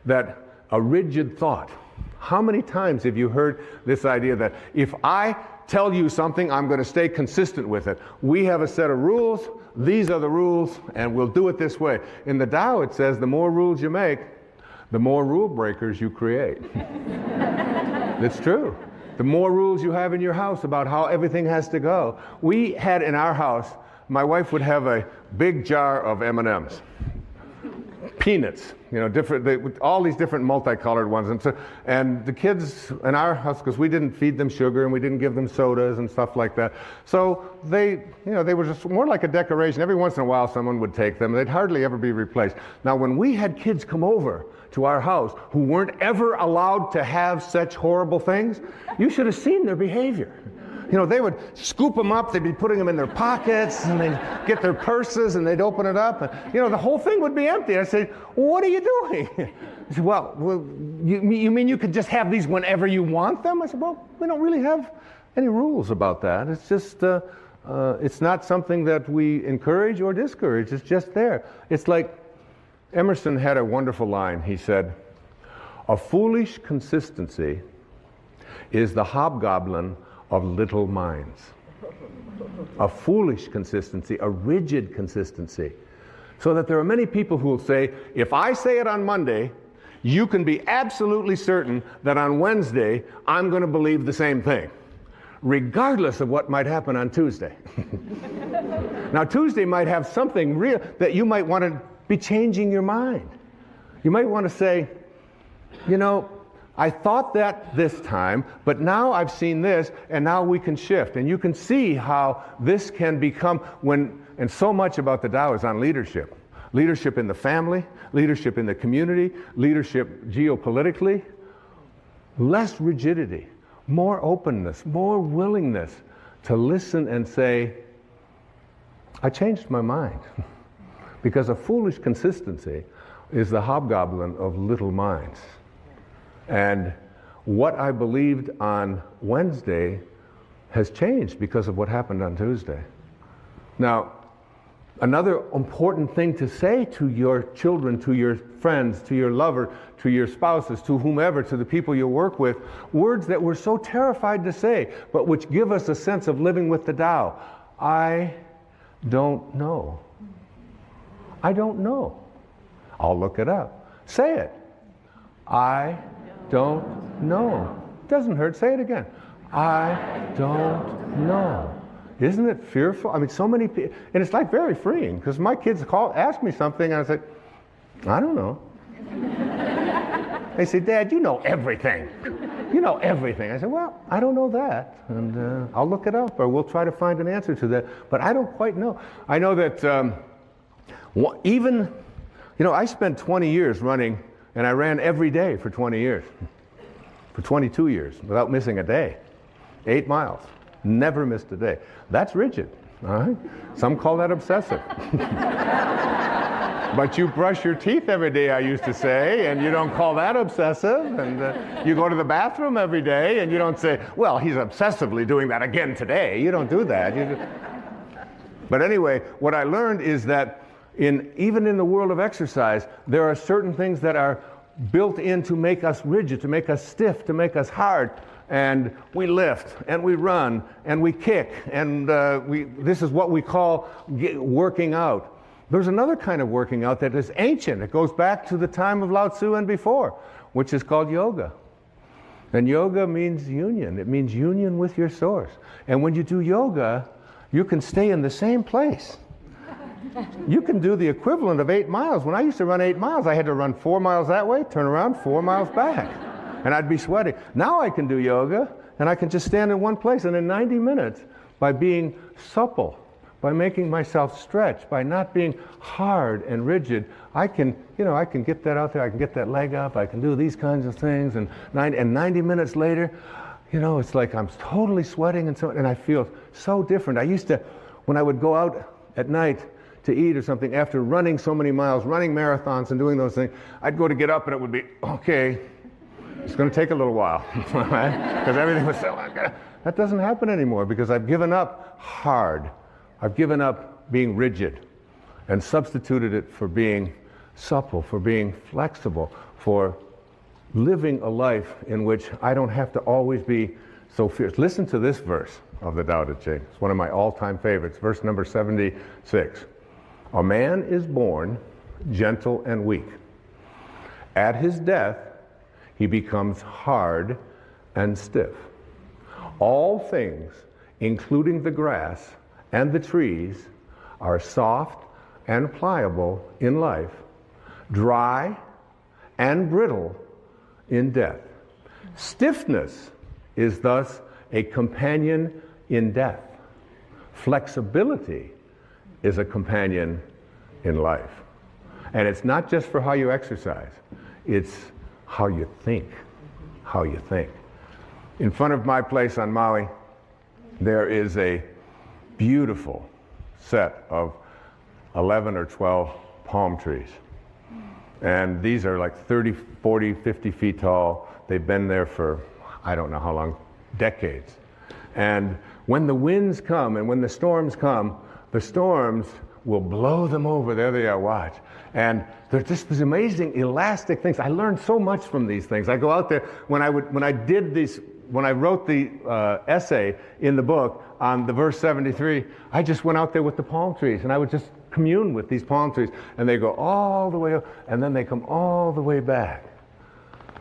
that a rigid thought, how many times have you heard this idea that if I tell you something, I'm going to stay consistent with it. We have a set of rules, these are the rules, and we'll do it this way. In the Tao it says the more rules you make, the more rule breakers you create. It's true. The more rules you have in your house about how everything has to go. We had in our house, my wife would have a big jar of M&Ms. Peanuts, all these different multicolored ones. And the kids in our house, because we didn't feed them sugar and we didn't give them sodas and stuff like that. So they were just more like a decoration. Every once in a while someone would take them. They'd hardly ever be replaced. Now when we had kids come over to our house who weren't ever allowed to have such horrible things, you should have seen their behavior. They would scoop them up, they'd be putting them in their pockets, and they'd get their purses, and they'd open it up, and, the whole thing would be empty. I said, what are you doing? He said, well, you mean you could just have these whenever you want them? I said, well, we don't really have any rules about that. It's just, it's not something that we encourage or discourage. It's just there. It's like Emerson had a wonderful line. He said, a foolish consistency is the hobgoblin of little minds. A foolish consistency, a rigid consistency. So that there are many people who will say, if I say it on Monday, you can be absolutely certain that on Wednesday, I'm going to believe the same thing, regardless of what might happen on Tuesday. Now, Tuesday might have something real that you might want to be changing your mind. You might want to say, I thought that this time, but now I've seen this, and now we can shift. And you can see how this can become and so much about the Tao is on leadership. Leadership in the family, leadership in the community, leadership geopolitically. Less rigidity, more openness, more willingness to listen and say, I changed my mind. Because a foolish consistency is the hobgoblin of little minds. And what I believed on Wednesday has changed because of what happened on Tuesday. Now, another important thing to say to your children, to your friends, to your lover, to your spouses, to whomever, to the people you work with, words that we're so terrified to say, but which give us a sense of living with the Tao. I don't know. I don't know. I'll look it up. Say it. I don't know. Doesn't hurt. Say it again. I don't know. Isn't it fearful? I mean, so many people, and it's like very freeing, because my kids ask me something, and I say, I don't know. They say, Dad, you know everything. You know everything. I said, well, I don't know that, and I'll look it up, or we'll try to find an answer to that, but I don't quite know. I know that I spent 20 years running, and I ran every day for 20 years, for 22 years, without missing a day. 8 miles. Never missed a day. That's rigid, all right? Some call that obsessive. But you brush your teeth every day, I used to say, and you don't call that obsessive. And you go to the bathroom every day, and you don't say, well, he's obsessively doing that again today. You don't do that. But anyway, what I learned is that even in the world of exercise, there are certain things that are built in to make us rigid, to make us stiff, to make us hard. And we lift, and we run, and we kick, and this is what we call working out. There's another kind of working out that is ancient. It goes back to the time of Lao Tzu and before, which is called yoga. And yoga means union. It means union with your source. And when you do yoga, you can stay in the same place. You can do the equivalent of 8 miles. When I used to run 8 miles, I had to run 4 miles that way, turn around, 4 miles back. And I'd be sweating. Now I can do yoga, and I can just stand in one place. And in 90 minutes, by being supple, by making myself stretch, by not being hard and rigid, I can get that out there, I can get that leg up, I can do these kinds of things, and 90 minutes later, it's like I'm totally sweating and I feel so different. I used to, when I would go out at night to eat or something, after running so many miles, running marathons and doing those things, I'd go to get up and it would be, okay, it's going to take a little while, right? Because everything was so, that doesn't happen anymore because I've given up hard. I've given up being rigid and substituted it for being supple, for being flexible, for living a life in which I don't have to always be so fierce. Listen to this verse of the Tao Te Ching. It's one of my all-time favorites, verse number 76. A man is born gentle and weak. At his death, he becomes hard and stiff. All things, including the grass and the trees, are soft and pliable in life, dry and brittle in death. Stiffness is thus a companion in death. Flexibility is a companion in life. And it's not just for how you exercise, it's how you think. How you think. In front of my place on Maui, there is a beautiful set of 11 or 12 palm trees. And these are like 30, 40, 50 feet tall. They've been there for, I don't know how long, decades. And when the winds come and when the storms come, the storms will blow them over. There they are, watch. And they're just these amazing elastic things. I learned so much from these things. I go out there, when I wrote the essay in the book on the verse 73, I just went out there with the palm trees and I would just commune with these palm trees, and they go all the way up and then they come all the way back.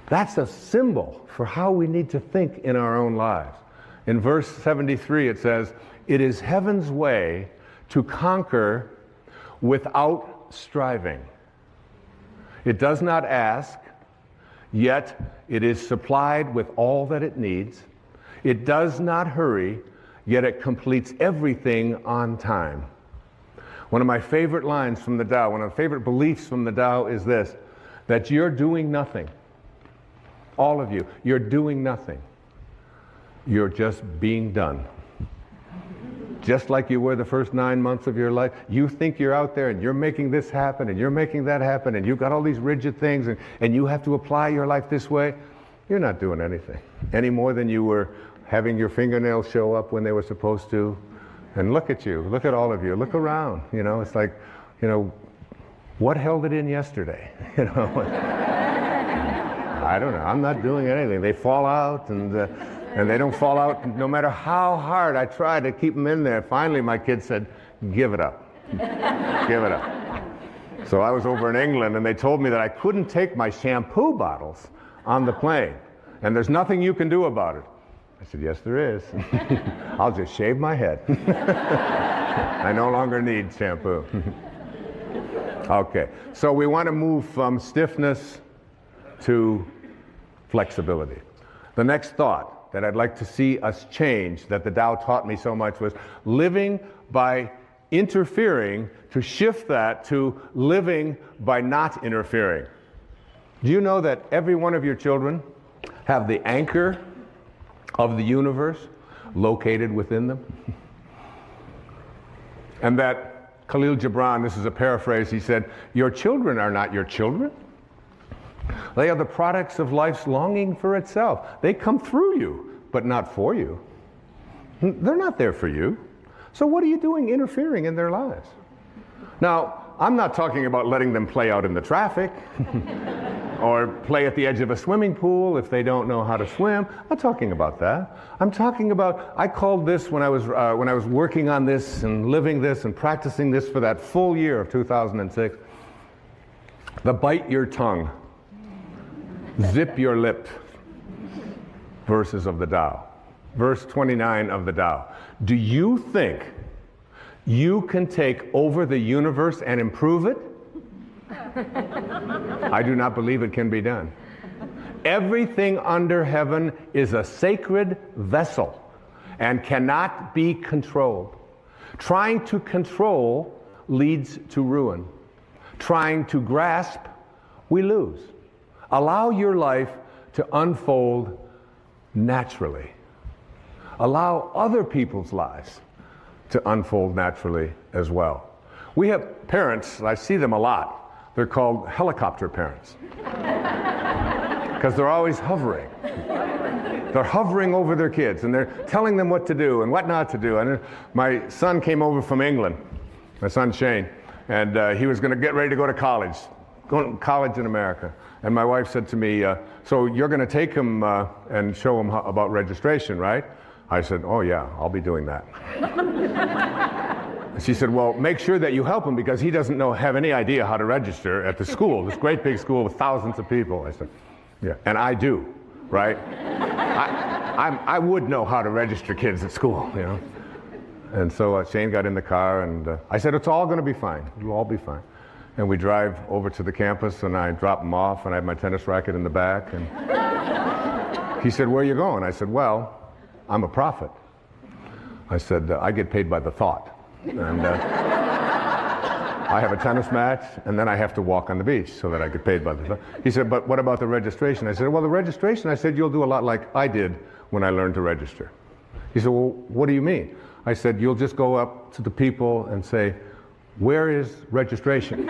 That's a symbol for how we need to think in our own lives. In verse 73 it says, "It is heaven's way to conquer without striving. It does not ask, yet it is supplied with all that it needs. It does not hurry, yet it completes everything on time." One of my favorite lines from the Tao, one of the favorite beliefs from the Tao is this, that you're doing nothing. All of you, you're doing nothing. You're just being done. Just like you were the first 9 months of your life. You think you're out there and you're making this happen and you're making that happen and you've got all these rigid things and you have to apply your life this way. You're not doing anything any more than you were having your fingernails show up when they were supposed to. And look at you, look at all of you, look around. It's like, what held it in yesterday? I don't know, I'm not doing anything. They fall out and they don't fall out no matter how hard I try to keep them in there. Finally, my kid said, give it up. Give it up. So I was over in England and they told me that I couldn't take my shampoo bottles on the plane. And there's nothing you can do about it. I said, yes, there is. I'll just shave my head. I no longer need shampoo. Okay, so we want to move from stiffness to flexibility. The next thought that I'd like to see us change, that the Tao taught me so much, was living by interfering, to shift that to living by not interfering. Do you know that every one of your children have the anchor of the universe located within them? And that Khalil Gibran, this is a paraphrase, he said, your children are not your children. They are the products of life's longing for itself. They come through you, but not for you. They're not there for you. So what are you doing interfering in their lives? Now, I'm not talking about letting them play out in the traffic or play at the edge of a swimming pool if they don't know how to swim. I'm not talking about that. I'm talking about, I called this when I was working on this and living this and practicing this for that full year of 2006, the bite your tongue, zip your lip verses of the Tao. Verse 29 of the Tao. Do you think you can take over the universe and improve it? I do not believe it can be done. Everything under heaven is a sacred vessel and cannot be controlled. Trying to control leads to ruin. Trying to grasp, we lose. Allow your life to unfold naturally. Allow other people's lives to unfold naturally as well. We have parents, I see them a lot. They're called helicopter parents. Because they're always hovering. They're hovering over their kids and they're telling them what to do and what not to do. And my son came over from England, my son Shane, and he was going to get ready to go to college, going to college in America. And my wife said to me, so you're going to take him and show him about registration, right? I said, oh yeah, I'll be doing that. She said, well, make sure that you help him because he doesn't have any idea how to register at the school, this great big school with thousands of people. I said, yeah, and I do, right? I would know how to register kids at school, you know. And so Shane got in the car and I said, it's all going to be fine. It'll all be fine. And we drive over to the campus and I drop him off and I have my tennis racket in the back. And he said, where are you going? I said, well, I'm a prophet. I said, I get paid by the thought. And I have a tennis match, and then I have to walk on the beach so that I get paid by the thought. He said, but what about the registration? I said, well, the registration, I said, you'll do a lot like I did when I learned to register. He said, well, what do you mean? I said, you'll just go up to the people and say, where is registration?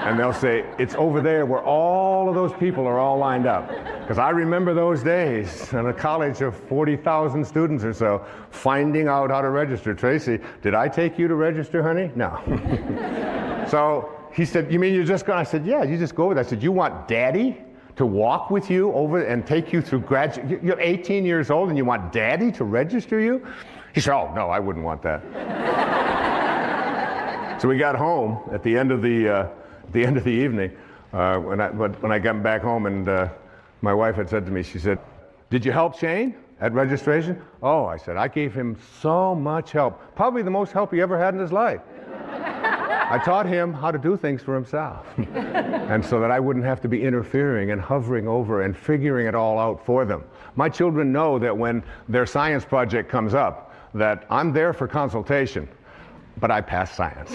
And they'll say, it's over there where all of those people are all lined up. Because I remember those days in a college of 40,000 students or so, finding out how to register. Tracy, did I take you to register, honey? No. So he said, you mean you're just going? I said, yeah, you just go over there. I said, you want daddy to walk with you over and take you through graduate? You're 18 years old and you want daddy to register you? He said, oh, no, I wouldn't want that. So we got home at the end of the evening, when I got back home, and my wife had said to me, she said, did you help Shane at registration? Oh, I said, I gave him so much help, probably the most help he ever had in his life. I taught him how to do things for himself, and so that I wouldn't have to be interfering and hovering over and figuring it all out for them. My children know that when their science project comes up, that I'm there for consultation. But I passed science.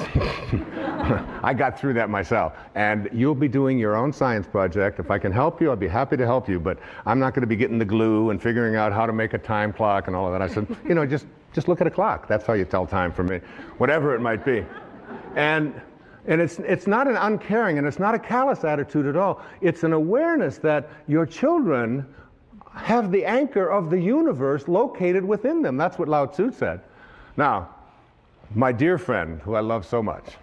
I got through that myself. And you'll be doing your own science project. If I can help you, I'll be happy to help you. But I'm not going to be getting the glue and figuring out how to make a time clock and all of that. I said, you know, just look at a clock. That's how you tell time for me, whatever it might be. And it's not an uncaring and it's not a callous attitude at all. It's an awareness that your children have the anchor of the universe located within them. That's what Lao Tzu said. Now, my dear friend, who I love so much,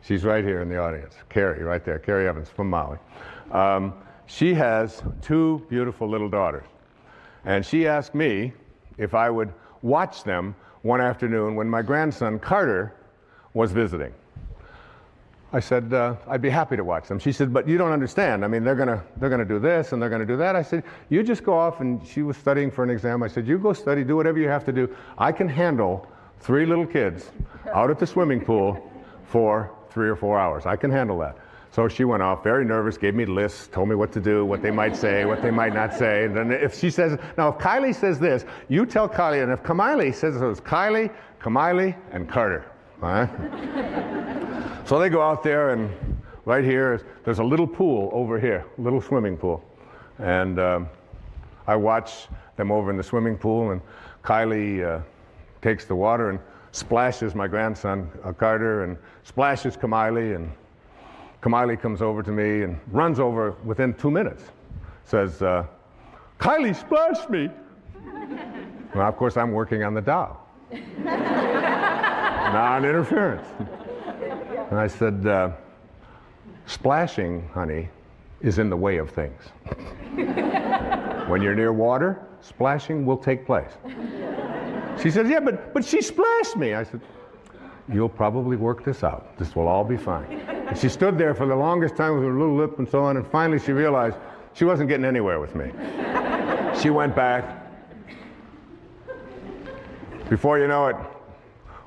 she's right here in the audience, Carrie, right there, Carrie Evans from Maui. She has two beautiful little daughters. And she asked me if I would watch them one afternoon when my grandson, Carter, was visiting. I said, I'd be happy to watch them. She said, but you don't understand. I mean, they're gonna do this and they're gonna do that. I said, you just go off, and she was studying for an exam. I said, you go study, do whatever you have to do. I can handle 3 little kids out at the swimming pool for 3 or 4 hours. I can handle that. So she went off, very nervous, gave me lists, told me what to do, what they might say, what they might not say. And then if she says, now if Kylie says this, you tell Kylie, and if Kamiley says it was Kylie, Kamiley, and Carter. All right? So they go out there, and right here, there's a little pool over here, a little swimming pool. And I watch them over in the swimming pool, and Kylie takes the water and splashes my grandson, Carter, and splashes Kamiley, and Kamiley comes over to me and runs over within 2 minutes. Says, Kylie splashed me. Well, of course, I'm working on the Tao. Non-interference. And I said, splashing, honey, is in the way of things. When you're near water, splashing will take place. She said, yeah, but she splashed me. I said, you'll probably work this out. This will all be fine. And she stood there for the longest time with her little lip and so on, and finally she realized she wasn't getting anywhere with me. She went back. Before you know it,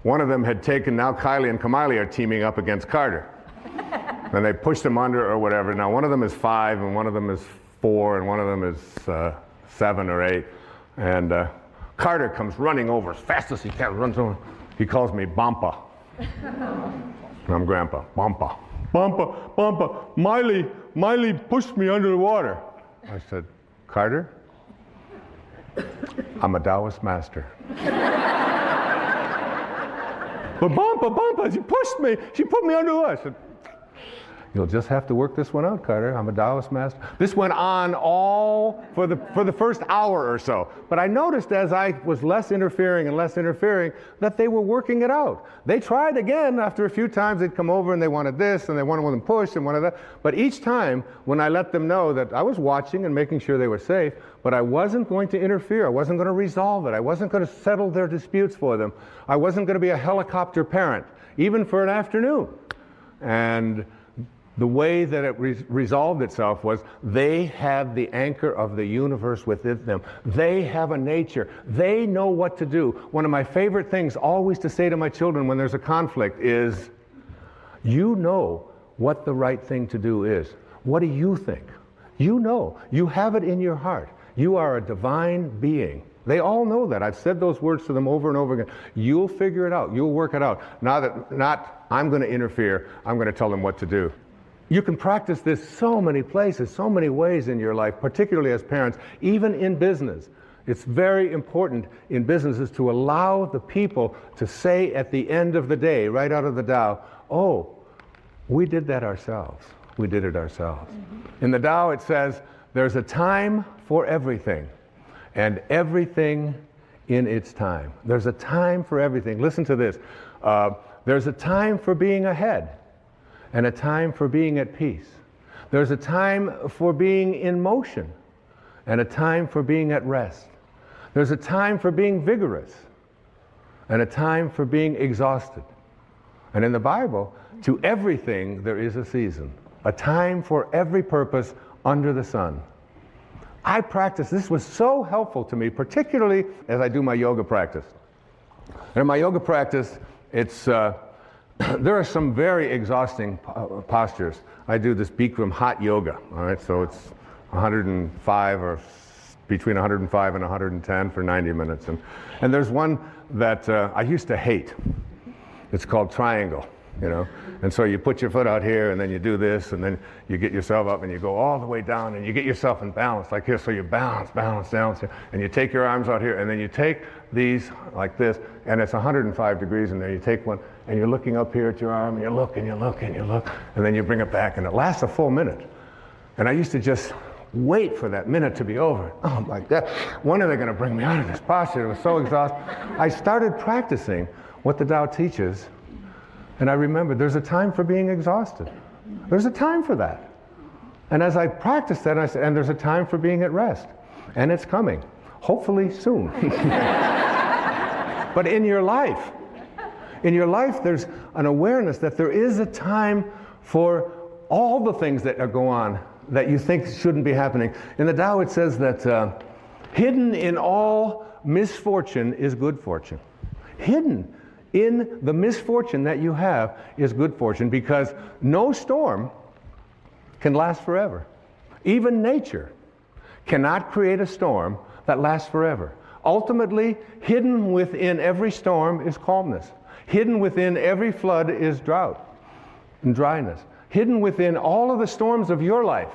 one of them had taken, now Kylie and Kamiley are teaming up against Carter. And they pushed him under or whatever. Now one of them is 5, and one of them is 4, and one of them is 7 or 8. And Carter comes running over as fast as he can, runs over. He calls me Bampa. I'm Grandpa. Bampa. Bampa, Bampa, Miley pushed me under the water. I said, Carter, I'm a Taoist master. But Bampa, she pushed me. She put me under the water. I said, you'll just have to work this one out, Carter. I'm a Taoist master. This went on all for the first hour or so. But I noticed as I was less interfering that they were working it out. They tried again after a few times. They'd come over and they wanted this and they wanted them pushed and wanted that. But each time when I let them know that I was watching and making sure they were safe, but I wasn't going to interfere. I wasn't going to resolve it. I wasn't going to settle their disputes for them. I wasn't going to be a helicopter parent, even for an afternoon. And the way that it resolved itself was they have the anchor of the universe within them. They have a nature. They know what to do. One of my favorite things always to say to my children when there's a conflict is, you know what the right thing to do is. What do you think? You know. You have it in your heart. You are a divine being. They all know that. I've said those words to them over and over again. You'll figure it out. You'll work it out. Not I'm going to interfere. I'm going to tell them what to do. You can practice this so many places, so many ways in your life, particularly as parents, even in business. It's very important in businesses to allow the people to say at the end of the day, right out of the Tao, oh, we did that ourselves. We did it ourselves. In the Tao it says, there's a time for everything, and everything in its time. There's a time for everything. Listen to this. There's a time for being ahead, and a time for being at peace. There's a time for being in motion, and a time for being at rest. There's a time for being vigorous, and a time for being exhausted. And in the Bible, to everything there is a season, a time for every purpose under the sun. I practice, this was so helpful to me, particularly as I do my yoga practice. And in my yoga practice, it's there are some very exhausting postures. I do this Bikram hot yoga, all right? So it's 105 or between 105 and 110 for 90 minutes. And there's one that I used to hate. It's called triangle, you know? And so you put your foot out here and then you do this and then you get yourself up and you go all the way down and you get yourself in balance like here. So you balance down, and you take your arms out here and then you take these like this, and it's 105 degrees in there. You take one and you're looking up here at your arm and you look and you look and you look and then you bring it back and it lasts a full minute. And I used to just wait for that minute to be over. Oh my God, when are they going to bring me out of this posture? It was so exhausting. I started practicing what the Tao teaches, and I remembered there's a time for being exhausted. There's a time for that. And as I practiced that, I said, and there's a time for being at rest. And it's coming, hopefully soon. But in your life, there's an awareness that there is a time for all the things that go on that you think shouldn't be happening. In the Tao it says that hidden in all misfortune is good fortune. Hidden in the misfortune that you have is good fortune, because no storm can last forever. Even nature cannot create a storm that lasts forever. Ultimately, hidden within every storm is calmness. Hidden within every flood is drought and dryness. Hidden within all of the storms of your life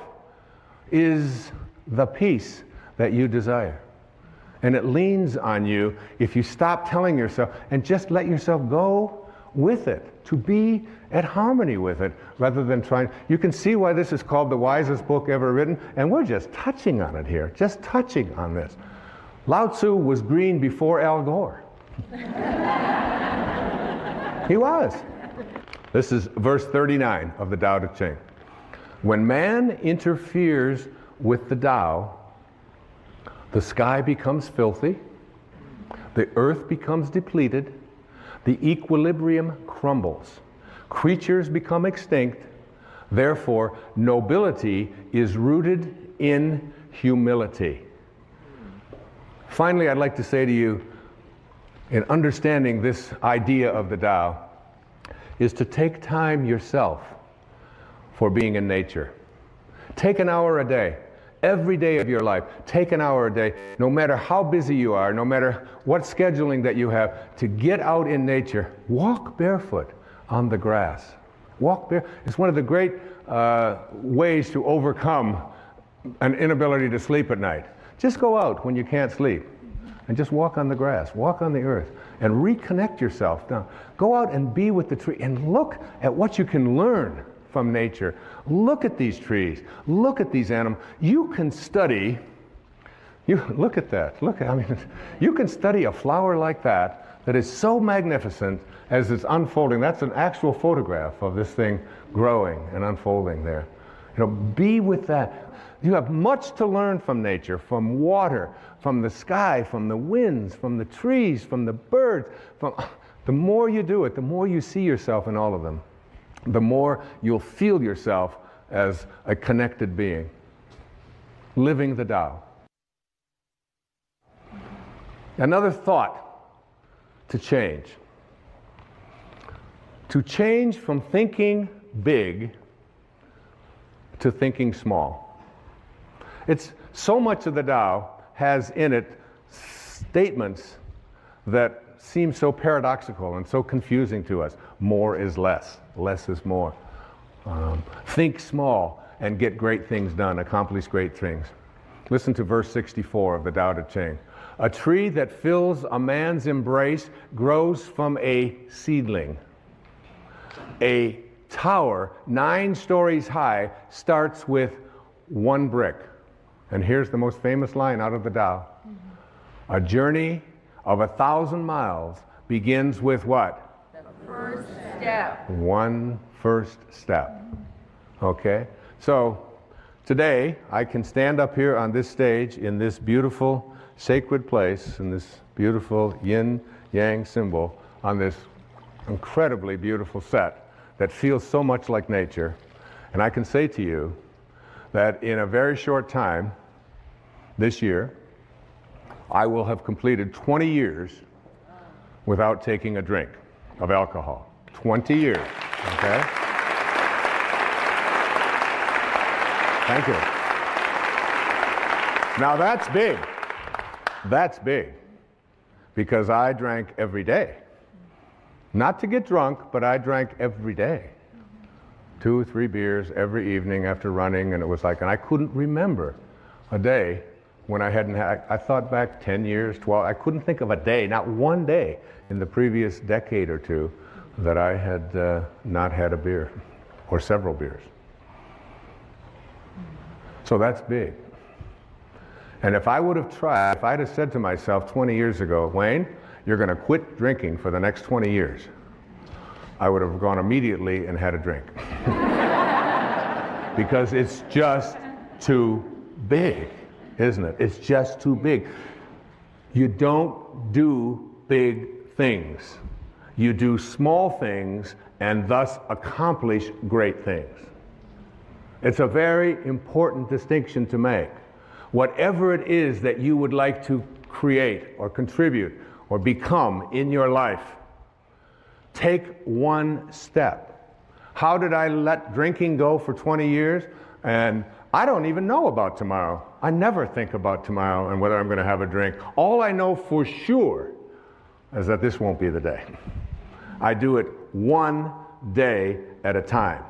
is the peace that you desire. And it leans on you if you stop telling yourself and just let yourself go with it, to be at harmony with it, rather than trying. You can see why this is called the wisest book ever written, and we're just touching on it here, just touching on this. Lao Tzu was green before Al Gore. He was. This is verse 39 of the Tao Te Ching. When man interferes with the Tao, the sky becomes filthy, the earth becomes depleted, the equilibrium crumbles, creatures become extinct, therefore nobility is rooted in humility. Finally, I'd like to say to you, in understanding this idea of the Tao, is to take time yourself for being in nature. Take an hour a day. Every day of your life, take an hour a day, no matter how busy you are, no matter what scheduling that you have, to get out in nature. Walk barefoot on the grass. Walk bare. It's one of the great ways to overcome an inability to sleep at night. Just go out when you can't sleep and just walk on the grass, walk on the earth, and reconnect yourself. Now, go out and be with the tree and look at what you can learn from nature. Look at these trees. Look at these animals. You can study. Look at that. You can study a flower like that is so magnificent as it's unfolding. That's an actual photograph of this thing growing and unfolding there. Be with that. You have much to learn from nature, from water, from the sky, from the winds, from the trees, from the birds. The more you do it, the more you see yourself in all of them. The more you'll feel yourself as a connected being, living the Tao. Another thought to change. To change from thinking big to thinking small. It's so much of the Tao has in it statements that seem so paradoxical and so confusing to us. More is less. Less is more. Think small and get great things done. Accomplish great things. Listen to verse 64 of the Tao Te Ching. A tree that fills a man's embrace grows from a seedling. A tower 9 stories high starts with 1 brick. And here's the most famous line out of the Tao. A journey of 1,000 miles begins with what? The first step. 1 first step. Okay? So, today, I can stand up here on this stage in this beautiful sacred place, in this beautiful yin-yang symbol, on this incredibly beautiful set that feels so much like nature. And I can say to you that in a very short time, this year, I will have completed 20 years without taking a drink of alcohol. 20 years, okay? Thank you. Now that's big. That's big. Because I drank every day. Not to get drunk, but I drank every day. 2 or 3 beers every evening after running, and it was like, and I couldn't remember a day when I hadn't had, I thought back 10 years, 12, I couldn't think of a day, not one day in the previous decade or two that I had not had a beer, or several beers. So that's big. And if I would have tried, if I'd have said to myself 20 years ago, Wayne, you're going to quit drinking for the next 20 years, I would have gone immediately and had a drink. Because it's just too big, isn't it? It's just too big. You don't do big things. You do small things and thus accomplish great things. It's a very important distinction to make. Whatever it is that you would like to create or contribute or become in your life, take 1 step. How did I let drinking go for 20 years? And I don't even know about tomorrow. I never think about tomorrow and whether I'm going to have a drink. All I know for sure is that this won't be the day. I do it 1 day at a time.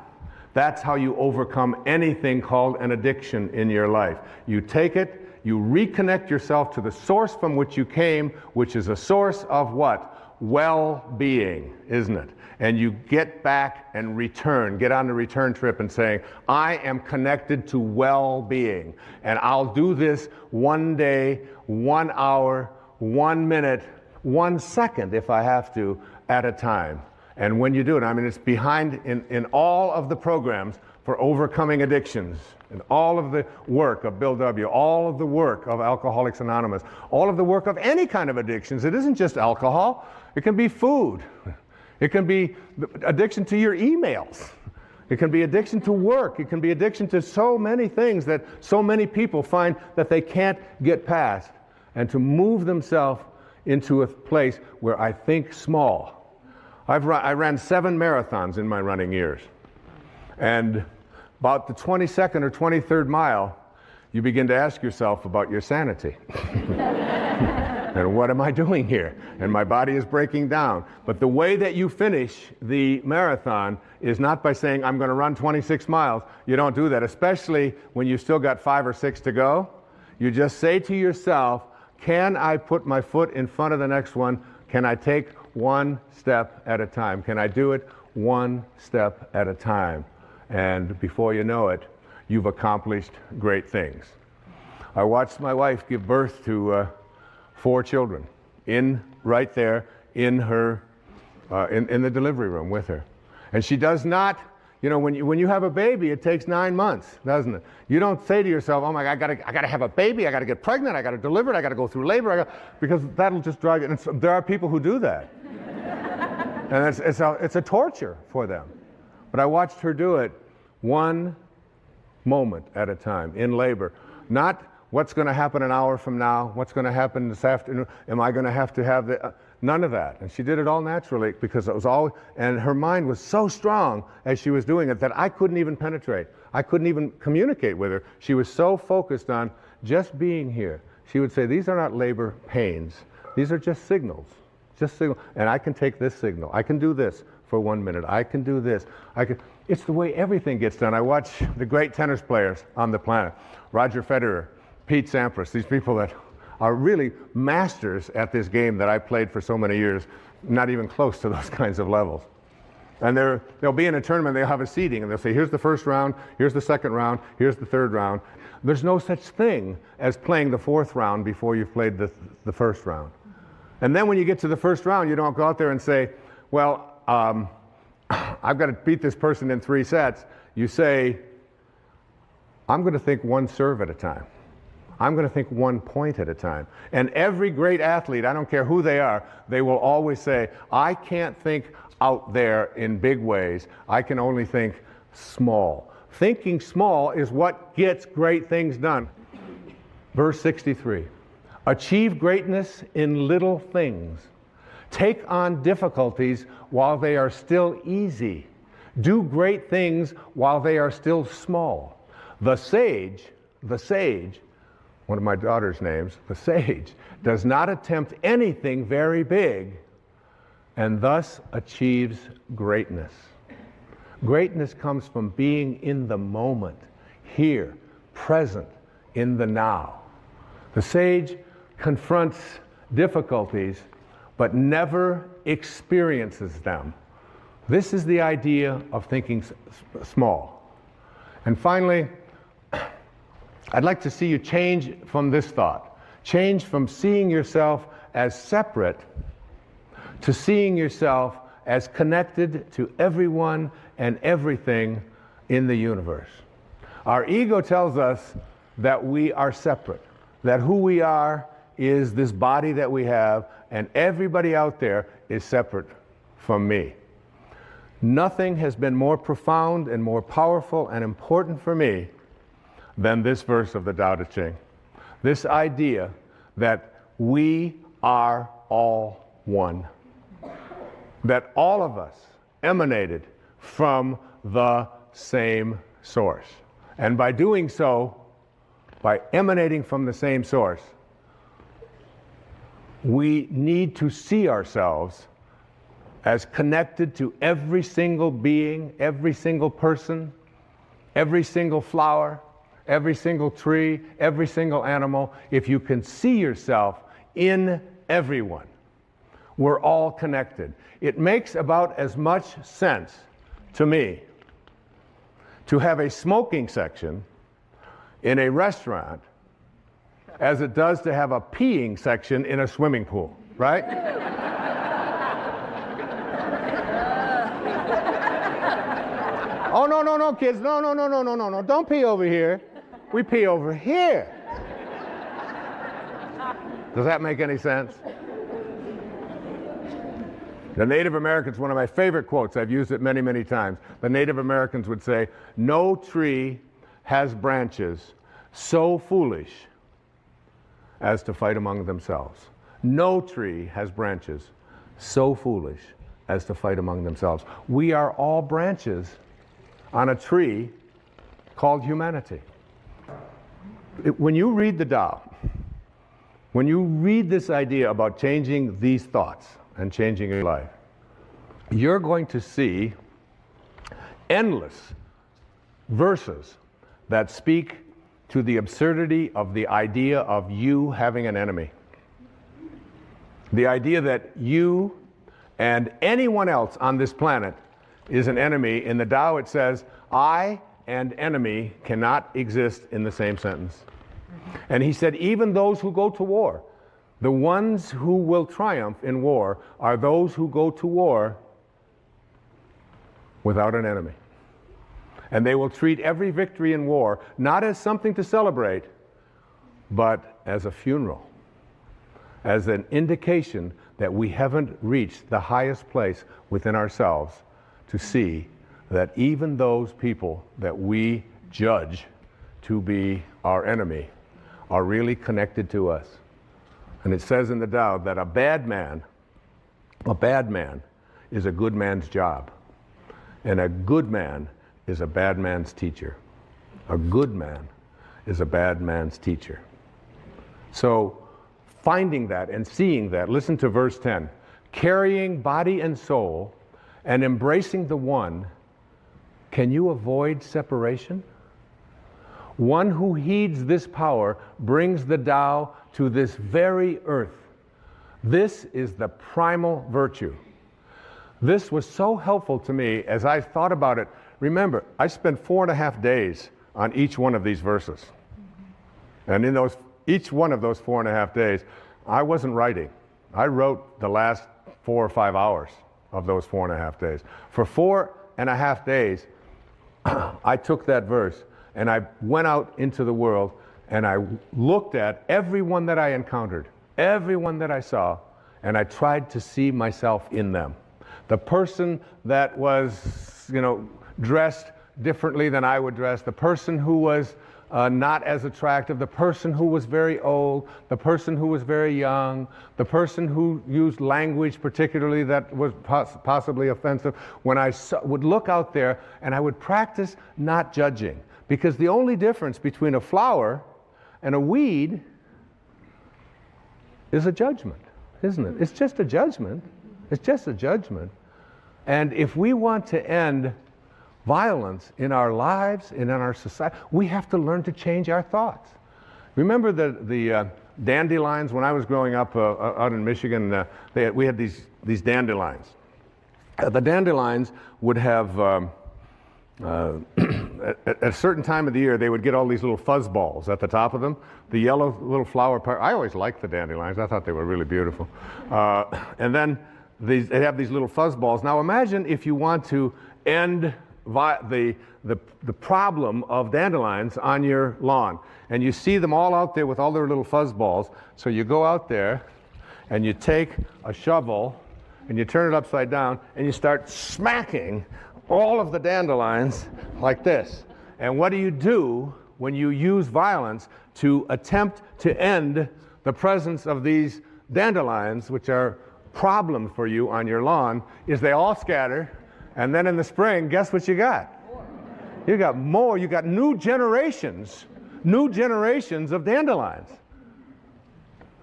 That's how you overcome anything called an addiction in your life. You take it, you reconnect yourself to the source from which you came, which is a source of what? Well-being, isn't it? And you get back and return, get on the return trip and saying, I am connected to well-being. And I'll do this 1 day, 1 hour, 1 minute, 1 second if I have to, at a time. And when you do it, I mean, it's behind in all of the programs for overcoming addictions, and all of the work of Bill W., all of the work of Alcoholics Anonymous, all of the work of any kind of addictions. It isn't just alcohol. It can be food. It can be addiction to your emails. It can be addiction to work. It can be addiction to so many things that so many people find that they can't get past. And to move themselves into a place where I think small. I ran 7 marathons in my running years. And about the 22nd or 23rd mile, you begin to ask yourself about your sanity. And what am I doing here? And my body is breaking down. But the way that you finish the marathon is not by saying, I'm going to run 26 miles. You don't do that, especially when you've still got 5 or 6 to go. You just say to yourself, can I put my foot in front of the next one? Can I take one step at a time? Can I do it one step at a time? And before you know it, you've accomplished great things. I watched my wife give birth to 4 children right there in her in the delivery room with her. And she does not, when you have a baby, it takes 9 months, doesn't it? You don't say to yourself, oh my God, I gotta have a baby, I gotta get pregnant, I gotta deliver it, I gotta go through labor, because that'll just drive you. And so, there are people who do that. And it's a torture for them. But I watched her do it one moment at a time in labor. Not what's going to happen an hour from now, what's going to happen this afternoon, am I going to have the... None of that. And she did it all naturally because it was all... And her mind was so strong as she was doing it that I couldn't even penetrate. I couldn't even communicate with her. She was so focused on just being here. She would say, these are not labor pains. These are just signals. Just signal. And I can take this signal. I can do this for 1 minute. I can do this. It's the way everything gets done. I watch the great tennis players on the planet. Roger Federer, Pete Sampras, these people that are really masters at this game that I played for so many years, not even close to those kinds of levels. And they'll be in a tournament, they'll have a seeding, and they'll say, here's the first round, here's the second round, here's the third round. There's no such thing as playing the 4th round before you've played the first round. And then when you get to the first round, you don't go out there and say, well, I've got to beat this person in 3 sets. You say, I'm going to think 1 serve at a time. I'm going to think 1 point at a time. And every great athlete, I don't care who they are, they will always say, I can't think out there in big ways. I can only think small. Thinking small is what gets great things done. Verse 63, achieve greatness in little things. Take on difficulties while they are still easy. Do great things while they are still small. The sage, one of my daughter's names, the sage, does not attempt anything very big and thus achieves greatness. Greatness comes from being in the moment, here, present, in the now. The sage confronts difficulties but never experiences them. This is the idea of thinking small. And finally, I'd like to see you change from this thought. Change from seeing yourself as separate to seeing yourself as connected to everyone and everything in the universe. Our ego tells us that we are separate, that who we are is this body that we have, and everybody out there is separate from me. Nothing has been more profound and more powerful and important for me than this verse of the Tao Te Ching. This idea that we are all one. That all of us emanated from the same source. And by doing so, by emanating from the same source, we need to see ourselves as connected to every single being, every single person, every single flower, every single tree, every single animal. If you can see yourself in everyone, we're all connected. It makes about as much sense to me to have a smoking section in a restaurant as it does to have a peeing section in a swimming pool, right? Oh, no, kids, no, don't pee over here. We pee over here. Does that make any sense? The Native Americans, one of my favorite quotes, I've used it many, many times. The Native Americans would say, no tree has branches so foolish as to fight among themselves. No tree has branches so foolish as to fight among themselves. We are all branches on a tree called humanity. When you read the Tao, when you read this idea about changing these thoughts and changing your life, you're going to see endless verses that speak to the absurdity of the idea of you having an enemy. The idea that you and anyone else on this planet is an enemy. In the Tao it says, I and enemy cannot exist in the same sentence. And he said, even those who go to war, the ones who will triumph in war are those who go to war without an enemy. And they will treat every victory in war not as something to celebrate, but as a funeral, as an indication that we haven't reached the highest place within ourselves to see that even those people that we judge to be our enemy are really connected to us. And it says in the Tao that a bad man is a good man's job, and a good man is a bad man's teacher. A good man is a bad man's teacher. So finding that and seeing that, listen to verse 10. Carrying body and soul and embracing the one, can you avoid separation? One who heeds this power brings the Tao to this very earth. This is the primal virtue. This was so helpful to me as I thought about it. Remember, I spent 4.5 days on each one of these verses. And in each one of those 4.5 days, I wasn't writing. I wrote the last 4 or 5 hours of those 4.5 days. For 4.5 days, I took that verse and I went out into the world and I looked at everyone that I encountered, everyone that I saw, and I tried to see myself in them. The person that was, dressed differently than I would dress, the person who was not as attractive, the person who was very old, the person who was very young, the person who used language particularly that was possibly offensive. When I would look out there and I would practice not judging, because the only difference between a flower and a weed is a judgment, isn't it? It's just a judgment. It's just a judgment. And if we want to end violence in our lives and in our society, we have to learn to change our thoughts. Remember the dandelions? When I was growing up out in Michigan, we had these dandelions. The dandelions would have, at a certain time of the year, they would get all these little fuzz balls at the top of them, the yellow little flower part. I always liked the dandelions. I thought they were really beautiful. And then they have these little fuzz balls. Now imagine if you want to end the problem of dandelions on your lawn, and you see them all out there with all their little fuzz balls. So you go out there and you take a shovel and you turn it upside down and you start smacking all of the dandelions like this. And what do you do when you use violence to attempt to end the presence of these dandelions, which are problem for you on your lawn? Is they all scatter. And then in the spring, guess what you got? You got more. You got new generations of dandelions.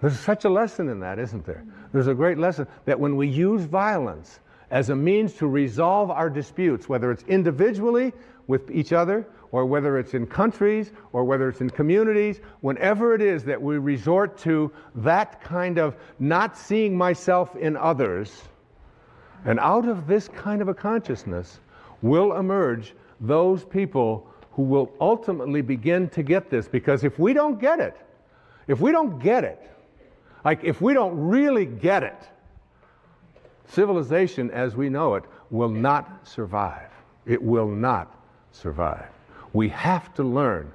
There's such a lesson in that, isn't there? There's a great lesson that when we use violence as a means to resolve our disputes, whether it's individually with each other, or whether it's in countries, or whether it's in communities, whenever it is that we resort to that kind of not seeing myself in others, and out of this kind of a consciousness will emerge those people who will ultimately begin to get this. Because if we don't get it, if we don't really get it, civilization as we know it will not survive. It will not survive. We have to learn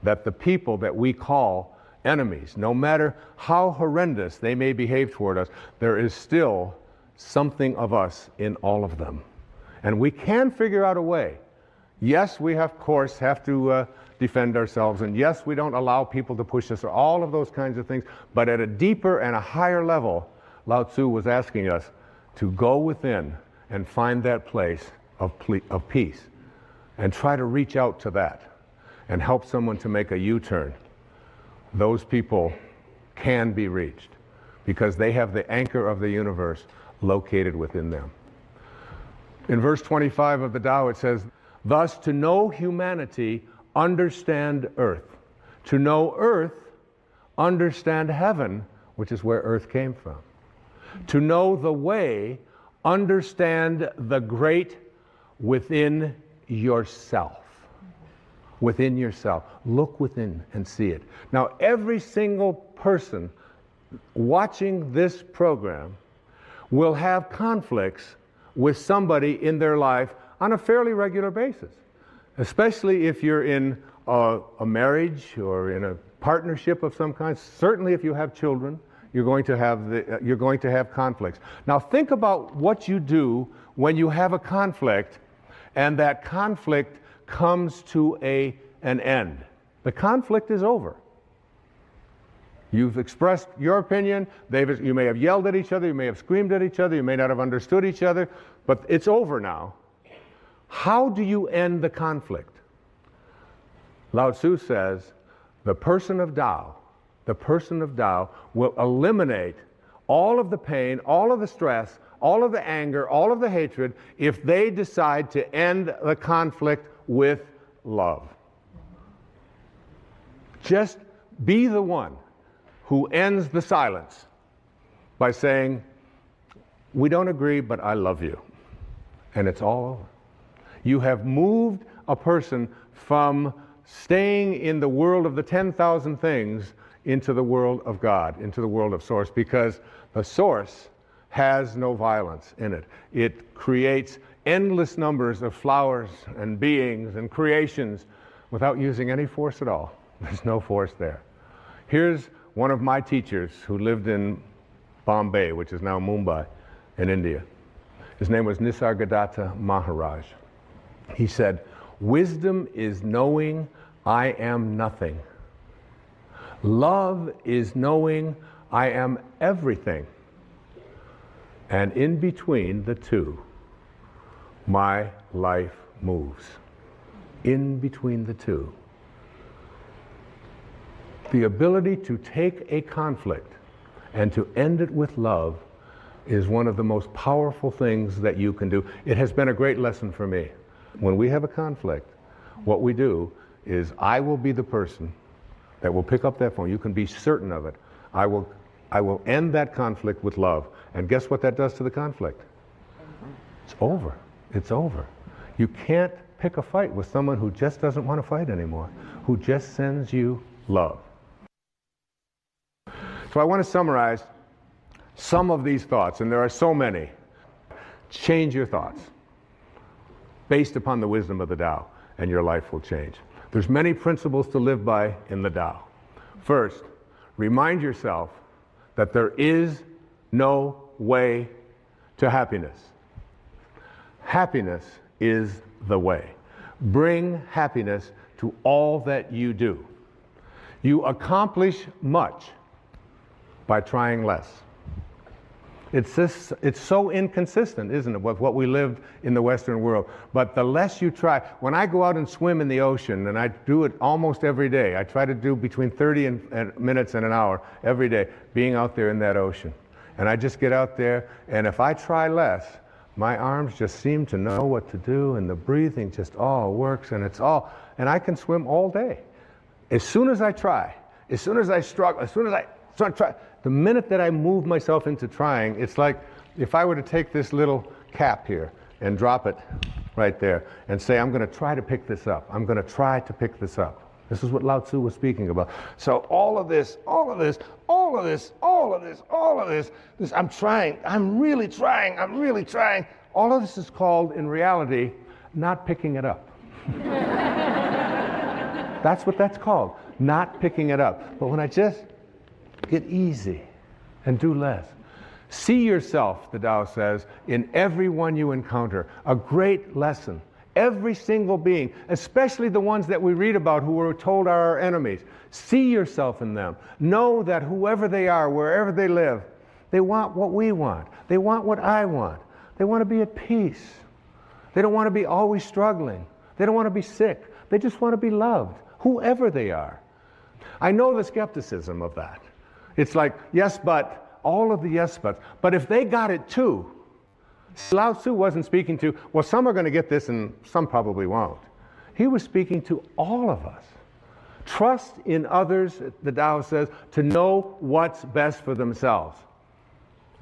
that the people that we call enemies, no matter how horrendous they may behave toward us, there is still something of us in all of them. And we can figure out a way. Yes, we of course have to defend ourselves, and yes, we don't allow people to push us, or all of those kinds of things, but at a deeper and a higher level, Lao Tzu was asking us to go within and find that place of peace, and try to reach out to that and help someone to make a U-turn those people can be reached because they have the anchor of the universe located within them. In verse 25 of the Tao, it says, thus to know humanity, understand earth. To know earth, understand heaven, which is where earth came from. To know the way, understand the great within yourself. Within yourself. Look within and see it. Now, every single person watching this program will have conflicts with somebody in their life on a fairly regular basis, especially if you're in a marriage or in a partnership of some kind. Certainly if you have children, you're going to have conflicts. Now think about what you do when you have a conflict and that conflict comes to an end. The conflict is over. You've expressed your opinion. You may have yelled at each other. You may have screamed at each other. You may not have understood each other. But it's over now. How do you end the conflict? Lao Tzu says, the person of Tao will eliminate all of the pain, all of the stress, all of the anger, all of the hatred if they decide to end the conflict with love. Just be the one who ends the silence by saying, we don't agree, but I love you. And it's all over. You have moved a person from staying in the world of the 10,000 things into the world of God, into the world of Source, because the Source has no violence in it. It creates endless numbers of flowers and beings and creations without using any force at all. There's no force there. Here's one of my teachers who lived in Bombay, which is now Mumbai in India. His name was Nisargadatta Maharaj. He said, wisdom is knowing I am nothing. Love is knowing I am everything. And in between the two, my life moves. In between the two. The ability to take a conflict and to end it with love is one of the most powerful things that you can do. It has been a great lesson for me. When we have a conflict, what we do is I will be the person that will pick up that phone. You can be certain of it. I will end that conflict with love. And guess what that does to the conflict? It's over. It's over. You can't pick a fight with someone who just doesn't want to fight anymore, who just sends you love. So I want to summarize some of these thoughts, and there are so many. Change your thoughts based upon the wisdom of the Tao, and your life will change. There's many principles to live by in the Tao. First, remind yourself that there is no way to happiness. Happiness is the way. Bring happiness to all that you do. You accomplish much by trying less. It's so inconsistent, isn't it, with what we live in the Western world. But the less you try, when I go out and swim in the ocean, and I do it almost every day, I try to do between 30 minutes and an hour every day, being out there in that ocean. And I just get out there, and if I try less, my arms just seem to know what to do, and the breathing just all works, and and I can swim all day. As soon as I try, as soon as I struggle, as soon as I try, the minute that I move myself into trying, it's like if I were to take this little cap here and drop it right there and say, I'm going to try to pick this up. I'm going to try to pick this up. This is what Lao Tzu was speaking about. So all of this, I'm trying, I'm really trying. All of this is called, in reality, not picking it up. That's what that's called, not picking it up. But when I just get easy and do less. See yourself, the Tao says, in everyone you encounter. A great lesson. Every single being, especially the ones that we read about who we're told are our enemies. See yourself in them. Know that whoever they are, wherever they live, they want what we want. They want what I want. They want to be at peace. They don't want to be always struggling. They don't want to be sick. They just want to be loved, whoever they are. I know the skepticism of that. It's like, yes, but, all of the yes, buts. But if they got it too, Lao Tzu wasn't speaking to, well, some are going to get this and some probably won't. He was speaking to all of us. Trust in others, the Tao says, to know what's best for themselves.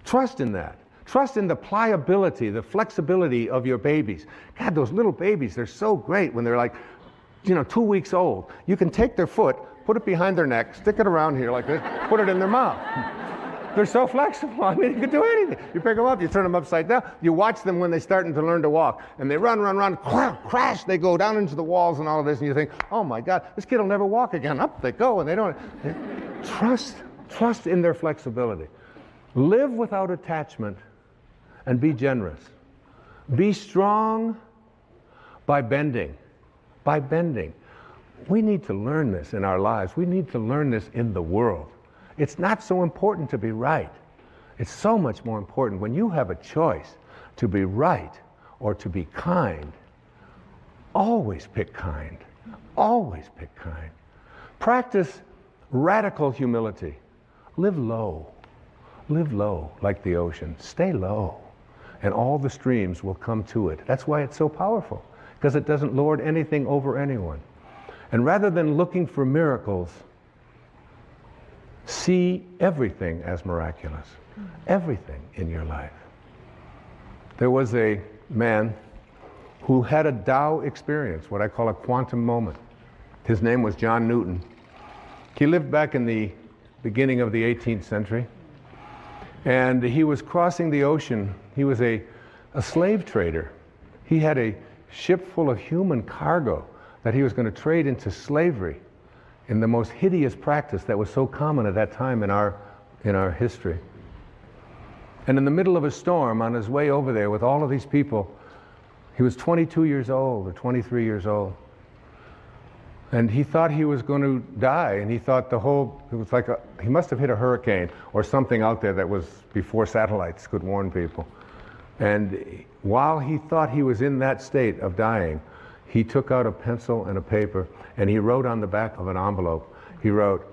Trust in that. Trust in the pliability, the flexibility of your babies. God, those little babies, they're so great when they're like, 2 weeks old. You can take their foot, put it behind their neck, stick it around here like this, put it in their mouth. They're so flexible. I mean, you can do anything. You pick them up, you turn them upside down. You watch them when they're starting to learn to walk. And they run, crash, they go down into the walls and all of this. And you think, oh my God, this kid will never walk again. Up they go, and they don't. Trust in their flexibility. Live without attachment and be generous. Be strong by bending. By bending. We need to learn this in our lives. We need to learn this in the world. It's not so important to be right. It's so much more important when you have a choice to be right or to be kind. Always pick kind. Always pick kind. Practice radical humility. Live low. Live low like the ocean. Stay low. And all the streams will come to it. That's why it's so powerful, because it doesn't lord anything over anyone. And rather than looking for miracles, see everything as miraculous. Everything in your life. There was a man who had a Tao experience, what I call a quantum moment. His name was John Newton. He lived back in the beginning of the 18th century. And he was crossing the ocean. He was a slave trader. He had a ship full of human cargo that he was going to trade into slavery in the most hideous practice that was so common at that time in our history. And in the middle of a storm, on his way over there with all of these people, he was 22 years old or 23 years old. And he thought he was going to die, and he thought it was like he must have hit a hurricane or something out there that was before satellites could warn people. And while he thought he was in that state of dying, he took out a pencil and a paper, and he wrote on the back of an envelope, he wrote,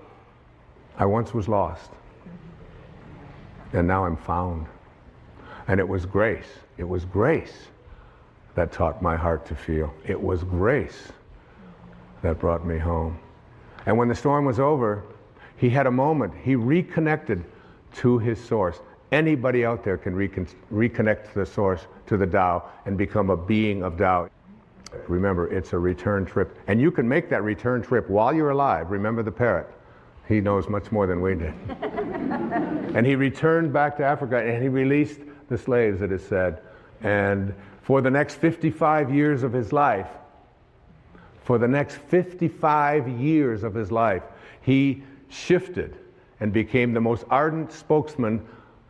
"I once was lost, and now I'm found." And it was grace. It was grace that taught my heart to feel. It was grace that brought me home. And when the storm was over, he had a moment. He reconnected to his source. Anybody out there can reconnect to the source, to the Tao, and become a being of Tao. Remember, it's a return trip. And you can make that return trip while you're alive. Remember the parrot. He knows much more than we did. And he returned back to Africa, and he released the slaves, it is said. And for the next 55 years of his life, he shifted and became the most ardent spokesman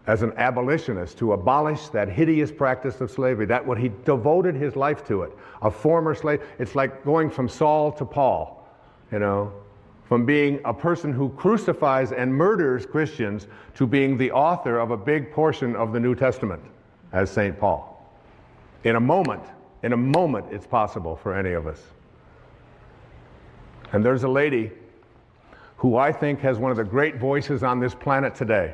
as an abolitionist to abolish that hideous practice of slavery. That what he devoted his life to it. A former slave, it's like going from Saul to Paul, from being a person who crucifies and murders Christians to being the author of a big portion of the New Testament as St. Paul. In a moment, it's possible for any of us. And there's a lady who I think has one of the great voices on this planet today.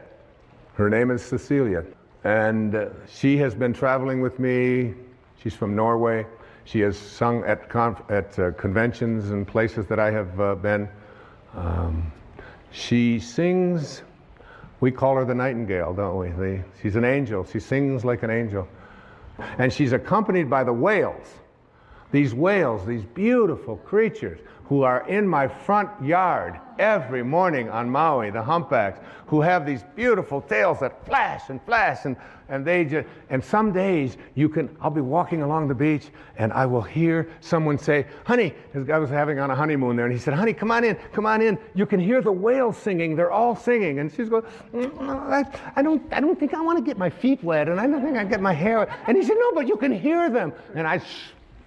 Her name is Cecilia, and she has been traveling with me. She's from Norway. She has sung at conventions and places that I have been. She sings, we call her the nightingale, don't we? She's an angel. She sings like an angel. And she's accompanied by the whales. These whales, these beautiful creatures who are in my front yard every morning on Maui, the humpbacks, who have these beautiful tails that flash and flash, and they just, and some days I'll be walking along the beach and I will hear someone say, "Honey," this guy was having on a honeymoon there, and he said, "Honey, come on in. You can hear the whales singing, they're all singing." And she's going, I don't think I want to get my feet wet, and I don't think I get my hair wet. And he said, "No, but you can hear them." And I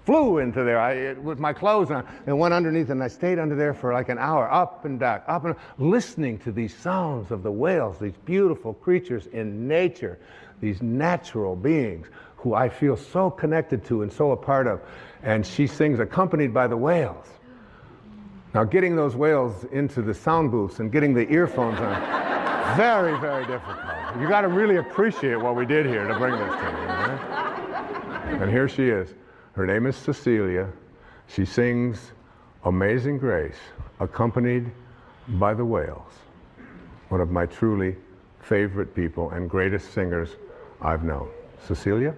flew into there with my clothes on and went underneath, and I stayed under there for like an hour, up and down, listening to these sounds of the whales, these beautiful creatures in nature, these natural beings who I feel so connected to and so a part of. And she sings accompanied by the whales. Now, getting those whales into the sound booths and getting the earphones on, very, very difficult. You got to really appreciate what we did here to bring this to you. Right? And here she is. Her name is Cecilia. She sings Amazing Grace, accompanied by the whales. One of my truly favorite people and greatest singers I've known. Cecilia?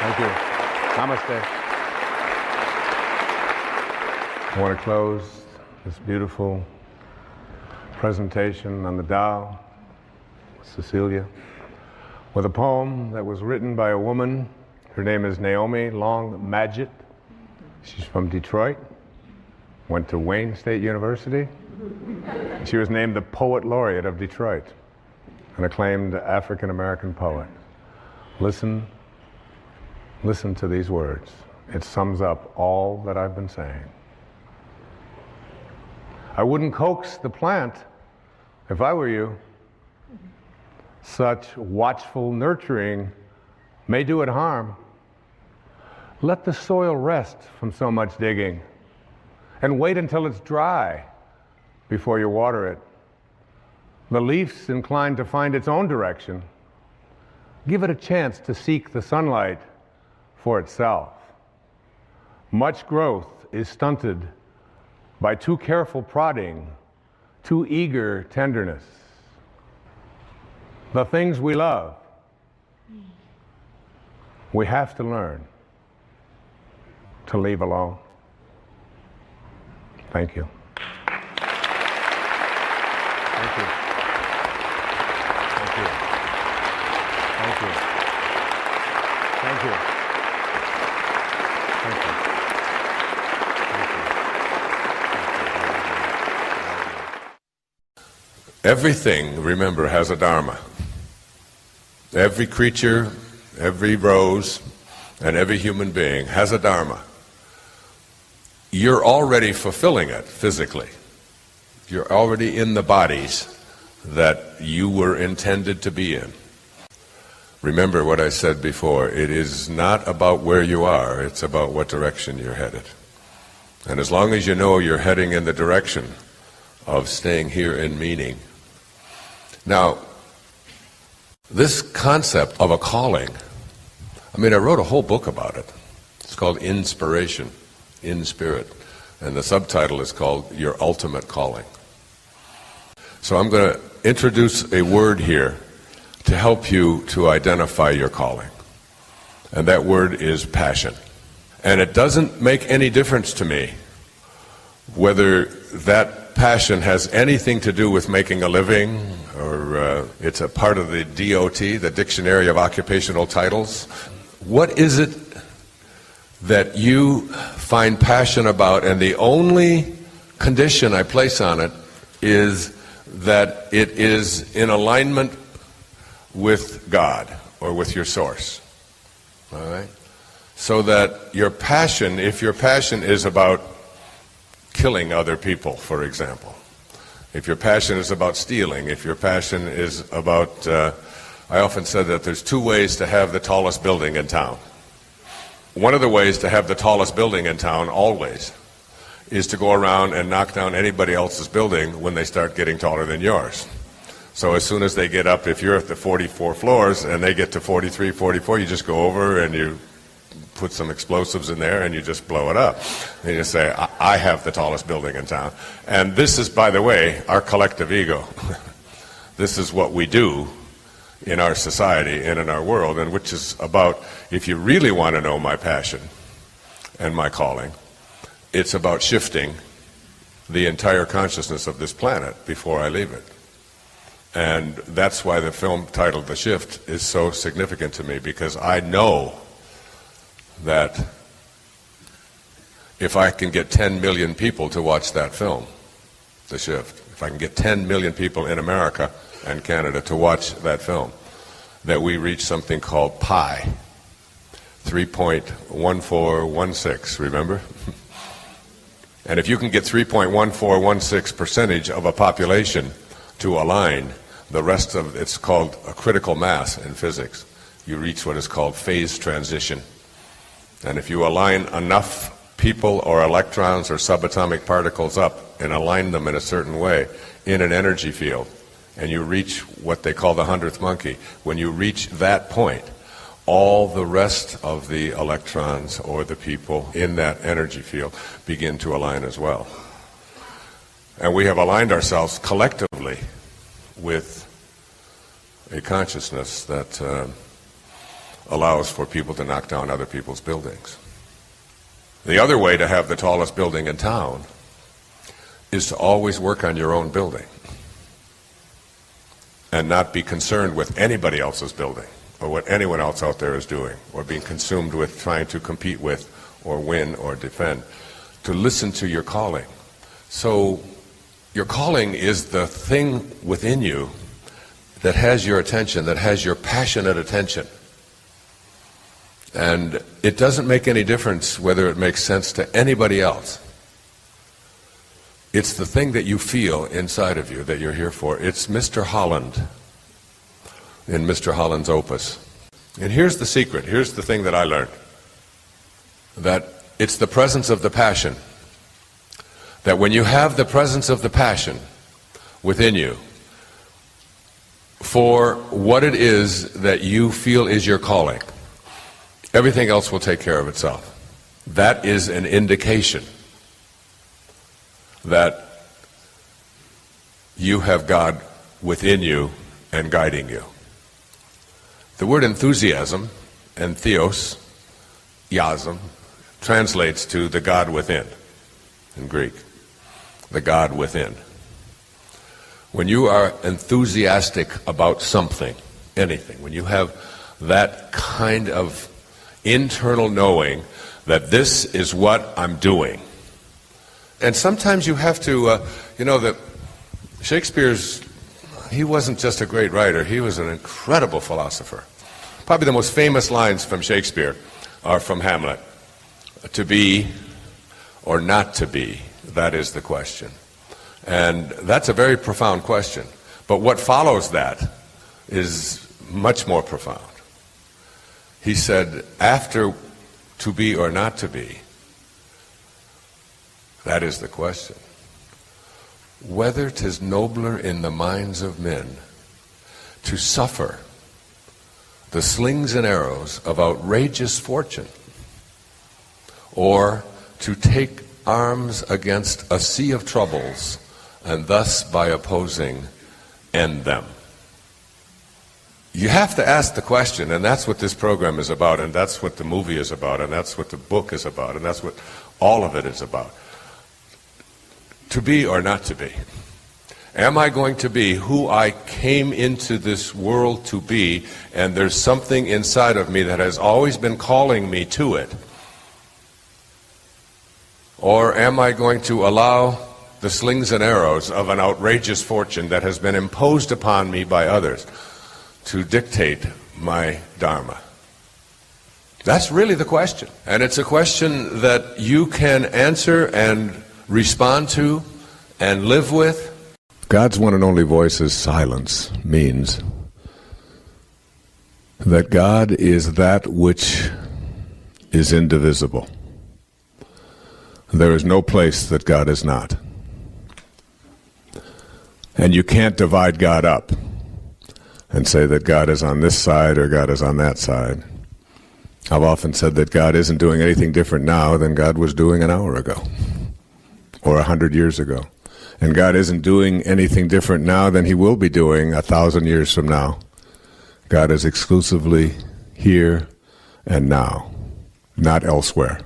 Thank you. Namaste. I want to close this beautiful presentation on the Tao, Cecilia, with a poem that was written by a woman. Her name is Naomi Long Madgett. She's from Detroit, went to Wayne State University. She was named the Poet Laureate of Detroit, an acclaimed African-American poet. Listen to these words. It sums up all that I've been saying. I wouldn't coax the plant if I were you. Such watchful nurturing may do it harm. Let the soil rest from so much digging and wait until it's dry before you water it. The leaf's inclined to find its own direction. Give it a chance to seek the sunlight for itself. Much growth is stunted by too careful prodding, too eager tenderness. The things we love, we have to learn to leave alone. Thank you. Thank you. Thank you. Thank you. Thank you. Thank you. Everything, remember, has a dharma. Every creature, every rose, and every human being has a dharma. You're already fulfilling it physically. You're already in the bodies that you were intended to be in. Remember what I said before, it is not about where you are, it's about what direction you're headed. And as long as you know you're heading in the direction of staying here in meaning. Now, this concept of a calling, I wrote a whole book about it. It's called Inspiration, in Spirit. And the subtitle is called Your Ultimate Calling. So I'm going to introduce a word here to help you to identify your calling. And that word is passion. And it doesn't make any difference to me whether that passion has anything to do with making a living, or it's a part of the DOT, the Dictionary of Occupational Titles. What is it that you find passion about? And the only condition I place on it is that it is in alignment with God or with your source. All right? So that your passion, if your passion is about killing other people, for example, if your passion is about stealing, if your passion is about, I often said that there's two ways to have the tallest building in town. One of the ways to have the tallest building in town, always, is to go around and knock down anybody else's building when they start getting taller than yours. So as soon as they get up, if you're at the 44 floors and they get to 43, 44, you just go over and you put some explosives in there and you just blow it up. And you say, I have the tallest building in town. And this is, by the way, our collective ego. This is what we do in our society and in our world, and which is about, if you really want to know my passion and my calling, it's about shifting the entire consciousness of this planet before I leave it. And that's why the film titled The Shift is so significant to me, because I know that if I can get 10 million people to watch that film, The Shift, if I can get 10 million people in America and Canada to watch that film, that we reach something called pi, 3.1416, remember? And if you can get 3.1416% of a population to align, the rest of it's called a critical mass in physics. you reach what is called phase transition. And if you align enough people or electrons or subatomic particles up and align them in a certain way in an energy field, and you reach what they call the 100th monkey, when you reach that point, all the rest of the electrons or the people in that energy field begin to align as well. And we have aligned ourselves collectively with a consciousness that allows for people to knock down other people's buildings. The other way to have the tallest building in town is to always work on your own building and not be concerned with anybody else's building or what anyone else out there is doing or being consumed with trying to compete with or win or defend. To listen to your calling. So your calling is the thing within you that has your attention, that has your passionate attention. And it doesn't make any difference whether it makes sense to anybody else. It's the thing that you feel inside of you that you're here for. It's Mr. Holland in Mr. Holland's opus. And here's the secret. Here's the thing that I learned. That it's the presence of the passion. That when you have the presence of the passion within you for what it is that you feel is your calling, everything else will take care of itself. That is an indication that you have God within you and guiding you. The word enthusiasm and theos, iasm, translates to the God within in Greek. The God within. When you are enthusiastic about something, anything, when you have that kind of internal knowing that this is what I'm doing. And sometimes you have to, that he wasn't just a great writer, he was an incredible philosopher. Probably the most famous lines from Shakespeare are from Hamlet. To be or not to be, that is the question. And that's a very profound question. But what follows that is much more profound. He said, after to be or not to be, that is the question. Whether 'tis nobler in the minds of men to suffer the slings and arrows of outrageous fortune, or to take arms against a sea of troubles, and thus by opposing end them. You have to ask the question, and that's what this program is about, and that's what the movie is about, and that's what the book is about, and that's what all of it is about. To be or not to be. Am I going to be who I came into this world to be, and there's something inside of me that has always been calling me to it? Or am I going to allow the slings and arrows of an outrageous fortune that has been imposed upon me by others to dictate my dharma? That's really the question. And it's a question that you can answer and respond to and live with. God's one and only voice's silence means that God is that which is indivisible. There is no place that God is not. And you can't divide God up and say that God is on this side or God is on that side. I've often said that God isn't doing anything different now than God was doing an hour ago or 100 years ago. And God isn't doing anything different now than he will be doing 1,000 years from now. God is exclusively here and now, not elsewhere,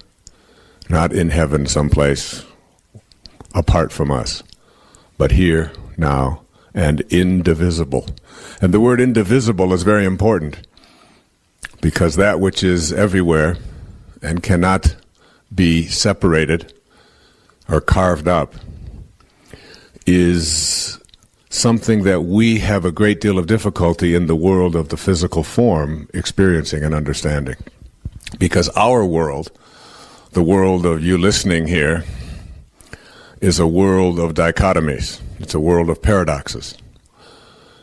not in heaven someplace apart from us, but here, now, and indivisible. And the word indivisible is very important, because that which is everywhere and cannot be separated or carved up is something that we have a great deal of difficulty in the world of the physical form experiencing and understanding. Because our world, the world of you listening here, is a world of dichotomies. It's a world of paradoxes.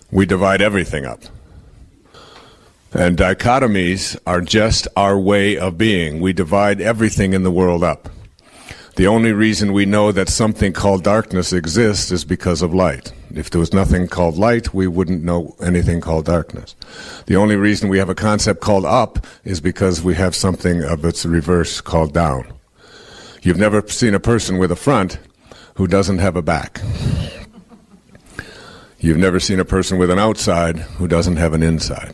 We divide everything up. And dichotomies are just our way of being. We divide everything in the world up. The only reason we know that something called darkness exists is because of light. If there was nothing called light, we wouldn't know anything called darkness. The only reason we have a concept called up is because we have something of its reverse called down. You've never seen a person with a front who doesn't have a back. You've never seen a person with an outside who doesn't have an inside.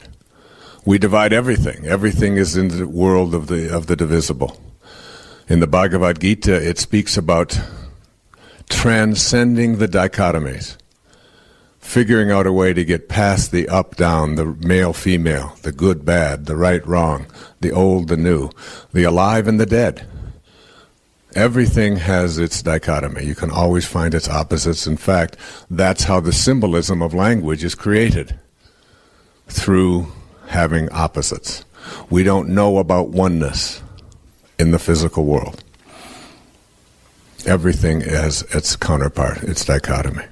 We divide everything. Everything is in the world of the divisible. In the Bhagavad Gita, it speaks about transcending the dichotomies, figuring out a way to get past the up-down, the male-female, the good-bad, the right-wrong, the old, the new, the alive and the dead. Everything has its dichotomy. You can always find its opposites. In fact, that's how the symbolism of language is created, through having opposites. We don't know about oneness in the physical world. Everything has its counterpart, its dichotomy,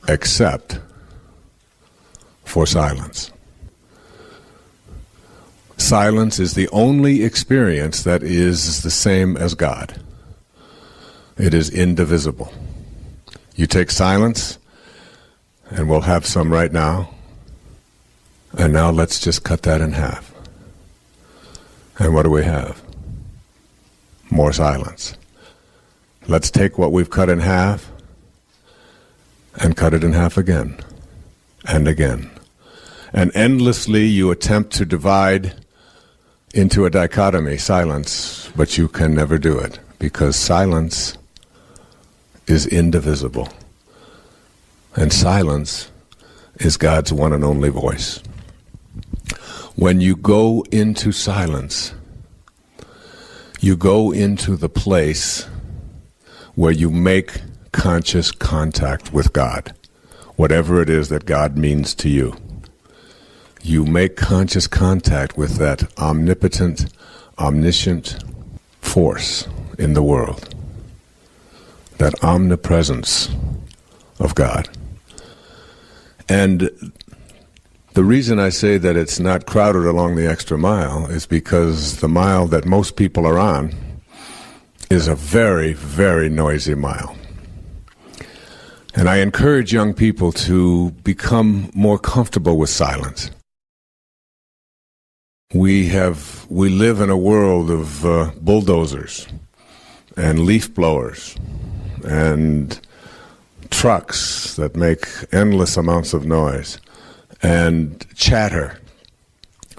except for silence. Silence is the only experience that is the same as God. It is indivisible. You take silence, and we'll have some right now, and now let's just cut that in half. And what do we have? More silence. Let's take what we've cut in half and cut it in half again and again. And endlessly you attempt to divide into a dichotomy, silence, but you can never do it because silence is indivisible. And silence is God's one and only voice. When you go into silence, you go into the place where you make conscious contact with God, whatever it is that God means to you. You make conscious contact with that omnipotent, omniscient force in the world, that omnipresence of God. And the reason I say that it's not crowded along the extra mile is because the mile that most people are on is a very, very noisy mile. And I encourage young people to become more comfortable with silence. We live in a world of bulldozers and leaf blowers and trucks that make endless amounts of noise and chatter.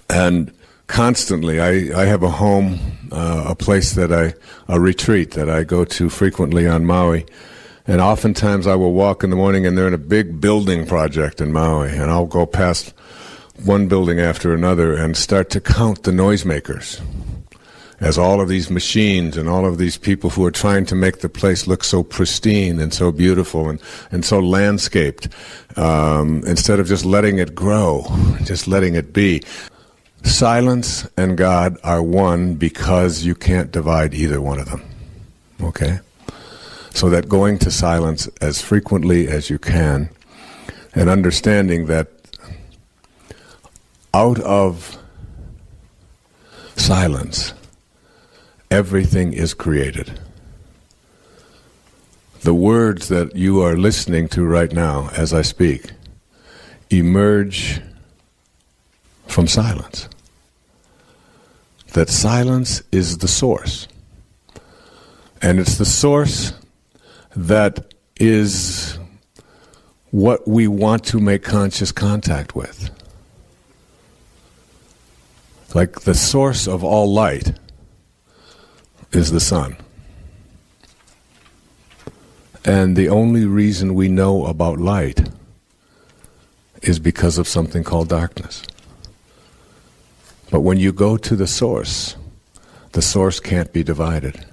And constantly, I have a home, a place a retreat that I go to frequently on Maui. And oftentimes I will walk in the morning and they're in a big building project in Maui. And I'll go past one building after another and start to count the noisemakers as all of these machines and all of these people who are trying to make the place look so pristine and so beautiful and so landscaped, instead of just letting it grow, just letting it be. Silence and God are one because you can't divide either one of them. Okay? So that going to silence as frequently as you can and understanding that out of silence, everything is created. The words that you are listening to right now as I speak emerge from silence. That silence is the source. And it's the source that is what we want to make conscious contact with. Like the source of all light is the sun. And the only reason we know about light is because of something called darkness. But when you go to the source can't be divided.